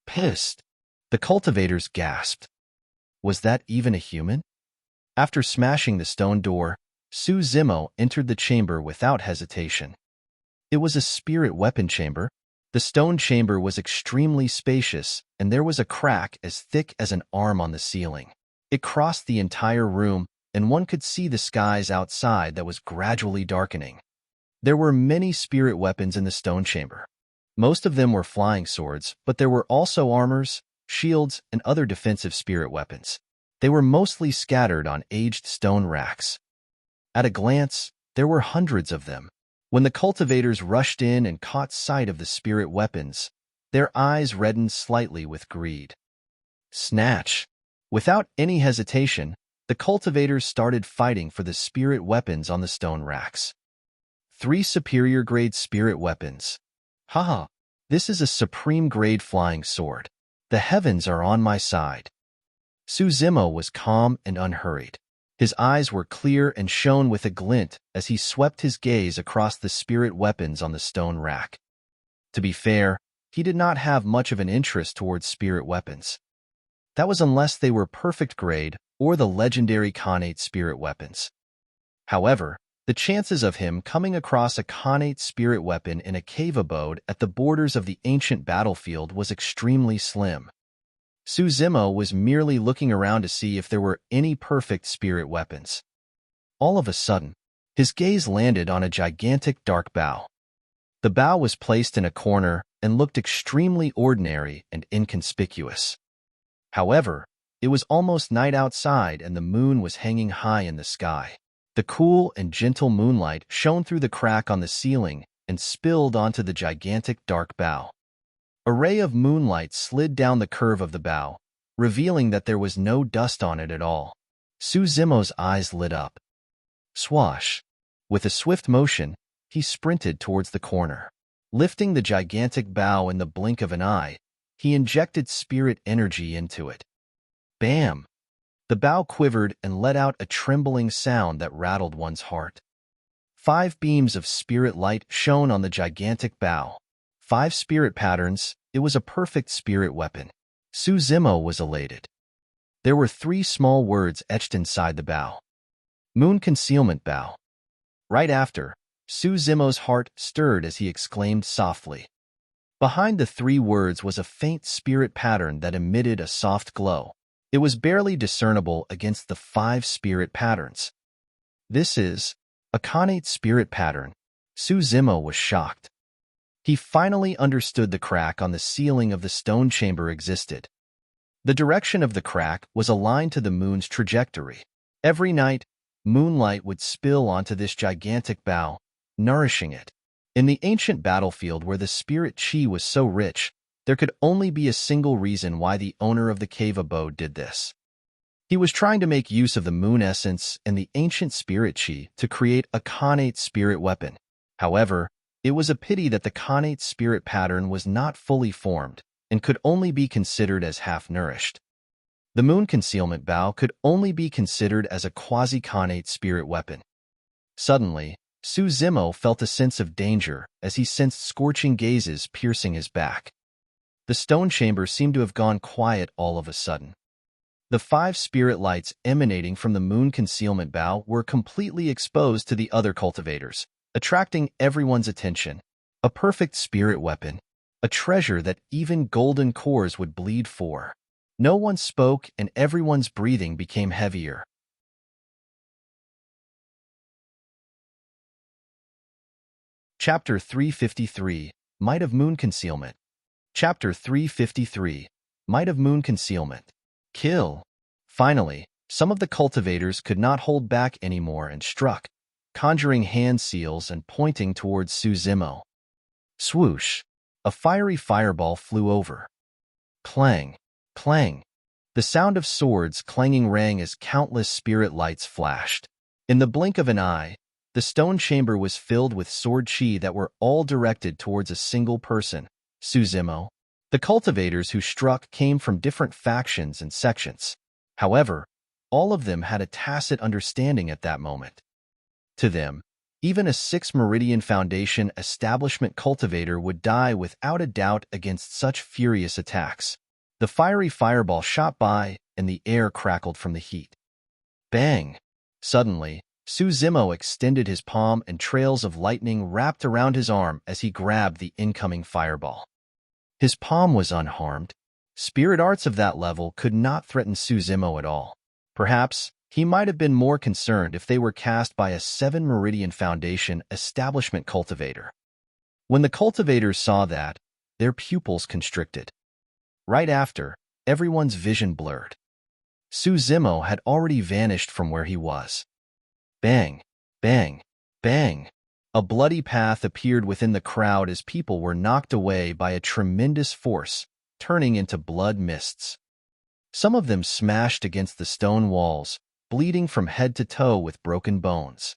Pissed, the cultivators gasped. Was that even a human? After smashing the stone door, Zimo entered the chamber without hesitation. It was a spirit weapon chamber. The stone chamber was extremely spacious, and there was a crack as thick as an arm on the ceiling. It crossed the entire room, and one could see the skies outside that was gradually darkening. There were many spirit weapons in the stone chamber. Most of them were flying swords, but there were also armors, shields, and other defensive spirit weapons. They were mostly scattered on aged stone racks. At a glance, there were hundreds of them. When the cultivators rushed in and caught sight of the spirit weapons, their eyes reddened slightly with greed. Snatch! Without any hesitation, the cultivators started fighting for the spirit weapons on the stone racks. 3 superior grade spirit weapons. Haha, this is a supreme grade flying sword. The heavens are on my side. Zimo was calm and unhurried. His eyes were clear and shone with a glint as he swept his gaze across the spirit weapons on the stone rack. To be fair, he did not have much of an interest towards spirit weapons. That was unless they were perfect grade or the legendary Connate spirit weapons. However, the chances of him coming across a Connate spirit weapon in a cave abode at the borders of the ancient battlefield was extremely slim. Zimo was merely looking around to see if there were any perfect spirit weapons. All of a sudden, his gaze landed on a gigantic dark bow. The bow was placed in a corner and looked extremely ordinary and inconspicuous. However, it was almost night outside and the moon was hanging high in the sky. The cool and gentle moonlight shone through the crack on the ceiling and spilled onto the gigantic dark bow. A ray of moonlight slid down the curve of the bow, revealing that there was no dust on it at all. Zimo's eyes lit up. Swash! With a swift motion, he sprinted towards the corner. Lifting the gigantic bow in the blink of an eye, he injected spirit energy into it. Bam! The bow quivered and let out a trembling sound that rattled one's heart. 5 beams of spirit light shone on the gigantic bow. 5 spirit patterns. It was a perfect spirit weapon. Zimo was elated. There were 3 small words etched inside the bow. Moon Concealment Bow. Right after, Zimo's heart stirred as he exclaimed softly. Behind the 3 words was a faint spirit pattern that emitted a soft glow. It was barely discernible against the 5 spirit patterns. This is a Connate spirit pattern. Zimo was shocked. He finally understood the crack on the ceiling of the stone chamber existed. The direction of the crack was aligned to the moon's trajectory. Every night, moonlight would spill onto this gigantic bow, nourishing it. In the ancient battlefield where the spirit chi was so rich, there could only be a single reason why the owner of the cave abode did this. He was trying to make use of the moon essence and the ancient spirit chi to create a Connate spirit weapon. However, it was a pity that the Connate spirit pattern was not fully formed and could only be considered as half-nourished. The moon concealment bow could only be considered as a quasi-Connate spirit weapon. Suddenly, Zimo felt a sense of danger as he sensed scorching gazes piercing his back. The stone chamber seemed to have gone quiet all of a sudden. The 5 spirit lights emanating from the moon concealment bow were completely exposed to the other cultivators, attracting everyone's attention. A perfect spirit weapon, a treasure that even golden cores would bleed for. No one spoke and everyone's breathing became heavier. Chapter 353, Might of Moon Concealment. Chapter 353, Might of Moon Concealment. Kill. Finally, some of the cultivators could not hold back anymore and struck, conjuring hand seals and pointing towards Zimo. Swoosh! A fiery fireball flew over. Clang! Clang! The sound of swords clanging rang as countless spirit lights flashed. In the blink of an eye, the stone chamber was filled with sword chi that were all directed towards a single person, Zimo. The cultivators who struck came from different factions and sections. However, all of them had a tacit understanding at that moment. To them, even a 6 Meridian Foundation establishment cultivator would die without a doubt against such furious attacks. The fiery fireball shot by, and the air crackled from the heat. Bang! Suddenly, Zimo extended his palm and trails of lightning wrapped around his arm as he grabbed the incoming fireball. His palm was unharmed. Spirit arts of that level could not threaten Zimo at all. Perhaps, he might have been more concerned if they were cast by a 7 Meridian Foundation establishment cultivator. When the cultivators saw that, their pupils constricted. Right after, everyone's vision blurred. Zimo had already vanished from where he was. Bang! Bang! Bang! A bloody path appeared within the crowd as people were knocked away by a tremendous force, turning into blood mists. Some of them smashed against the stone walls, bleeding from head to toe with broken bones.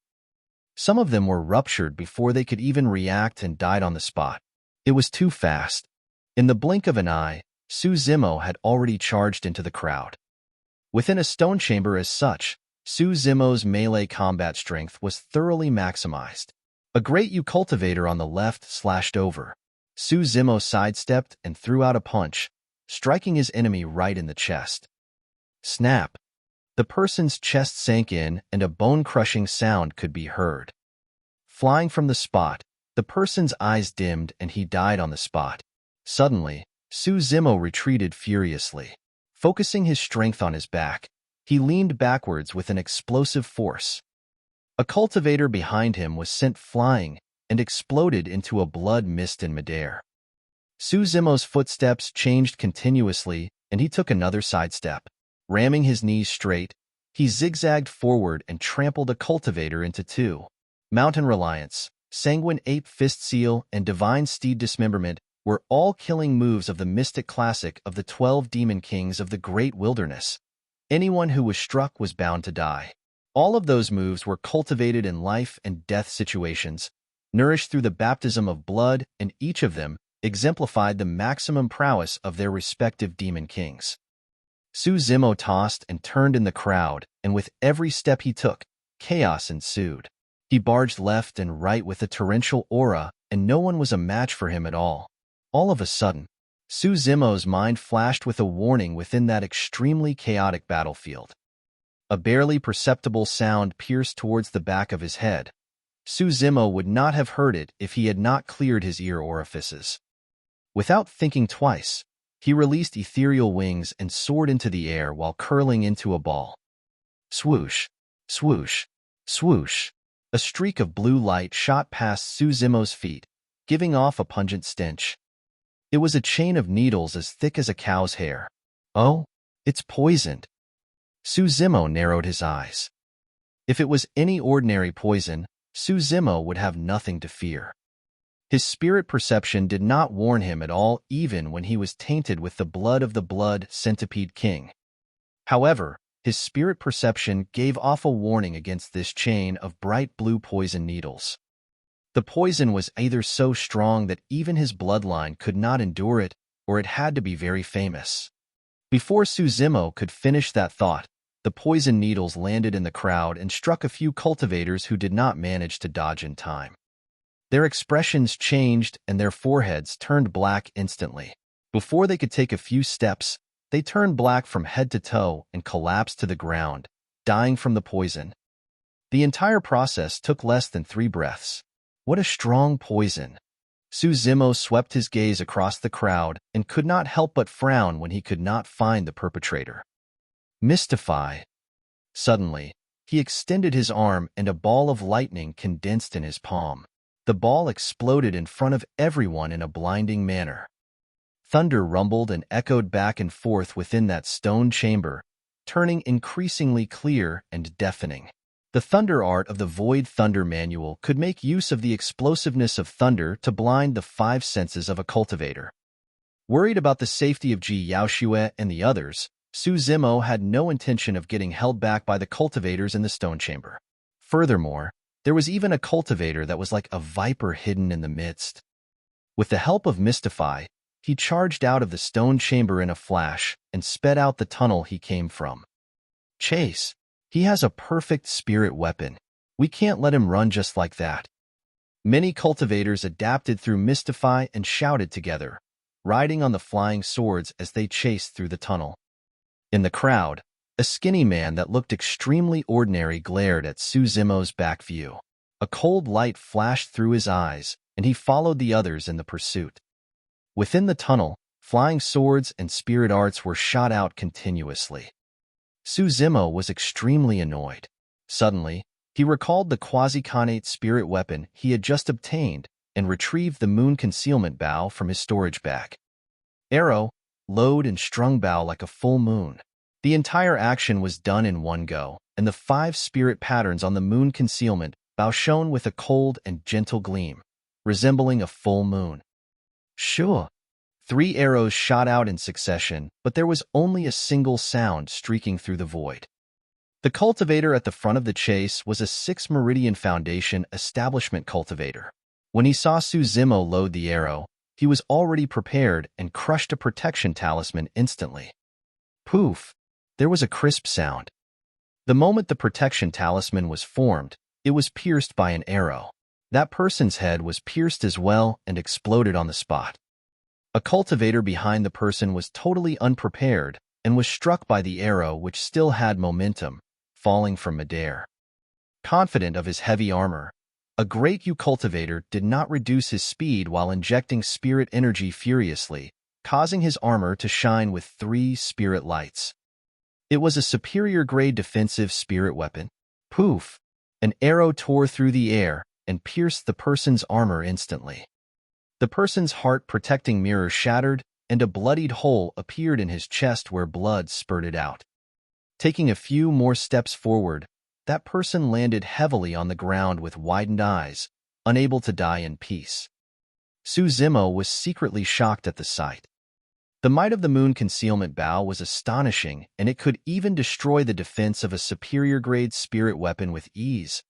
Some of them were ruptured before they could even react and died on the spot. It was too fast. In the blink of an eye, Zimo had already charged into the crowd. Within a stone chamber as such, Zimo's melee combat strength was thoroughly maximized. A great cultivator on the left slashed over. Zimo sidestepped and threw out a punch, striking his enemy right in the chest. Snap! The person's chest sank in and a bone-crushing sound could be heard. Flying from the spot, the person's eyes dimmed and he died on the spot. Suddenly, Zimo retreated furiously. Focusing his strength on his back, he leaned backwards with an explosive force. A cultivator behind him was sent flying and exploded into a blood mist in midair. Zimo's footsteps changed continuously and he took another sidestep. Ramming his knees straight, he zigzagged forward and trampled a cultivator into two. Mountain Reliance, Sanguine Ape Fist Seal, and Divine Steed Dismemberment were all killing moves of the mystic classic of the 12 Demon Kings of the Great Wilderness. Anyone who was struck was bound to die. All of those moves were cultivated in life and death situations, nourished through the baptism of blood, and each of them exemplified the maximum prowess of their respective demon kings. Zimo tossed and turned in the crowd, and with every step he took, chaos ensued. He barged left and right with a torrential aura, and no one was a match for him at all. All of a sudden, Zimo's mind flashed with a warning within that extremely chaotic battlefield. A barely perceptible sound pierced towards the back of his head. Zimo would not have heard it if he had not cleared his ear orifices. Without thinking twice, he released ethereal wings and soared into the air while curling into a ball. Swoosh, swoosh, swoosh. A streak of blue light shot past Zimo's feet, giving off a pungent stench. It was a chain of needles as thick as a cow's hair. Oh, it's poisoned. Zimo narrowed his eyes. If it was any ordinary poison, Zimo would have nothing to fear. His spirit perception did not warn him at all, even when he was tainted with the blood of the Blood Centipede King. However, his spirit perception gave off a warning against this chain of bright blue poison needles. The poison was either so strong that even his bloodline could not endure it, or it had to be very famous. Before Zimo could finish that thought, the poison needles landed in the crowd and struck a few cultivators who did not manage to dodge in time. Their expressions changed and their foreheads turned black instantly. Before they could take a few steps, they turned black from head to toe and collapsed to the ground, dying from the poison. The entire process took less than 3 breaths. What a strong poison! Zimo swept his gaze across the crowd and could not help but frown when he could not find the perpetrator. Mystify. Suddenly, he extended his arm and a ball of lightning condensed in his palm. The ball exploded in front of everyone in a blinding manner. Thunder rumbled and echoed back and forth within that stone chamber, turning increasingly clear and deafening. The thunder art of the Void Thunder Manual could make use of the explosiveness of thunder to blind the 5 senses of a cultivator. Worried about the safety of Ji Yaoxue and the others, Zimo had no intention of getting held back by the cultivators in the stone chamber. Furthermore, there was even a cultivator that was like a viper hidden in the midst. With the help of Mystify, he charged out of the stone chamber in a flash and sped out the tunnel he came from. Chase! He has a perfect spirit weapon. We can't let him run just like that. Many cultivators adapted through Mystify and shouted together, riding on the flying swords as they chased through the tunnel. In the crowd, a skinny man that looked extremely ordinary glared at Zimo's back view. A cold light flashed through his eyes, and he followed the others in the pursuit. Within the tunnel, flying swords and spirit arts were shot out continuously. Zimo was extremely annoyed. Suddenly, he recalled the Quasi-Connate spirit weapon he had just obtained and retrieved the moon concealment bow from his storage bag. Arrow, load, and strung bow like a full moon. The entire action was done in one go, and the 5 spirit patterns on the moon concealment bow shone with a cold and gentle gleam, resembling a full moon. Sure. 3 arrows shot out in succession, but there was only a single sound streaking through the void. The cultivator at the front of the chase was a 6 Meridian Foundation establishment cultivator. When he saw Zimo load the arrow, he was already prepared and crushed a protection talisman instantly. Poof! There was a crisp sound. The moment the protection talisman was formed, it was pierced by an arrow. That person's head was pierced as well and exploded on the spot. A cultivator behind the person was totally unprepared and was struck by the arrow, which still had momentum, falling from midair. Confident of his heavy armor, a great cultivator did not reduce his speed while injecting spirit energy furiously, causing his armor to shine with 3 spirit lights. It was a superior-grade defensive spirit weapon. Poof! An arrow tore through the air and pierced the person's armor instantly. The person's heart-protecting mirror shattered, and a bloodied hole appeared in his chest where blood spurted out. Taking a few more steps forward, that person landed heavily on the ground with widened eyes, unable to die in peace. Zimo was secretly shocked at the sight. The Might of the Moon concealment bow was astonishing, and it could even destroy the defense of a superior-grade spirit weapon with ease.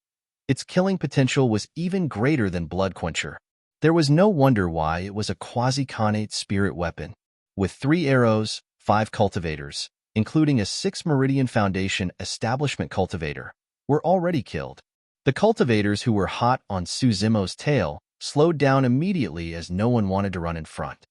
Its killing potential was even greater than Blood Quencher. There was no wonder why it was a Quasi-Connate spirit weapon. With 3 arrows, 5 cultivators, including a 6 Meridian Foundation establishment cultivator, were already killed. The cultivators who were hot on Zimo's tail slowed down immediately as no one wanted to run in front.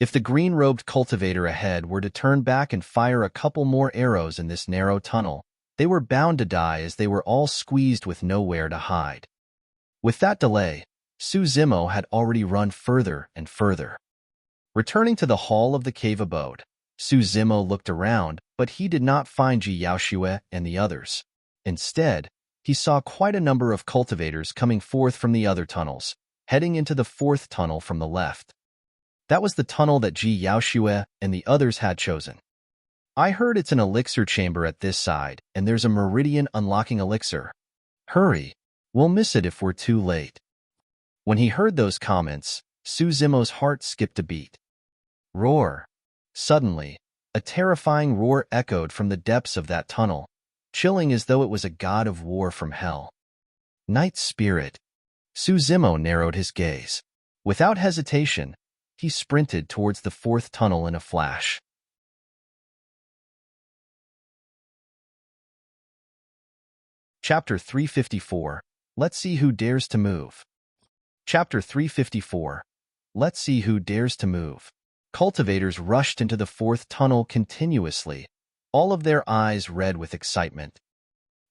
If the green-robed cultivator ahead were to turn back and fire a couple more arrows in this narrow tunnel, they were bound to die as they were all squeezed with nowhere to hide. With that delay, Zimo had already run further and further. Returning to the hall of the cave abode, Zimo looked around, but he did not find Xuantian and the others. Instead, he saw quite a number of cultivators coming forth from the other tunnels, heading into the 4th tunnel from the left. That was the tunnel that Xuantian and the others had chosen. I heard it's an elixir chamber at this side, and there's a Meridian unlocking elixir. Hurry, we'll miss it if we're too late. When he heard those comments, Zimo's heart skipped a beat. Roar! Suddenly, a terrifying roar echoed from the depths of that tunnel, chilling as though it was a god of war from hell. Night Spirit! Zimo narrowed his gaze. Without hesitation, he sprinted towards the 4th tunnel in a flash. Chapter 354. Let's see who dares to move. Chapter 354. Let's see who dares to move. Cultivators rushed into the 4th tunnel continuously, all of their eyes red with excitement.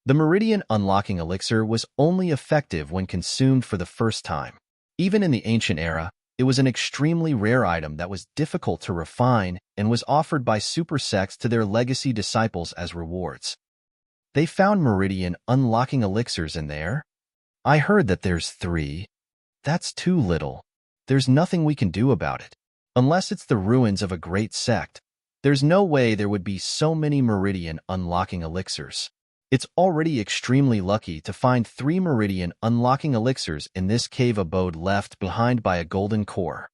The Meridian unlocking elixir was only effective when consumed for the first time. Even in the ancient era, it was an extremely rare item that was difficult to refine and was offered by super sects to their legacy disciples as rewards. They found Meridian unlocking elixirs in there. I heard that there's 3. That's too little. There's nothing we can do about it. Unless it's the ruins of a great sect, there's no way there would be so many Meridian unlocking elixirs. It's already extremely lucky to find 3 Meridian unlocking elixirs in this cave abode left behind by a golden core.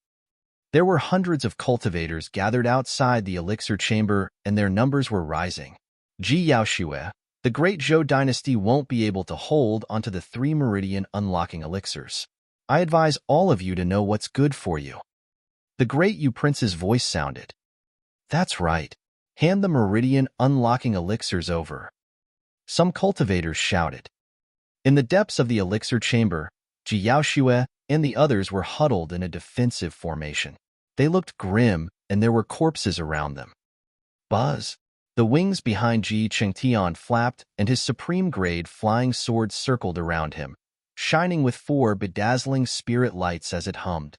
There were hundreds of cultivators gathered outside the elixir chamber, and their numbers were rising. Xuantian, the great Zhou dynasty won't be able to hold onto the 3 Meridian unlocking elixirs. I advise all of you to know what's good for you. The great prince's voice sounded. That's right. Hand the Meridian unlocking elixirs over. Some cultivators shouted. In the depths of the elixir chamber, Xuantian and the others were huddled in a defensive formation. They looked grim, and there were corpses around them. Buzz! The wings behind Xuantian flapped, and his supreme-grade flying sword circled around him, shining with 4 bedazzling spirit lights as it hummed.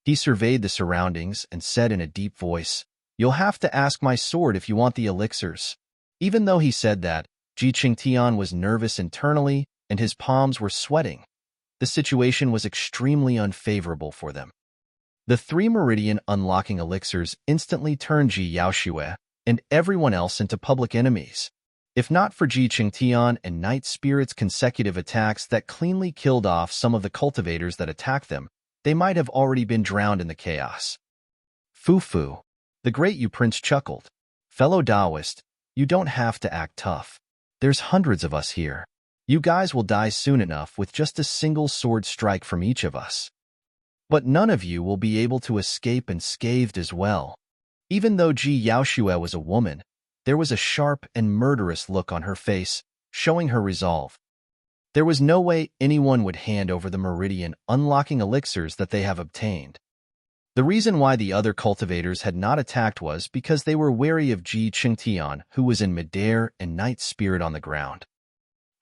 He surveyed the surroundings and said in a deep voice, "You'll have to ask my sword if you want the elixirs." Even though he said that, Xuantian was nervous internally, and his palms were sweating. The situation was extremely unfavorable for them. The 3 Meridian unlocking elixirs instantly turned Xuantian and everyone else into public enemies. If not for Xuantian and Night Spirit's consecutive attacks that cleanly killed off some of the cultivators that attacked them, they might have already been drowned in the chaos. Foo-foo. The great prince chuckled. Fellow Taoist, you don't have to act tough. There's hundreds of us here. You guys will die soon enough with just a single sword strike from each of us. But none of you will be able to escape unscathed as well. Even though Ji Yaoxue was a woman, there was a sharp and murderous look on her face, showing her resolve. There was no way anyone would hand over the Meridian unlocking elixirs that they have obtained. The reason why the other cultivators had not attacked was because they were wary of Ji Qingtian, who was in midair and Night Spirit on the ground.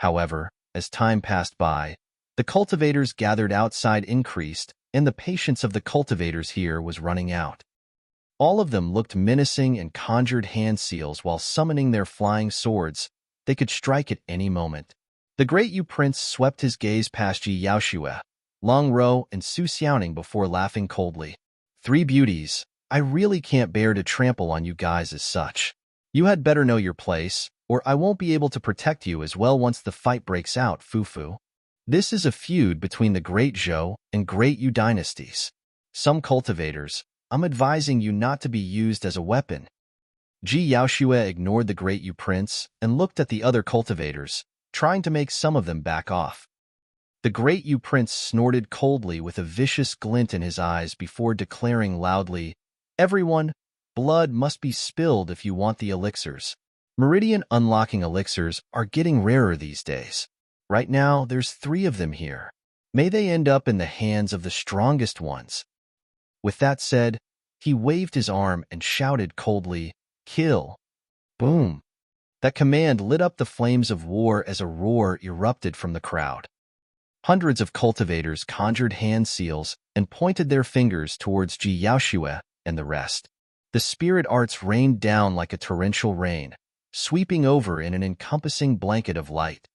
However, as time passed by, the cultivators gathered outside increased, and the patience of the cultivators here was running out. All of them looked menacing and conjured hand seals while summoning their flying swords. They could strike at any moment. The Great Yu Prince swept his gaze past Ji Yaoxue, Long Ro, and Su Xiaoning before laughing coldly. 3 beauties, I really can't bear to trample on you guys as such. You had better know your place, or I won't be able to protect you as well once the fight breaks out, Fufu. This is a feud between the Great Zhou and Great Yu dynasties. Some cultivators, I'm advising you not to be used as a weapon. Ji Yaoxue ignored the Great Yu Prince and looked at the other cultivators, trying to make some of them back off. The Great Yu Prince snorted coldly with a vicious glint in his eyes before declaring loudly, Everyone, blood must be spilled if you want the elixirs. Meridian unlocking elixirs are getting rarer these days. Right now, there's 3 of them here. May they end up in the hands of the strongest ones. With that said, he waved his arm and shouted coldly, Kill! Boom! That command lit up the flames of war as a roar erupted from the crowd. Hundreds of cultivators conjured hand seals and pointed their fingers towards Ji Yaoxue and the rest. The spirit arts rained down like a torrential rain, sweeping over in an encompassing blanket of light.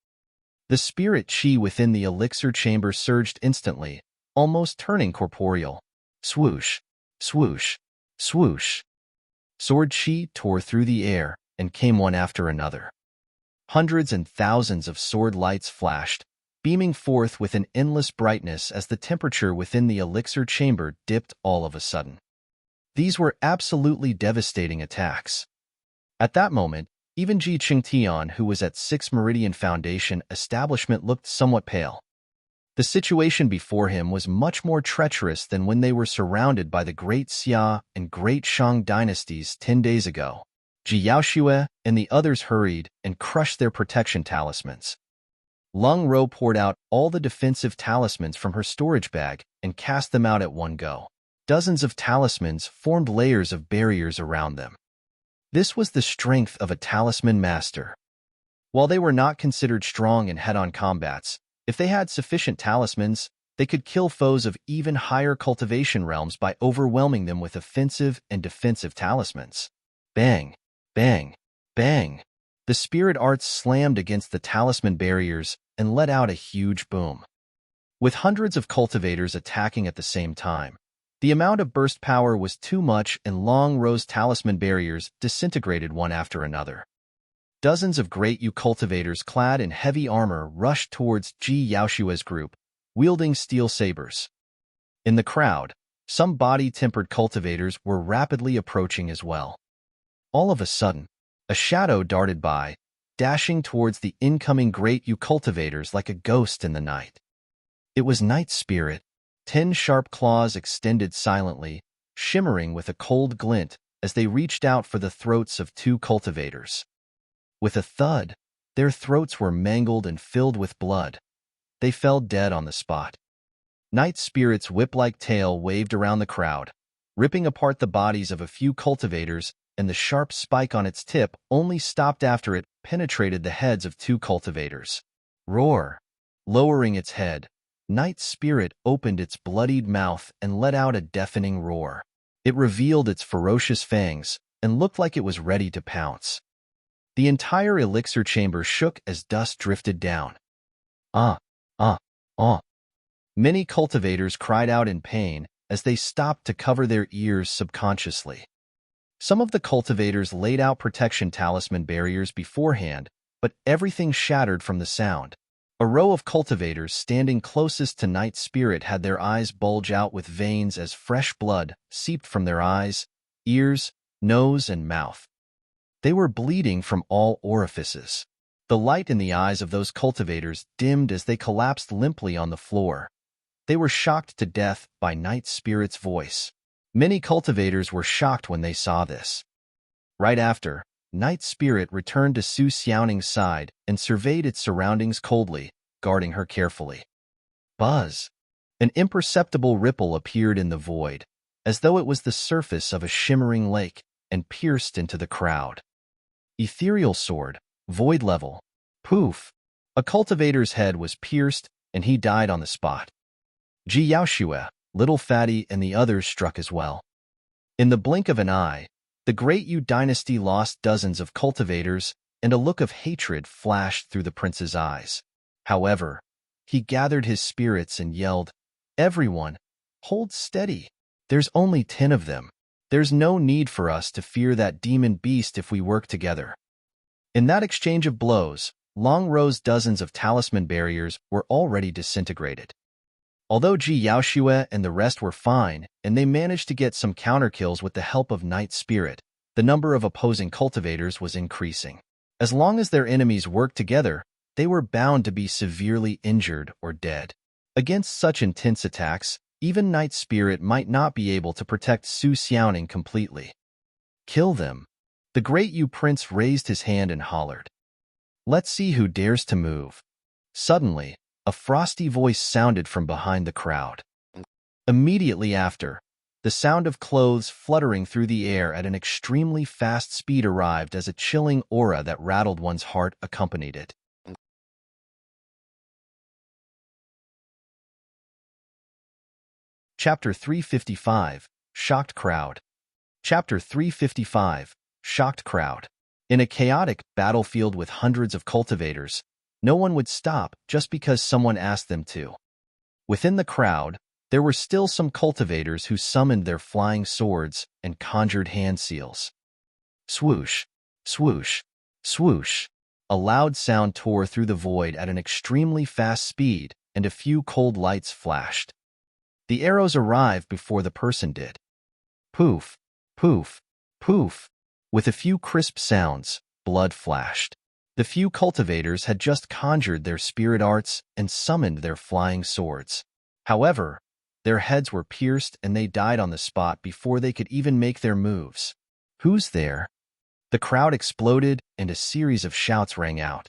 The spirit chi within the elixir chamber surged instantly, almost turning corporeal. Swoosh, swoosh, swoosh. Sword chi tore through the air and came one after another. Hundreds and thousands of sword lights flashed, beaming forth with an endless brightness as the temperature within the elixir chamber dipped all of a sudden. These were absolutely devastating attacks. At that moment, even Ji Qingtian, who was at 6 Meridian Foundation establishment, looked somewhat pale. The situation before him was much more treacherous than when they were surrounded by the Great Xia and Great Shang dynasties 10 days ago. Ji Yaoxue and the others hurried and crushed their protection talismans. Long Ro poured out all the defensive talismans from her storage bag and cast them out at one go. Dozens of talismans formed layers of barriers around them. This was the strength of a talisman master. While they were not considered strong in head-on combats, if they had sufficient talismans, they could kill foes of even higher cultivation realms by overwhelming them with offensive and defensive talismans. Bang, bang, bang. The spirit arts slammed against the talisman barriers and let out a huge boom. With hundreds of cultivators attacking at the same time, the amount of burst power was too much and Long Ro's talisman barriers disintegrated one after another. Dozens of Great Yu cultivators clad in heavy armor rushed towards Ji Yaoxue's group, wielding steel sabers. In the crowd, some body-tempered cultivators were rapidly approaching as well. All of a sudden, a shadow darted by, dashing towards the incoming Great Yu cultivators like a ghost in the night. It was Night Spirit, 10 sharp claws extended silently, shimmering with a cold glint as they reached out for the throats of 2 cultivators. With a thud, their throats were mangled and filled with blood. They fell dead on the spot. Night Spirit's whip-like tail waved around the crowd, ripping apart the bodies of a few cultivators, and the sharp spike on its tip only stopped after it penetrated the heads of 2 cultivators. Roar! Lowering its head, Night Spirit opened its bloodied mouth and let out a deafening roar. It revealed its ferocious fangs and looked like it was ready to pounce. The entire elixir chamber shook as dust drifted down. Ah! Ah! Ah! Many cultivators cried out in pain as they stopped to cover their ears subconsciously. Some of the cultivators laid out protection talisman barriers beforehand, but everything shattered from the sound. A row of cultivators standing closest to Night Spirit had their eyes bulge out with veins as fresh blood seeped from their eyes, ears, nose, and mouth. They were bleeding from all orifices. The light in the eyes of those cultivators dimmed as they collapsed limply on the floor. They were shocked to death by Night Spirit's voice. Many cultivators were shocked when they saw this. Right after, Night Spirit returned to Xuantian's side and surveyed its surroundings coldly, guarding her carefully. Buzz! An imperceptible ripple appeared in the void, as though it was the surface of a shimmering lake, and pierced into the crowd. Ethereal sword, void level. Poof! A cultivator's head was pierced, and he died on the spot. Ji Yaoxue, Little Fatty, and the others struck as well. In the blink of an eye, the Great Yu Dynasty lost dozens of cultivators, and a look of hatred flashed through the prince's eyes. However, he gathered his spirits and yelled, "Everyone, hold steady. There's only 10 of them. There's no need for us to fear that demon beast if we work together." In that exchange of blows, Long Row's dozens of talisman barriers were already disintegrated. Although Ji Yaoxue and the rest were fine, and they managed to get some counterkills with the help of Night Spirit, the number of opposing cultivators was increasing. As long as their enemies worked together, they were bound to be severely injured or dead. Against such intense attacks, even Night Spirit might not be able to protect Xuantian completely. "Kill them." The Great Yu Prince raised his hand and hollered. "Let's see who dares to move." Suddenly, a frosty voice sounded from behind the crowd. Immediately after, the sound of clothes fluttering through the air at an extremely fast speed arrived as a chilling aura that rattled one's heart accompanied it. Chapter 355, Shocked Crowd. Chapter 355, Shocked Crowd. In a chaotic battlefield with hundreds of cultivators, no one would stop just because someone asked them to. Within the crowd, there were still some cultivators who summoned their flying swords and conjured hand seals. Swoosh, swoosh, swoosh. A loud sound tore through the void at an extremely fast speed, and a few cold lights flashed. The arrows arrived before the person did. Poof, poof, poof. With a few crisp sounds, blood flashed. The few cultivators had just conjured their spirit arts and summoned their flying swords. However, their heads were pierced and they died on the spot before they could even make their moves. "Who's there?" The crowd exploded and a series of shouts rang out.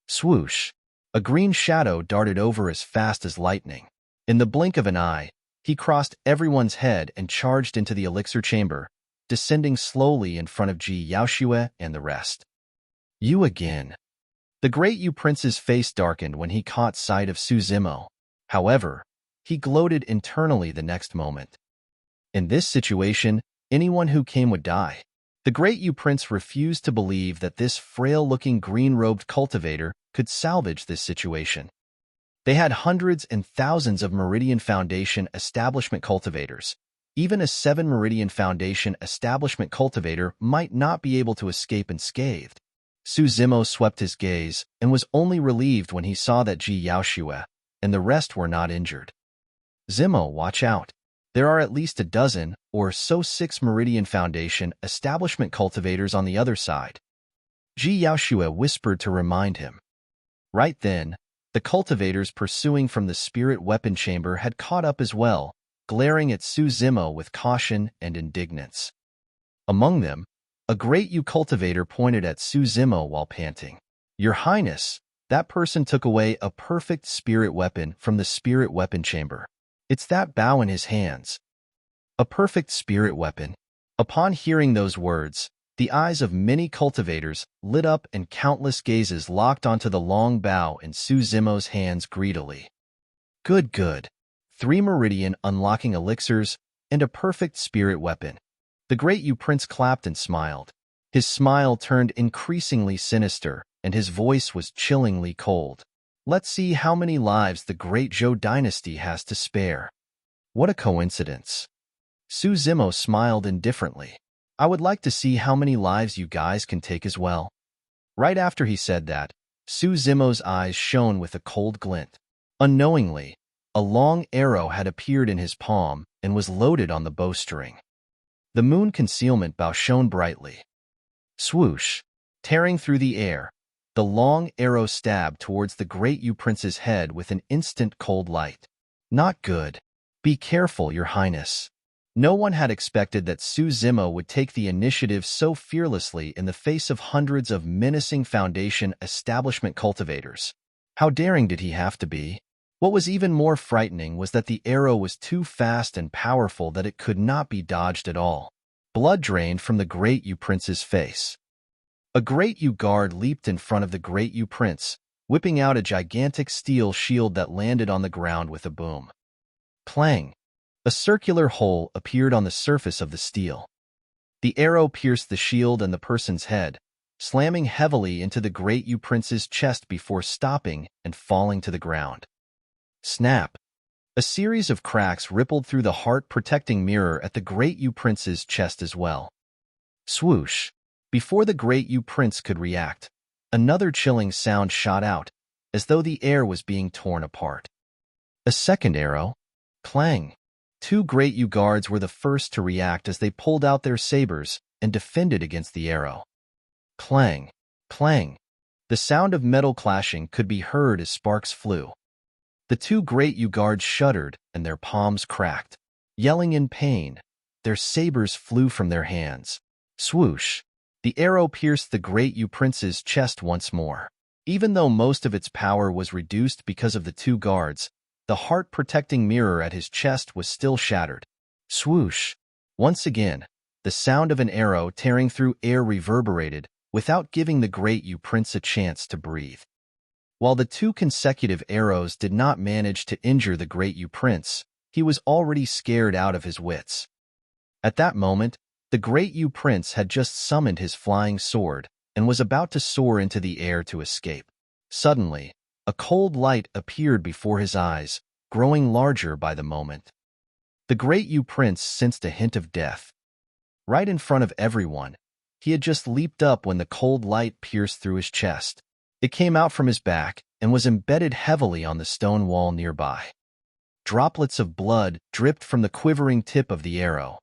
Swoosh! A green shadow darted over as fast as lightning. In the blink of an eye, he crossed everyone's head and charged into the elixir chamber, descending slowly in front of Ji Yaoxue and the rest. "You again." The Great Yu Prince's face darkened when he caught sight of Zimo. However, he gloated internally the next moment. In this situation, anyone who came would die. The Great Yu Prince refused to believe that this frail-looking green-robed cultivator could salvage this situation. They had hundreds and thousands of Meridian Foundation establishment cultivators. Even a 7 Meridian Foundation establishment cultivator might not be able to escape unscathed. Zimo swept his gaze and was only relieved when he saw that Ji Yaoxue and the rest were not injured. "Zimo, watch out. There are at least a dozen or so 6 Meridian Foundation establishment cultivators on the other side." Ji Yaoxue whispered to remind him. Right then, the cultivators pursuing from the spirit weapon chamber had caught up as well, glaring at Zimo with caution and indignance. Among them, a Great Yu cultivator pointed at Zimo while panting. "Your Highness, that person took away a perfect spirit weapon from the spirit weapon chamber. It's that bow in his hands." A perfect spirit weapon. Upon hearing those words, the eyes of many cultivators lit up and countless gazes locked onto the long bow in Zimo's hands greedily. Good, good. 3 Meridian unlocking elixirs and a perfect spirit weapon. The Great Yu Prince clapped and smiled. His smile turned increasingly sinister, and his voice was chillingly cold. "Let's see how many lives the Great Zhou Dynasty has to spare." "What a coincidence." Zimo smiled indifferently. "I would like to see how many lives you guys can take as well." Right after he said that, Zimo's eyes shone with a cold glint. Unknowingly, a long arrow had appeared in his palm and was loaded on the bowstring. The moon concealment bow shone brightly. Swoosh! Tearing through the air, The long arrow stabbed towards the great Prince's head with an instant cold light. Not good. Be careful, Your Highness. No one had expected that Zimo would take the initiative so fearlessly in the face of hundreds of menacing Foundation establishment cultivators. How daring did he have to be? What was even more frightening was that the arrow was too fast and powerful that it could not be dodged at all. Blood drained from the great Prince's face. A great guard leaped in front of the great Prince, whipping out a gigantic steel shield that landed on the ground with a boom. Clang! A circular hole appeared on the surface of the steel. The arrow pierced the shield and the person's head, slamming heavily into the great Prince's chest before stopping and falling to the ground. Snap! A series of cracks rippled through the heart-protecting mirror at the great Prince's chest as well. Swoosh! Before the great Prince could react, another chilling sound shot out, as though the air was being torn apart. A second arrow. Clang! Two great guards were the first to react as they pulled out their sabers and defended against the arrow. Clang! Clang! The sound of metal clashing could be heard as sparks flew. The two great guards shuddered and their palms cracked. Yelling in pain, their sabers flew from their hands. Swoosh! The arrow pierced the great Prince's chest once more. Even though most of its power was reduced because of the two guards, the heart-protecting mirror at his chest was still shattered. Swoosh! Once again, the sound of an arrow tearing through air reverberated without giving the great Prince a chance to breathe. While the two consecutive arrows did not manage to injure the great Prince, he was already scared out of his wits. At that moment, the great Prince had just summoned his flying sword and was about to soar into the air to escape. Suddenly, a cold light appeared before his eyes, growing larger by the moment. The great Prince sensed a hint of death. Right in front of everyone, he had just leaped up when the cold light pierced through his chest. It came out from his back and was embedded heavily on the stone wall nearby. Droplets of blood dripped from the quivering tip of the arrow.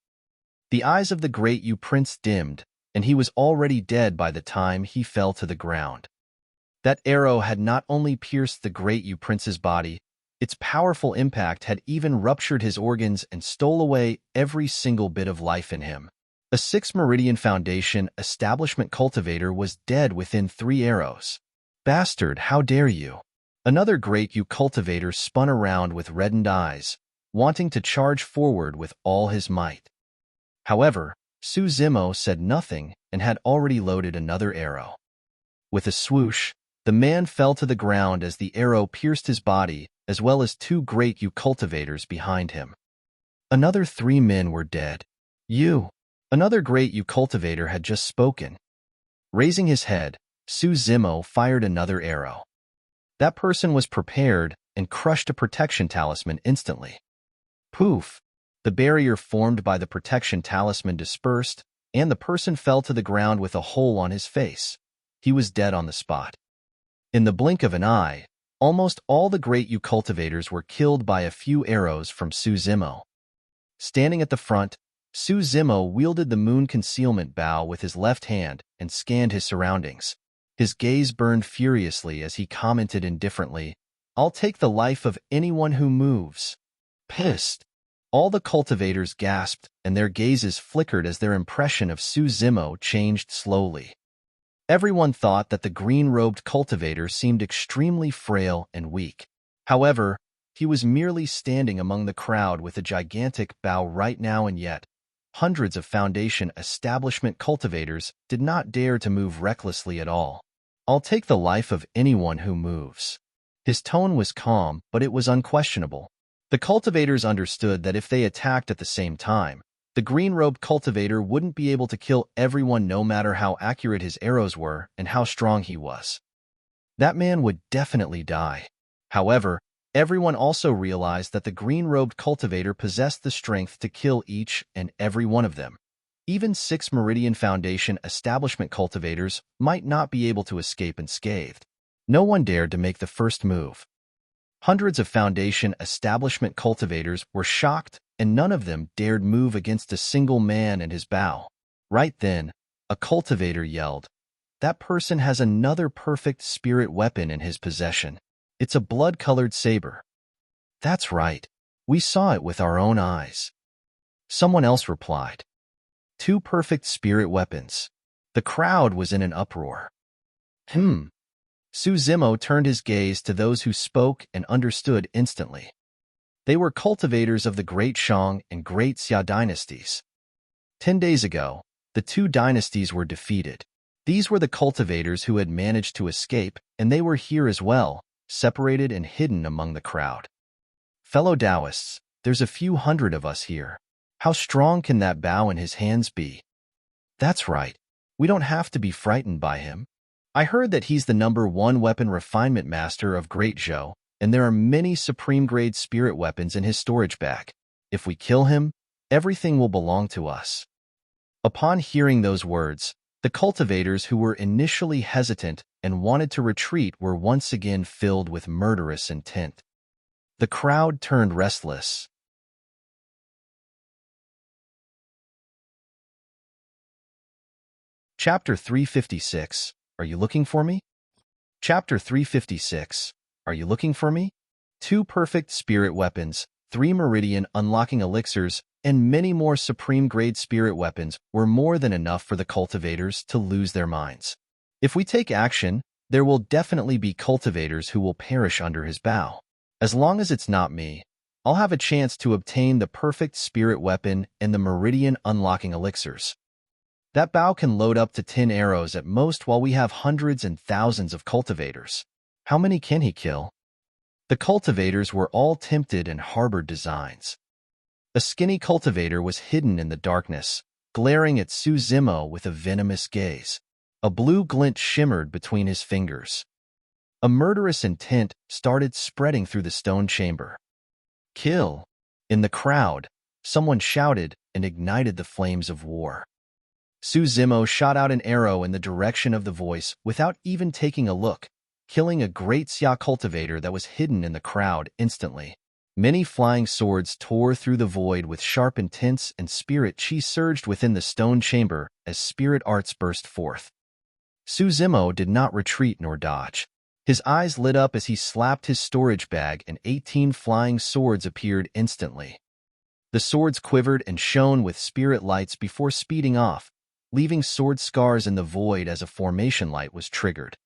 The eyes of the great Prince dimmed, and he was already dead by the time he fell to the ground. That arrow had not only pierced the great Prince's body, its powerful impact had even ruptured his organs and stole away every single bit of life in him. A 6 Meridian Foundation establishment cultivator was dead within 3 arrows. Bastard, how dare you! Another great cultivator spun around with reddened eyes, wanting to charge forward with all his might. However, Zimo said nothing and had already loaded another arrow. With a swoosh, the man fell to the ground as the arrow pierced his body, as well as 2 great cultivators behind him. Another 3 men were dead. Another great cultivator had just spoken. Raising his head, Zimo fired another arrow. That person was prepared and crushed a protection talisman instantly. Poof! The barrier formed by the protection talisman dispersed, and the person fell to the ground with a hole on his face. He was dead on the spot. In the blink of an eye, almost all the great cultivators were killed by a few arrows from Zimo. Standing at the front, Zimo wielded the moon concealment bow with his left hand and scanned his surroundings. His gaze burned furiously as he commented indifferently, "I'll take the life of anyone who moves." Pissed. All the cultivators gasped, and their gazes flickered as their impression of Zimo changed slowly. Everyone thought that the green-robed cultivator seemed extremely frail and weak. However, he was merely standing among the crowd with a gigantic bow right now, and yet hundreds of Foundation establishment cultivators did not dare to move recklessly at all. "I'll take the life of anyone who moves." His tone was calm, but it was unquestionable. The cultivators understood that if they attacked at the same time, the green-robed cultivator wouldn't be able to kill everyone no matter how accurate his arrows were and how strong he was. That man would definitely die. However, everyone also realized that the green-robed cultivator possessed the strength to kill each and every one of them. Even 6 Meridian Foundation establishment cultivators might not be able to escape unscathed. No one dared to make the first move. Hundreds of Foundation establishment cultivators were shocked, and none of them dared move against a single man and his bow. Right then, a cultivator yelled, that person has another perfect spirit weapon in his possession. It's a blood-colored saber. That's right. We saw it with our own eyes. Someone else replied. 2 perfect spirit weapons. The crowd was in an uproar. Zimo turned his gaze to those who spoke and understood instantly. They were cultivators of the Great Shang and Great Xia dynasties. 10 days ago, the 2 dynasties were defeated. These were the cultivators who had managed to escape, and they were here as well, separated and hidden among the crowd. Fellow Taoists, there's a few hundred of us here. How strong can that bow in his hands be? That's right. We don't have to be frightened by him. I heard that he's the #1 weapon refinement master of Great Zhou, and there are many supreme-grade spirit weapons in his storage bag. If we kill him, everything will belong to us. Upon hearing those words, the cultivators who were initially hesitant and wanted to retreat were once again filled with murderous intent. The crowd turned restless. Chapter 356. Are you looking for me? Chapter 356. Are you looking for me? 2 perfect spirit weapons, 3 meridian unlocking elixirs, and many more supreme-grade spirit weapons were more than enough for the cultivators to lose their minds. If we take action, there will definitely be cultivators who will perish under his bow. As long as it's not me, I'll have a chance to obtain the perfect spirit weapon and the meridian unlocking elixirs. That bow can load up to 10 arrows at most while we have hundreds and thousands of cultivators. How many can he kill? The cultivators were all tempted and harbored designs. A skinny cultivator was hidden in the darkness, glaring at Zimo with a venomous gaze. A blue glint shimmered between his fingers. A murderous intent started spreading through the stone chamber. Kill! In the crowd, someone shouted and ignited the flames of war. Zimo shot out an arrow in the direction of the voice without even taking a look, killing a great Xia cultivator that was hidden in the crowd instantly. Many flying swords tore through the void with sharp intents, and spirit chi surged within the stone chamber as spirit arts burst forth. Zimo did not retreat nor dodge. His eyes lit up as he slapped his storage bag, and 18 flying swords appeared instantly. The swords quivered and shone with spirit lights before speeding off, leaving sword scars in the void as a formation light was triggered.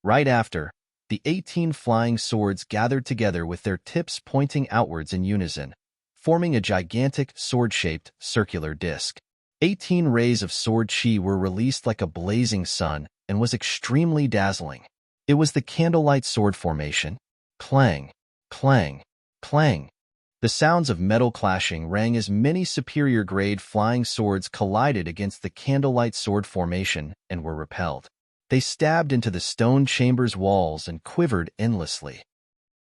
Right after, the 18 flying swords gathered together with their tips pointing outwards in unison, forming a gigantic sword-shaped circular disc. 18 rays of sword chi were released like a blazing sun and was extremely dazzling. It was the candlelight sword formation. Clang, clang, clang. The sounds of metal clashing rang as many superior-grade flying swords collided against the candlelight sword formation and were repelled. They stabbed into the stone chamber's walls and quivered endlessly.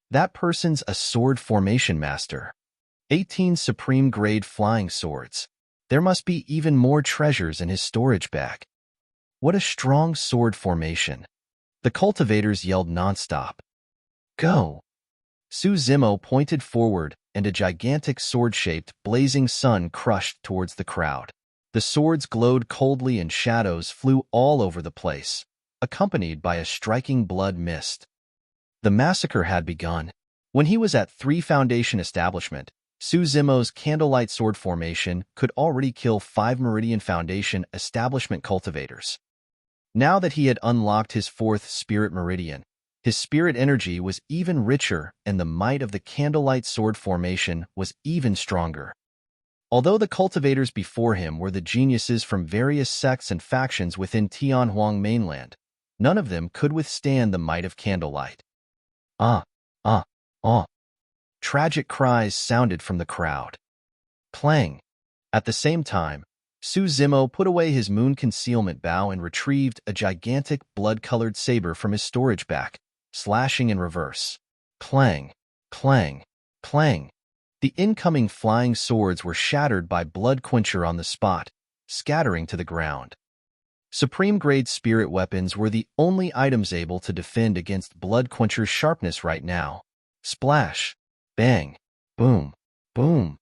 That person's a sword formation master. 18 supreme-grade flying swords. There must be even more treasures in his storage bag. What a strong sword formation. The cultivators yelled nonstop. Go! Zimo pointed forward, and a gigantic sword-shaped, blazing sun crushed towards the crowd. The swords glowed coldly and shadows flew all over the place, accompanied by a striking blood mist. The massacre had begun. When he was at 3 Foundation Establishment, Zimo's candlelight sword formation could already kill 5 Meridian Foundation Establishment cultivators. Now that he had unlocked his 4th Spirit Meridian, his spirit energy was even richer and the might of the candlelight sword formation was even stronger. Although the cultivators before him were the geniuses from various sects and factions within Tianhuang mainland, none of them could withstand the might of candlelight. Ah! Tragic cries sounded from the crowd. Clang! At the same time, Zimo put away his moon concealment bow and retrieved a gigantic blood-colored saber from his storage bag, slashing in reverse. Clang! Clang! Clang! The incoming flying swords were shattered by Blood Quencher on the spot, scattering to the ground. Supreme-grade spirit weapons were the only items able to defend against Blood Quencher's sharpness right now. Splash! Bang! Boom! Boom!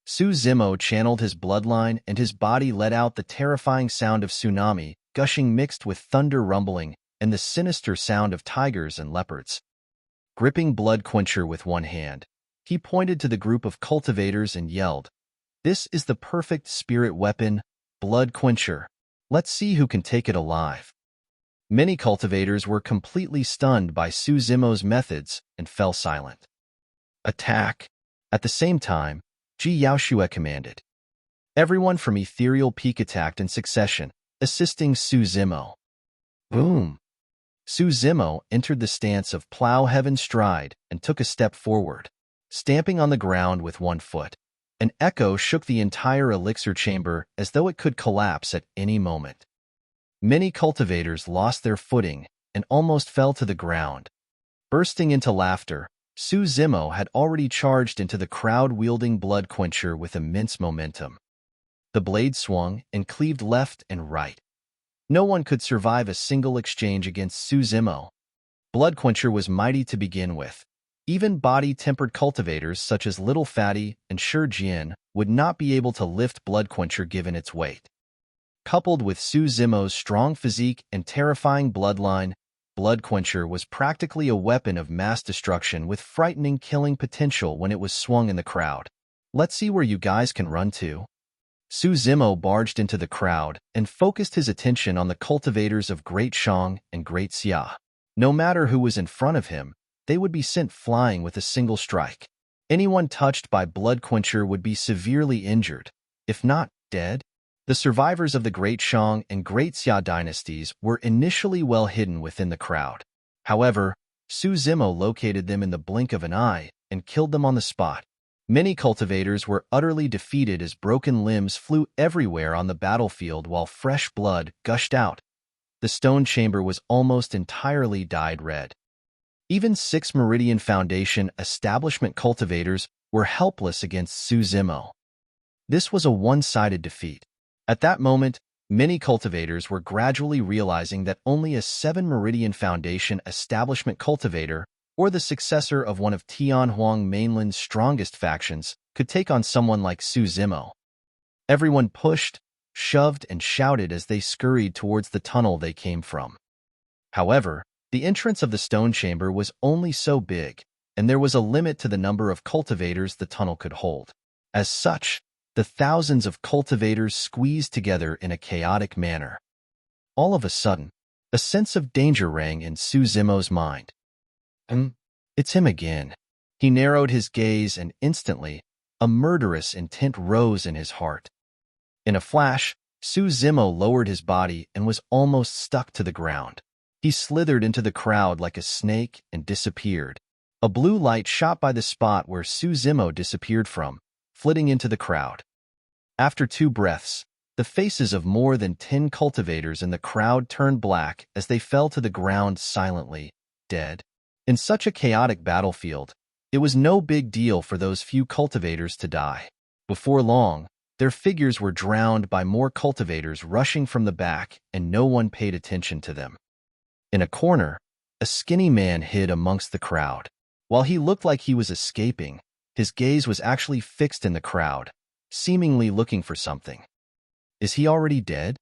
Zimo channeled his bloodline and his body let out the terrifying sound of tsunami gushing mixed with thunder rumbling and the sinister sound of tigers and leopards. Gripping Blood Quencher with one hand, he pointed to the group of cultivators and yelled, "This is the perfect spirit weapon, Blood Quencher. Let's see who can take it alive." Many cultivators were completely stunned by Zimo's methods and fell silent. "Attack!" At the same time, Ji Yaoshue commanded. Everyone from Ethereal Peak attacked in succession, assisting Zimo. Boom! Zimo entered the stance of Plow Heaven Stride and took a step forward, stamping on the ground with one foot. An echo shook the entire elixir chamber as though it could collapse at any moment. Many cultivators lost their footing and almost fell to the ground. Bursting into laughter, Zimo had already charged into the crowd wielding Blood Quencher with immense momentum. The blade swung and cleaved left and right. No one could survive a single exchange against Zimo. Blood Quencher was mighty to begin with. Even body-tempered cultivators such as Little Fatty and Jian would not be able to lift Blood Quencher given its weight. Coupled with Zimo's strong physique and terrifying bloodline, Blood Quencher was practically a weapon of mass destruction with frightening killing potential when it was swung in the crowd. "Let's see where you guys can run to." Zimo barged into the crowd and focused his attention on the cultivators of Great Shang and Great Xia. No matter who was in front of him, they would be sent flying with a single strike. Anyone touched by Blood Quencher would be severely injured, if not dead. The survivors of the Great Shang and Great Xia dynasties were initially well hidden within the crowd. However, Zimo located them in the blink of an eye and killed them on the spot. Many cultivators were utterly defeated as broken limbs flew everywhere on the battlefield while fresh blood gushed out. The stone chamber was almost entirely dyed red. Even 6 Meridian Foundation establishment cultivators were helpless against Zimo. This was a one-sided defeat. At that moment, many cultivators were gradually realizing that only a 7 Meridian Foundation establishment cultivator, or the successor of one of Tianhuang Mainland's strongest factions, could take on someone like Zimo. Everyone pushed, shoved, and shouted as they scurried towards the tunnel they came from. However, the entrance of the stone chamber was only so big, and there was a limit to the number of cultivators the tunnel could hold. As such, the thousands of cultivators squeezed together in a chaotic manner. All of a sudden, a sense of danger rang in Zimo's mind. It's him again." He narrowed his gaze and instantly, a murderous intent rose in his heart. In a flash, Zimo lowered his body and was almost stuck to the ground. He slithered into the crowd like a snake and disappeared. A blue light shot by the spot where Zimo disappeared from, flitting into the crowd. After 2 breaths, the faces of more than 10 cultivators in the crowd turned black as they fell to the ground silently, dead. In such a chaotic battlefield, it was no big deal for those few cultivators to die. Before long, their figures were drowned by more cultivators rushing from the back, and no one paid attention to them. In a corner, a skinny man hid amongst the crowd. While he looked like he was escaping, his gaze was actually fixed in the crowd, seemingly looking for something. "Is he already dead?"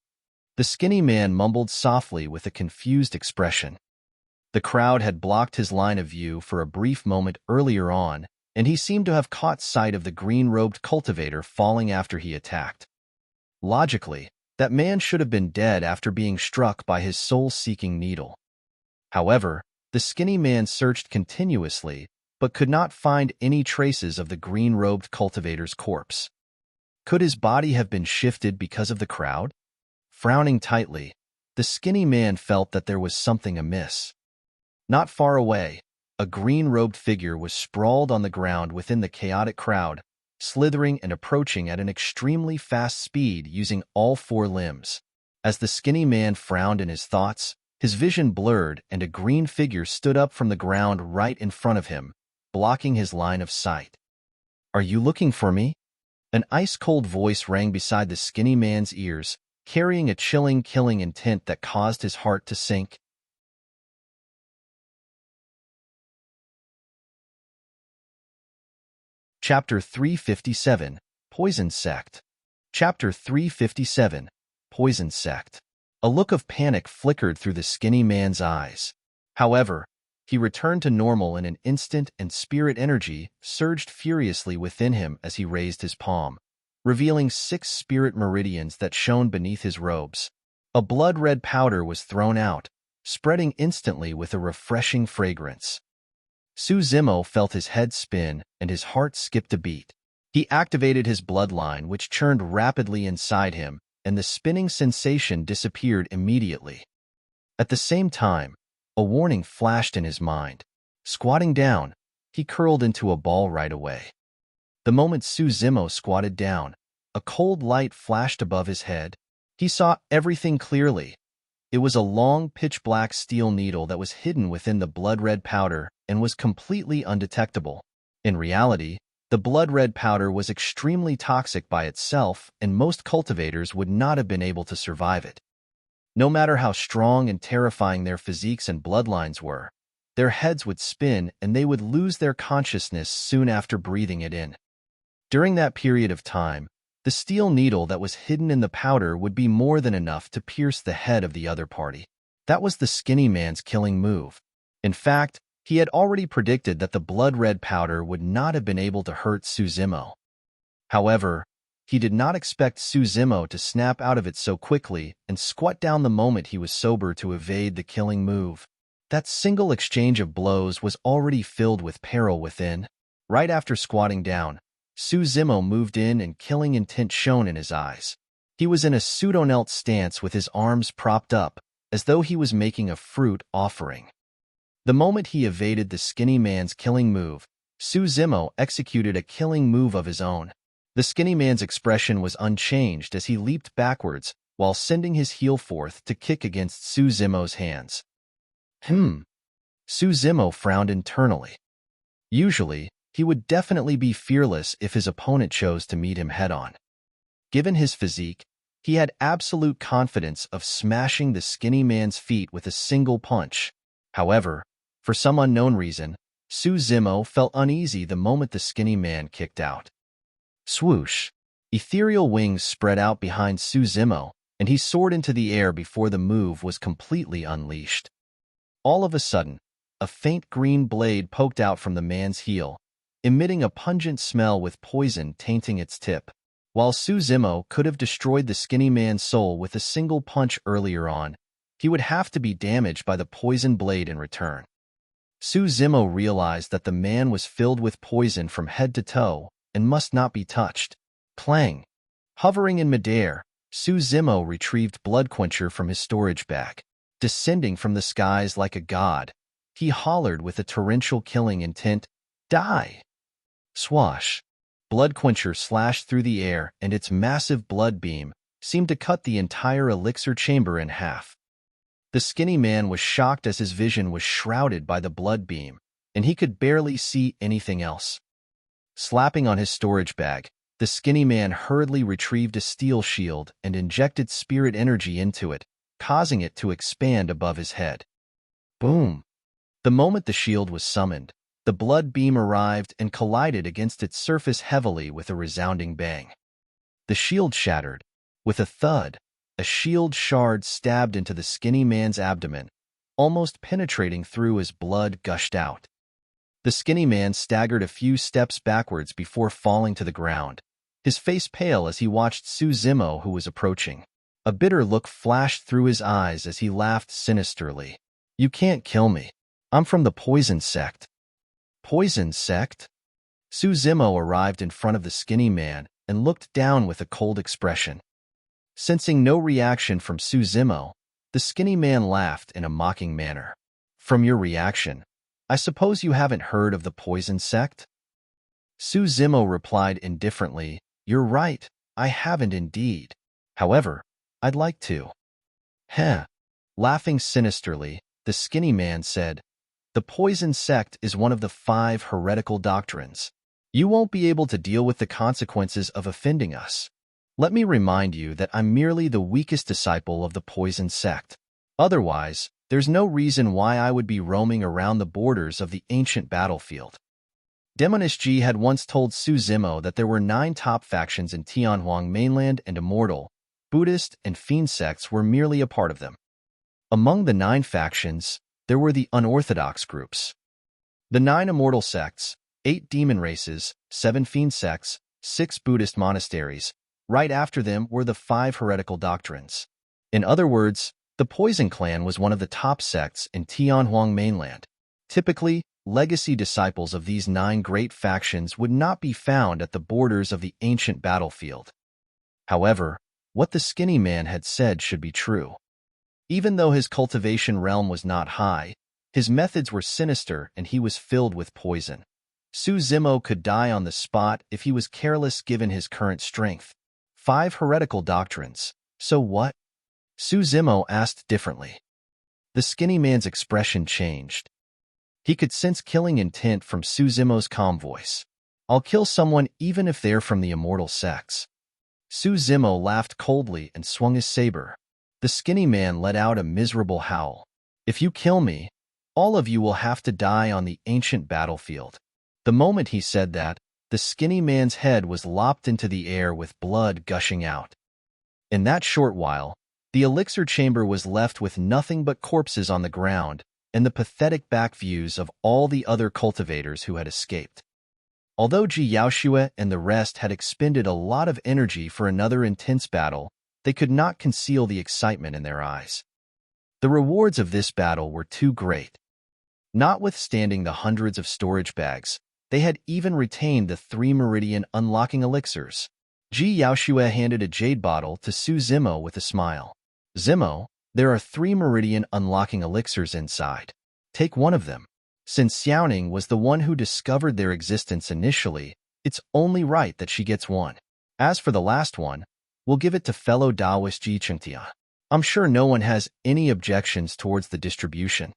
The skinny man mumbled softly with a confused expression. The crowd had blocked his line of view for a brief moment earlier on, and he seemed to have caught sight of the green-robed cultivator falling after he attacked. Logically, that man should have been dead after being struck by his soul-seeking needle. However, the skinny man searched continuously, but could not find any traces of the green-robed cultivator's corpse. Could his body have been shifted because of the crowd? Frowning tightly, the skinny man felt that there was something amiss. Not far away, a green-robed figure was sprawled on the ground within the chaotic crowd, slithering and approaching at an extremely fast speed using all 4 limbs. As the skinny man frowned in his thoughts, his vision blurred and a green figure stood up from the ground right in front of him, blocking his line of sight. "Are you looking for me?" An ice-cold voice rang beside the skinny man's ears, carrying a chilling, killing intent that caused his heart to sink. Chapter 357, Poison Sect. Chapter 357, Poison Sect. A look of panic flickered through the skinny man's eyes. However, he returned to normal in an instant, and spirit energy surged furiously within him as he raised his palm, revealing 6 spirit meridians that shone beneath his robes. A blood-red powder was thrown out, spreading instantly with a refreshing fragrance. Zimo felt his head spin and his heart skipped a beat. He activated his bloodline, which churned rapidly inside him, and the spinning sensation disappeared immediately. At the same time, a warning flashed in his mind. Squatting down, he curled into a ball right away. The moment Zimo squatted down, a cold light flashed above his head. He saw everything clearly. It was a long, pitch-black steel needle that was hidden within the blood-red powder and was completely undetectable. In reality, the blood-red powder was extremely toxic by itself, and most cultivators would not have been able to survive it. No matter how strong and terrifying their physiques and bloodlines were, their heads would spin and they would lose their consciousness soon after breathing it in. During that period of time, the steel needle that was hidden in the powder would be more than enough to pierce the head of the other party. That was the skinny man's killing move. In fact, he had already predicted that the blood-red powder would not have been able to hurt Zimo. However, he did not expect Zimo to snap out of it so quickly and squat down the moment he was sober to evade the killing move. That single exchange of blows was already filled with peril within. Right after squatting down, Zimo moved in, and killing intent shone in his eyes. He was in a pseudo-knelt stance with his arms propped up, as though he was making a fruit offering. The moment he evaded the skinny man's killing move, Zimo executed a killing move of his own. The skinny man's expression was unchanged as he leaped backwards while sending his heel forth to kick against Zimo's hands. Zimo frowned internally. Usually, he would definitely be fearless if his opponent chose to meet him head-on. Given his physique, he had absolute confidence of smashing the skinny man's feet with a single punch. However, for some unknown reason, Zimo felt uneasy the moment the skinny man kicked out. Swoosh! Ethereal wings spread out behind Zimo, and he soared into the air before the move was completely unleashed. All of a sudden, a faint green blade poked out from the man's heel, emitting a pungent smell with poison tainting its tip. While Zimo could have destroyed the skinny man's soul with a single punch earlier on, he would have to be damaged by the poison blade in return. Zimo realized that the man was filled with poison from head to toe and must not be touched. Clang! Hovering in midair, Zimo retrieved Blood Quencher from his storage bag. Descending from the skies like a god, he hollered with a torrential killing intent, "Die!" Swash! Blood Quencher slashed through the air, and its massive blood beam seemed to cut the entire elixir chamber in half. The skinny man was shocked as his vision was shrouded by the blood beam, and he could barely see anything else. Slapping on his storage bag, the skinny man hurriedly retrieved a steel shield and injected spirit energy into it, causing it to expand above his head. Boom! The moment the shield was summoned, the blood beam arrived and collided against its surface heavily with a resounding bang. The shield shattered. With a thud, a shield shard stabbed into the skinny man's abdomen, almost penetrating through as blood gushed out. The skinny man staggered a few steps backwards before falling to the ground, his face pale as he watched Zimo, who was approaching. A bitter look flashed through his eyes as he laughed sinisterly. "You can't kill me. I'm from the Poison Sect." Poison Sect? Zimo arrived in front of the skinny man and looked down with a cold expression. Sensing no reaction from Zimo, the skinny man laughed in a mocking manner. "From your reaction, I suppose you haven't heard of the Poison Sect?" Zimo replied indifferently, "You're right, I haven't indeed. However, I'd like to." Heh. Laughing sinisterly, the skinny man said, "The Poison Sect is one of the 5 heretical doctrines. You won't be able to deal with the consequences of offending us. Let me remind you that I'm merely the weakest disciple of the Poison Sect. Otherwise, there's no reason why I would be roaming around the borders of the ancient battlefield." Demonish G had once told Zimo that there were 9 top factions in Tianhuang mainland and Immortal, Buddhist, and Fiend sects were merely a part of them. Among the 9 factions, there were the unorthodox groups. The 9 immortal sects, 8 demon races, 7 fiend sects, 6 Buddhist monasteries. Right after them were the 5 heretical doctrines. In other words, the Poison Clan was one of the top sects in Tianhuang mainland. Typically, legacy disciples of these 9 great factions would not be found at the borders of the ancient battlefield. However, what the skinny man had said should be true. Even though his cultivation realm was not high, his methods were sinister and he was filled with poison. Zimo could die on the spot if he was careless given his current strength. 5 heretical doctrines. So what? Zimo asked differently. The skinny man's expression changed. He could sense killing intent from Zimo's calm voice. I'll kill someone even if they're from the immortal sects. Zimo laughed coldly and swung his saber. The skinny man let out a miserable howl. If you kill me, all of you will have to die on the ancient battlefield. The moment he said that, the skinny man's head was lopped into the air with blood gushing out. In that short while, the elixir chamber was left with nothing but corpses on the ground and the pathetic back views of all the other cultivators who had escaped. Although Ji Yaoxue and the rest had expended a lot of energy for another intense battle, they could not conceal the excitement in their eyes. The rewards of this battle were too great. Notwithstanding the hundreds of storage bags, they had even retained the 3 meridian unlocking elixirs. Ji Yaoxue handed a jade bottle to Zimo with a smile. Zimo, there are 3 meridian unlocking elixirs inside. Take one of them. Since Xiaoning was the one who discovered their existence initially, it's only right that she gets one. As for the last one, we'll give it to fellow Taoist Ji Chengtian. I'm sure no one has any objections towards the distribution.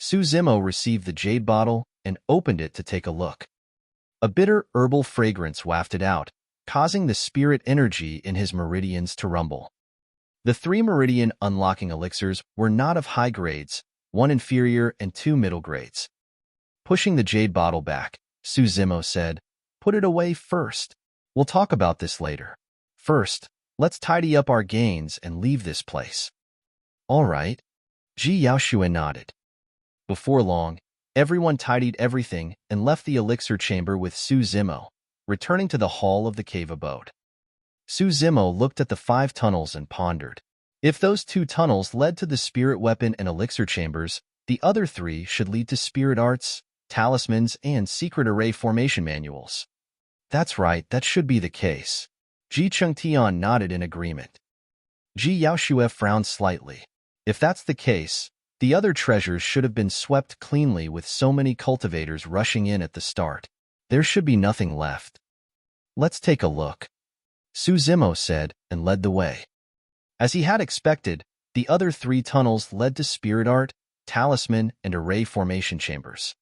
Zimo received the jade bottle and opened it to take a look. A bitter herbal fragrance wafted out, causing the spirit energy in his meridians to rumble. The 3 meridian unlocking elixirs were not of high grades, 1 inferior and 2 middle grades. Pushing the jade bottle back, Zimo said, "Put it away first. We'll talk about this later. First, let's tidy up our gains and leave this place." "All right." Ji Yaoxue nodded. Before long, everyone tidied everything and left the elixir chamber with Zimo, returning to the hall of the cave abode. Zimo looked at the 5 tunnels and pondered. If those 2 tunnels led to the spirit weapon and elixir chambers, the other 3 should lead to spirit arts, talismans, and secret array formation manuals. That's right, that should be the case. Ji Chengtian nodded in agreement. Ji Yaoxue frowned slightly. If that's the case, the other treasures should have been swept cleanly with so many cultivators rushing in at the start. There should be nothing left. Let's take a look. Zimo said and led the way. As he had expected, the other 3 tunnels led to spirit art, talisman, and array formation chambers.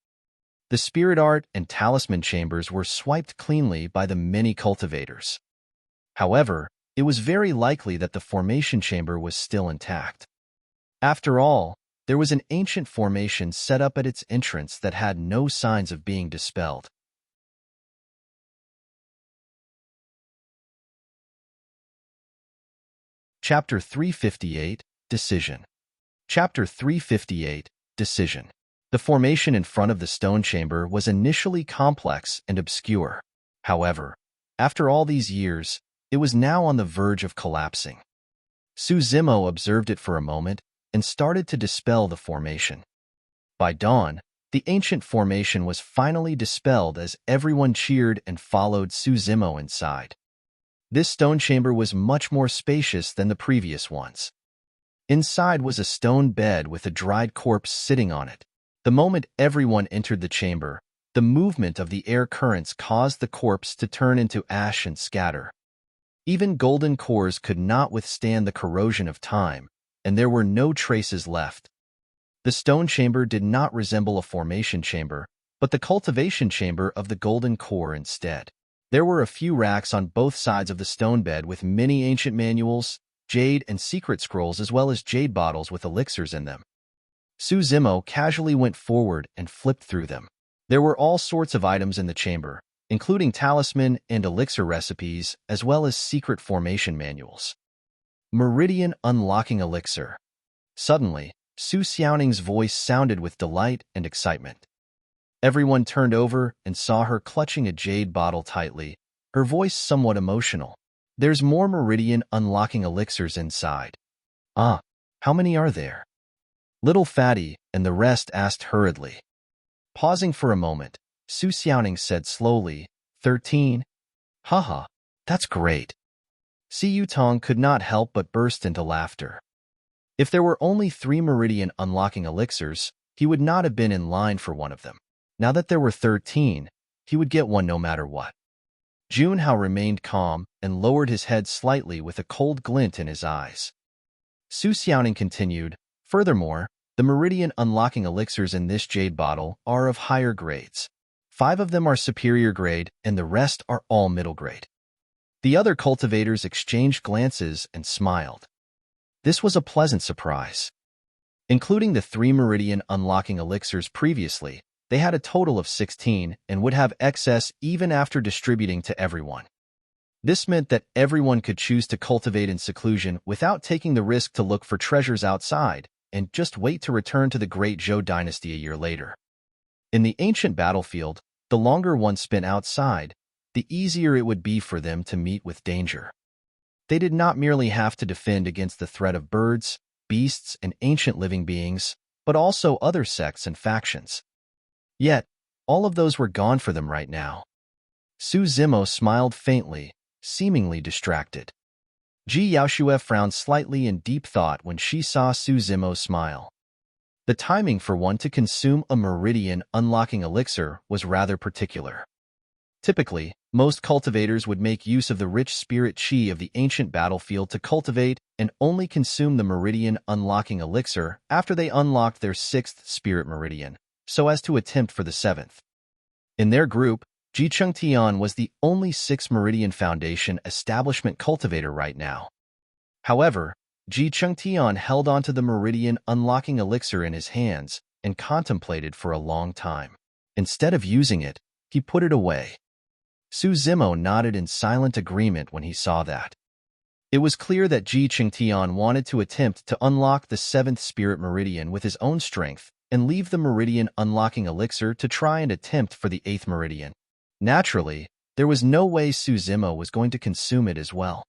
The spirit art and talisman chambers were swiped cleanly by the many cultivators. However, it was very likely that the formation chamber was still intact. After all, there was an ancient formation set up at its entrance that had no signs of being dispelled. Chapter 358, Decision. Chapter 358, Decision. The formation in front of the stone chamber was initially complex and obscure. However, after all these years, it was now on the verge of collapsing. Zimo observed it for a moment and started to dispel the formation. By dawn, the ancient formation was finally dispelled as everyone cheered and followed Zimo inside. This stone chamber was much more spacious than the previous ones. Inside was a stone bed with a dried corpse sitting on it. The moment everyone entered the chamber, the movement of the air currents caused the corpse to turn into ash and scatter. Even golden cores could not withstand the corrosion of time, and there were no traces left. The stone chamber did not resemble a formation chamber, but the cultivation chamber of the golden core instead. There were a few racks on both sides of the stone bed with many ancient manuals, jade and secret scrolls, as well as jade bottles with elixirs in them. Zimo casually went forward and flipped through them. There were all sorts of items in the chamber, including talisman and elixir recipes, as well as secret formation manuals. Meridian Unlocking Elixir. Suddenly, Su Xiaoning's voice sounded with delight and excitement. Everyone turned over and saw her clutching a jade bottle tightly, her voice somewhat emotional. There's more Meridian Unlocking Elixirs inside. Ah, how many are there? Little Fatty and the rest asked hurriedly. Pausing for a moment, Su Xiaoning said slowly, 13. Haha, that's great. Si Yutong could not help but burst into laughter. If there were only 3 Meridian Unlocking Elixirs, he would not have been in line for one of them. Now that there were 13, he would get one no matter what. Junhao remained calm and lowered his head slightly with a cold glint in his eyes. Su Xiaoning continued, furthermore, the Meridian Unlocking Elixirs in this jade bottle are of higher grades. 5 of them are superior grade and the rest are all middle grade. The other cultivators exchanged glances and smiled. This was a pleasant surprise. Including the 3 Meridian Unlocking Elixirs previously, they had a total of 16 and would have excess even after distributing to everyone. This meant that everyone could choose to cultivate in seclusion without taking the risk to look for treasures outside and just wait to return to the Great Zhou Dynasty a year later. In the ancient battlefield, the longer one spent outside, the easier it would be for them to meet with danger. They did not merely have to defend against the threat of birds, beasts, and ancient living beings, but also other sects and factions. Yet, all of those were gone for them right now. Su Zimo smiled faintly, seemingly distracted. Ji Yaoshue frowned slightly in deep thought when she saw Su Zimo smile. The timing for one to consume a Meridian Unlocking Elixir was rather particular. Typically, most cultivators would make use of the rich spirit chi of the ancient battlefield to cultivate and only consume the Meridian Unlocking Elixir after they unlocked their 6th spirit meridian, so as to attempt for the 7th. In their group, Ji Chengtian was the only 6th Meridian Foundation establishment cultivator right now. However, Ji Chengtian held onto the Meridian Unlocking Elixir in his hands and contemplated for a long time. Instead of using it, he put it away. Su Zimo nodded in silent agreement when he saw that. It was clear that Ji Chengtian wanted to attempt to unlock the 7th spirit meridian with his own strength and leave the Meridian Unlocking Elixir to try and attempt for the 8th meridian. Naturally, there was no way Su Zimo was going to consume it as well.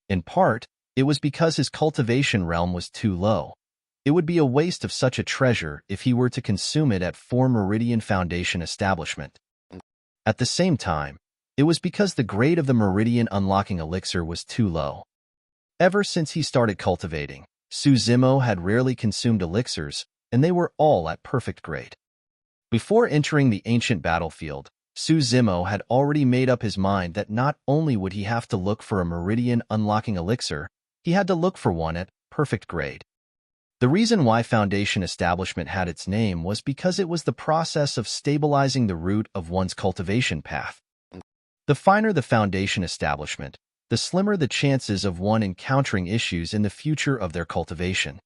In part, it was because his cultivation realm was too low. It would be a waste of such a treasure if he were to consume it at 4 Meridian Foundation establishment. At the same time, it was because the grade of the Meridian Unlocking Elixir was too low. Ever since he started cultivating, Su Zimo had rarely consumed elixirs, and they were all at perfect grade. Before entering the ancient battlefield, Su Zimo had already made up his mind that not only would he have to look for a Meridian Unlocking Elixir, he had to look for one at perfect grade. The reason why Foundation Establishment had its name was because it was the process of stabilizing the root of one's cultivation path. The finer the Foundation Establishment, the slimmer the chances of one encountering issues in the future of their cultivation.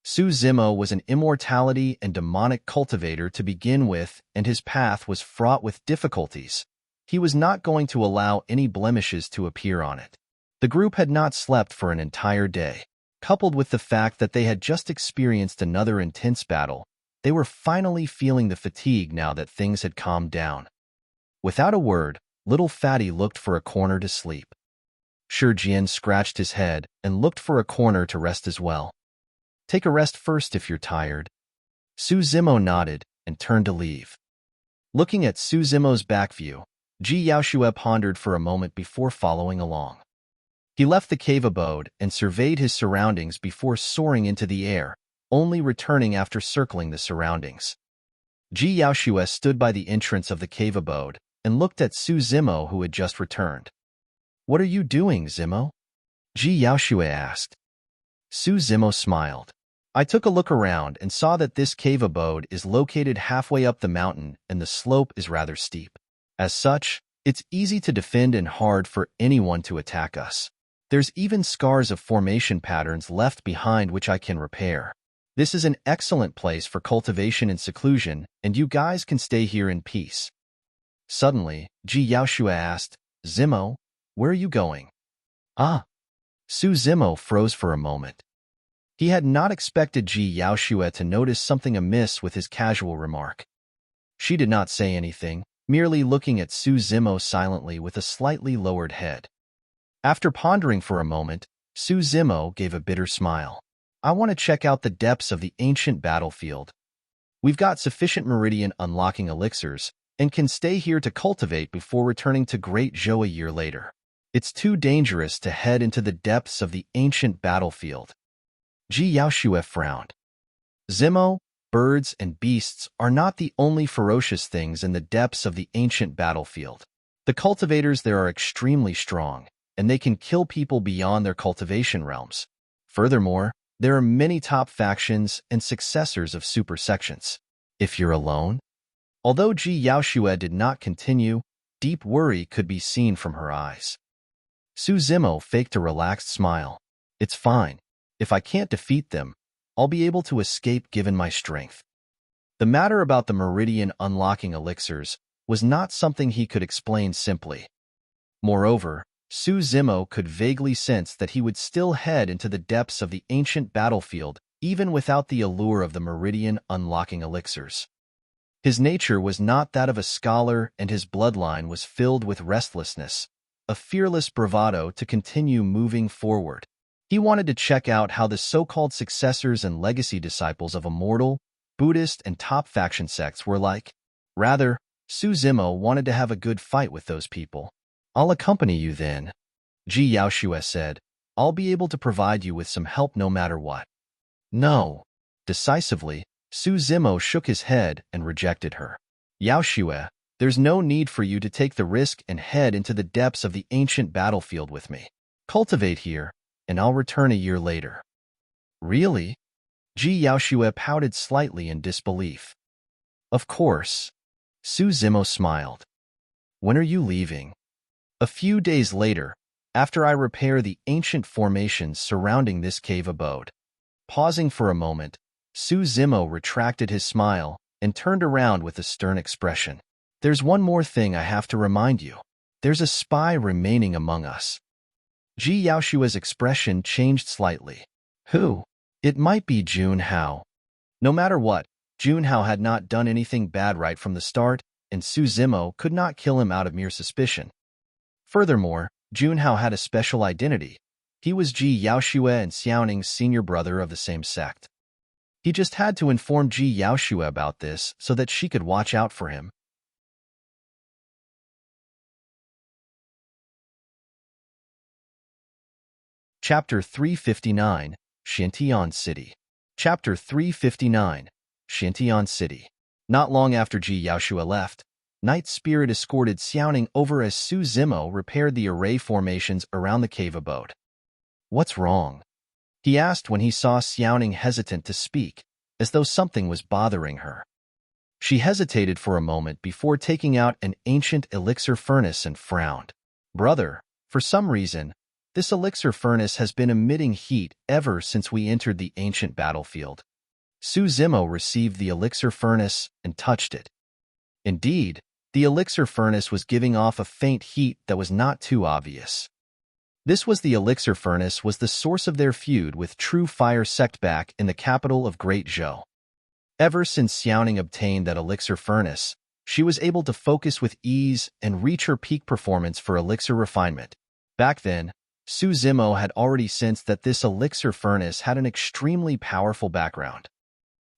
Su Zimo was an immortality and demonic cultivator to begin with, and his path was fraught with difficulties. He was not going to allow any blemishes to appear on it. The group had not slept for an entire day. Coupled with the fact that they had just experienced another intense battle, they were finally feeling the fatigue now that things had calmed down. Without a word, Little Fatty looked for a corner to sleep. Shijian scratched his head and looked for a corner to rest as well. Take a rest first if you're tired. Su Zimo nodded and turned to leave. Looking at Su Zimo's back view, Ji Yaoshue pondered for a moment before following along. He left the cave abode and surveyed his surroundings before soaring into the air, only returning after circling the surroundings. Ji Yaoshue stood by the entrance of the cave abode and looked at Su Zimo, who had just returned. "What are you doing, Zimo?" Ji Yaoshue asked. Su Zimo smiled. "I took a look around and saw that this cave abode is located halfway up the mountain and the slope is rather steep. As such, it's easy to defend and hard for anyone to attack us. There's even scars of formation patterns left behind which I can repair. This is an excellent place for cultivation and seclusion, and you guys can stay here in peace." Suddenly, Ji Yaoshue asked, "Zimo, where are you going?" "Ah." Zimo froze for a moment. He had not expected Ji Yaoxue to notice something amiss with his casual remark. She did not say anything, merely looking at Zimo silently with a slightly lowered head. After pondering for a moment, Zimo gave a bitter smile. I want to check out the depths of the ancient battlefield. We've got sufficient meridian unlocking elixirs, and can stay here to cultivate before returning to Great Zhou a year later. It's too dangerous to head into the depths of the ancient battlefield. Ji Yaoxue frowned. Zimo, birds, and beasts are not the only ferocious things in the depths of the ancient battlefield. The cultivators there are extremely strong, and they can kill people beyond their cultivation realms. Furthermore, there are many top factions and successors of super sections. If you're alone? Although Ji Yaoxue did not continue, deep worry could be seen from her eyes. Zimo faked a relaxed smile. It's fine. If I can't defeat them, I'll be able to escape given my strength. The matter about the meridian unlocking elixirs was not something he could explain simply. Moreover, Zimo could vaguely sense that he would still head into the depths of the ancient battlefield even without the allure of the meridian unlocking elixirs. His nature was not that of a scholar, and his bloodline was filled with restlessness, a fearless bravado to continue moving forward. He wanted to check out how the so-called successors and legacy disciples of immortal, Buddhist, and top faction sects were like. Rather, Zimo wanted to have a good fight with those people. I'll accompany you then, Ji Yaoxue said. I'll be able to provide you with some help no matter what. No. Decisively, Zimo shook his head and rejected her. Yaoxue, there's no need for you to take the risk and head into the depths of the ancient battlefield with me. Cultivate here, and I'll return a year later. Really? Ji Yaoxue pouted slightly in disbelief. Of course. Zimo smiled. When are you leaving? A few days later, after I repair the ancient formations surrounding this cave abode. Pausing for a moment, Zimo retracted his smile and turned around with a stern expression. There's one more thing I have to remind you. There's a spy remaining among us. Ji Yaoxue's expression changed slightly. Who? It might be Jun Hao. No matter what, Jun Hao had not done anything bad right from the start, and Zimo could not kill him out of mere suspicion. Furthermore, Jun Hao had a special identity. He was Ji Yaoxue and Xiaoning's senior brother of the same sect. He just had to inform Ji Yaoxue about this so that she could watch out for him. Chapter 359, Xuantian City. Chapter 359, Xuantian City. Not long after Ji Yaoxue left, Night Spirit escorted Xiaoning over as Zimo repaired the array formations around the cave abode. What's wrong? He asked when he saw Xiaoning hesitant to speak, as though something was bothering her. She hesitated for a moment before taking out an ancient elixir furnace and frowned. Brother, for some reason, this elixir furnace has been emitting heat ever since we entered the ancient battlefield. Zimo received the elixir furnace and touched it. Indeed, the elixir furnace was giving off a faint heat that was not too obvious. This was the elixir furnace was the source of their feud with True Fire Sect back in the capital of Great Zhou. Ever since Xiaoning obtained that elixir furnace, she was able to focus with ease and reach her peak performance for elixir refinement. Back then, Zimo had already sensed that this elixir furnace had an extremely powerful background.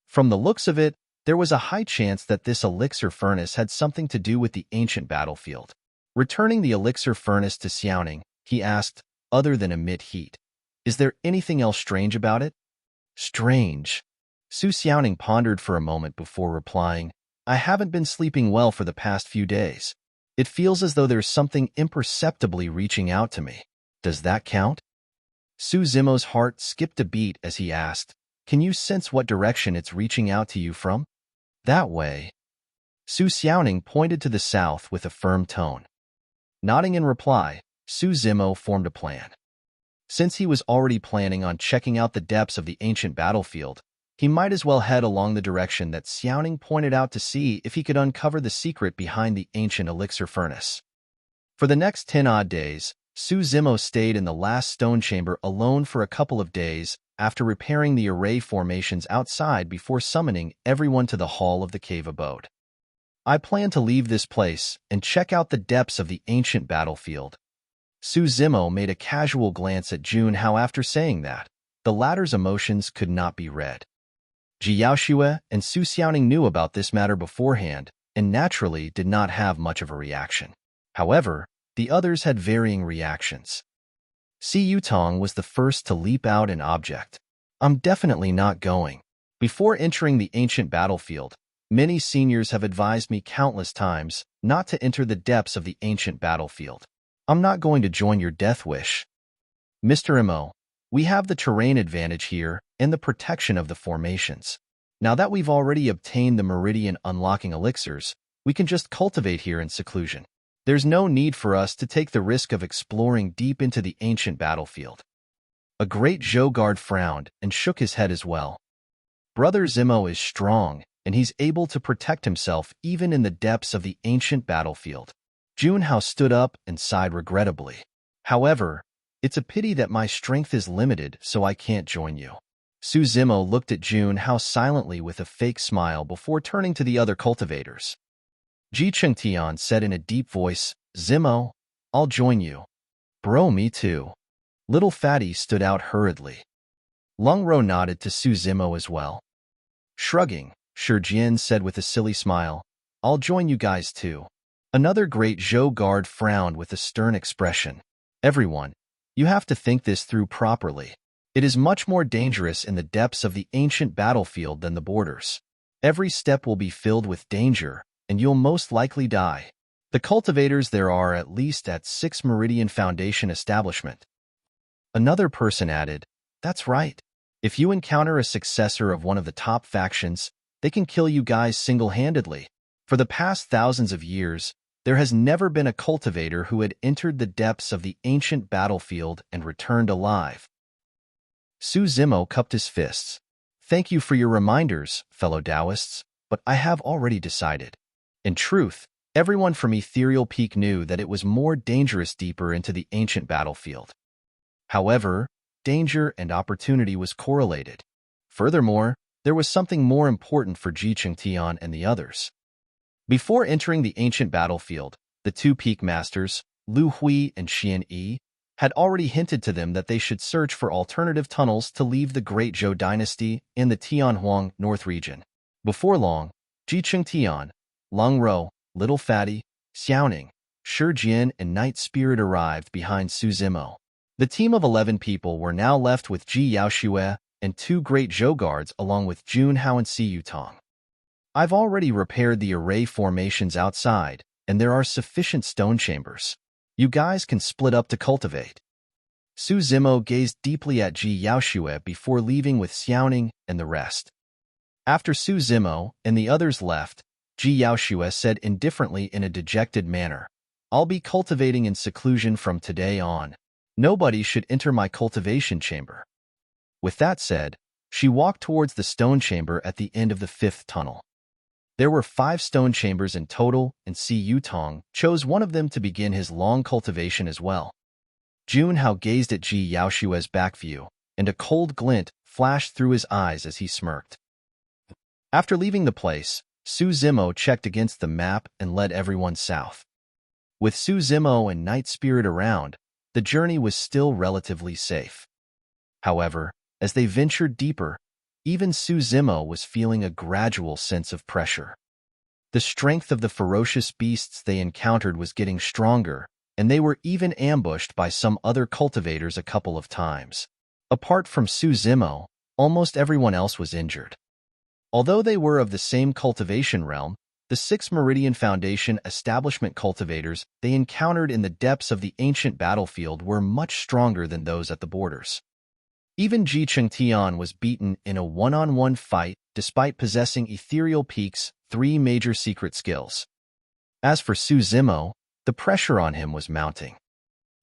From the looks of it, there was a high chance that this elixir furnace had something to do with the ancient battlefield. Returning the elixir furnace to Xiaoning, he asked, other than emit heat, is there anything else strange about it? Strange. Xiaoning pondered for a moment before replying, I haven't been sleeping well for the past few days. It feels as though there's something imperceptibly reaching out to me. Does that count? Zimo's heart skipped a beat as he asked, can you sense what direction it's reaching out to you from? That way. Xiaoning pointed to the south with a firm tone. Nodding in reply, Zimo formed a plan. Since he was already planning on checking out the depths of the ancient battlefield, he might as well head along the direction that Xiaoning pointed out to see if he could uncover the secret behind the ancient elixir furnace. For the next 10 odd days, Zimo stayed in the last stone chamber alone for a couple of days after repairing the array formations outside before summoning everyone to the hall of the cave abode. I plan to leave this place and check out the depths of the ancient battlefield. Zimo made a casual glance at Junhao after saying that. The latter's emotions could not be read. Ji Yaoxue and Su Xiaoning knew about this matter beforehand and naturally did not have much of a reaction. However, the others had varying reactions. Si Yutong was the first to leap out and object. I'm definitely not going. Before entering the ancient battlefield, many seniors have advised me countless times not to enter the depths of the ancient battlefield. I'm not going to join your death wish. Mr. Mo, we have the terrain advantage here and the protection of the formations. Now that we've already obtained the meridian unlocking elixirs, we can just cultivate here in seclusion. There's no need for us to take the risk of exploring deep into the ancient battlefield. A great Zhou guard frowned and shook his head as well. Brother Zimo is strong, and he's able to protect himself even in the depths of the ancient battlefield. Junhao stood up and sighed regrettably. However, it's a pity that my strength is limited, so I can't join you. Zimo looked at Junhao silently with a fake smile before turning to the other cultivators. Ji Chengtian said in a deep voice, Zimo, I'll join you. Bro, me too. Little Fatty stood out hurriedly. Lung Ro nodded to Zimo as well. Shrugging, Shijian said with a silly smile, I'll join you guys too. Another great Zhou guard frowned with a stern expression. Everyone, you have to think this through properly. It is much more dangerous in the depths of the ancient battlefield than the borders. Every step will be filled with danger, and you'll most likely die. The cultivators there are at least at 6 Meridian Foundation establishment. Another person added, That's right. If you encounter a successor of one of the top factions, they can kill you guys single-handedly. For the past thousands of years, there has never been a cultivator who had entered the depths of the ancient battlefield and returned alive. Zimo cupped his fists. Thank you for your reminders, fellow Taoists, but I have already decided. In truth, everyone from Ethereal Peak knew that it was more dangerous deeper into the ancient battlefield. However, danger and opportunity was correlated. Furthermore, there was something more important for Ji Chengtian and the others. Before entering the ancient battlefield, the 2 peak masters, Lu Hui and Xian Yi, had already hinted to them that they should search for alternative tunnels to leave the Great Zhou Dynasty in the Tianhuang North region. Before long, Ji Chengtian, Lung Ro, Little Fatty, Xiaoning, Shijian, and Night Spirit arrived behind Zimo. The team of 11 people were now left with Ji Yaoxue and 2 great Zhou guards along with Junhao and Si Yutong. I've already repaired the array formations outside, and there are sufficient stone chambers. You guys can split up to cultivate. Zimo gazed deeply at Ji Yaoxue before leaving with Xiaoning and the rest. After Zimo and the others left, Ji Yaoxue said indifferently in a dejected manner, I'll be cultivating in seclusion from today on. Nobody should enter my cultivation chamber. With that said, she walked towards the stone chamber at the end of the 5th tunnel. There were 5 stone chambers in total, and Si Yutong chose one of them to begin his long cultivation as well. Junhao gazed at Ji Yaoxue's back view, and a cold glint flashed through his eyes as he smirked. After leaving the place, Zimo checked against the map and led everyone south. With Zimo and Night Spirit around, the journey was still relatively safe. However, as they ventured deeper, even Zimo was feeling a gradual sense of pressure. The strength of the ferocious beasts they encountered was getting stronger, and they were even ambushed by some other cultivators a couple of times. Apart from Zimo, almost everyone else was injured. Although they were of the same cultivation realm, the 6 Meridian Foundation establishment cultivators they encountered in the depths of the ancient battlefield were much stronger than those at the borders. Even Ji Chengtian was beaten in a one-on-one fight despite possessing Ethereal Peak's 3 major secret skills. As for Zimo, the pressure on him was mounting.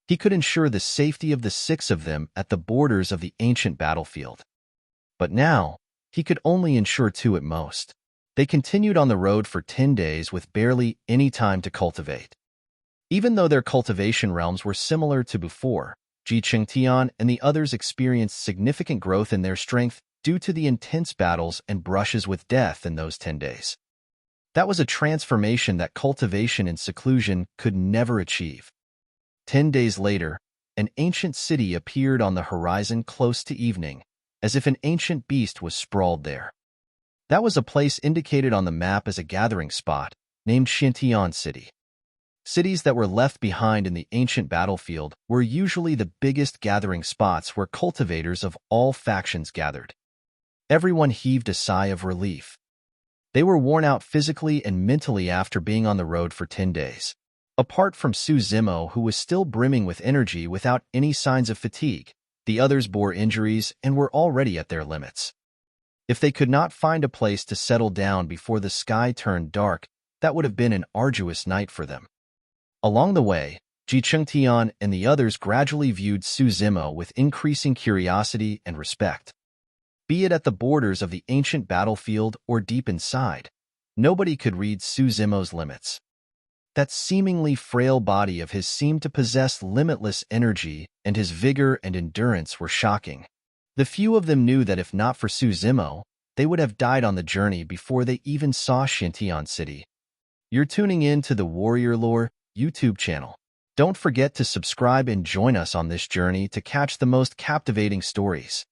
He could ensure the safety of the 6 of them at the borders of the ancient battlefield. But now, he could only ensure 2 at most. They continued on the road for 10 days with barely any time to cultivate. Even though their cultivation realms were similar to before, Xuantian and the others experienced significant growth in their strength due to the intense battles and brushes with death in those 10 days. That was a transformation that cultivation in seclusion could never achieve. 10 days later, an ancient city appeared on the horizon close to evening, as if an ancient beast was sprawled there. That was a place indicated on the map as a gathering spot, named Xuantian City. Cities that were left behind in the ancient battlefield were usually the biggest gathering spots where cultivators of all factions gathered. Everyone heaved a sigh of relief. They were worn out physically and mentally after being on the road for 10 days. Apart from Zimo, who was still brimming with energy without any signs of fatigue, the others bore injuries and were already at their limits. If they could not find a place to settle down before the sky turned dark, that would have been an arduous night for them. Along the way, Xuantian and the others gradually viewed Zimo with increasing curiosity and respect. Be it at the borders of the ancient battlefield or deep inside, nobody could read Zimo's limits. That seemingly frail body of his seemed to possess limitless energy, and his vigor and endurance were shocking. The few of them knew that if not for Zimo, they would have died on the journey before they even saw Xuantian City. You're tuning in to the Warrior Lore YouTube channel. Don't forget to subscribe and join us on this journey to catch the most captivating stories.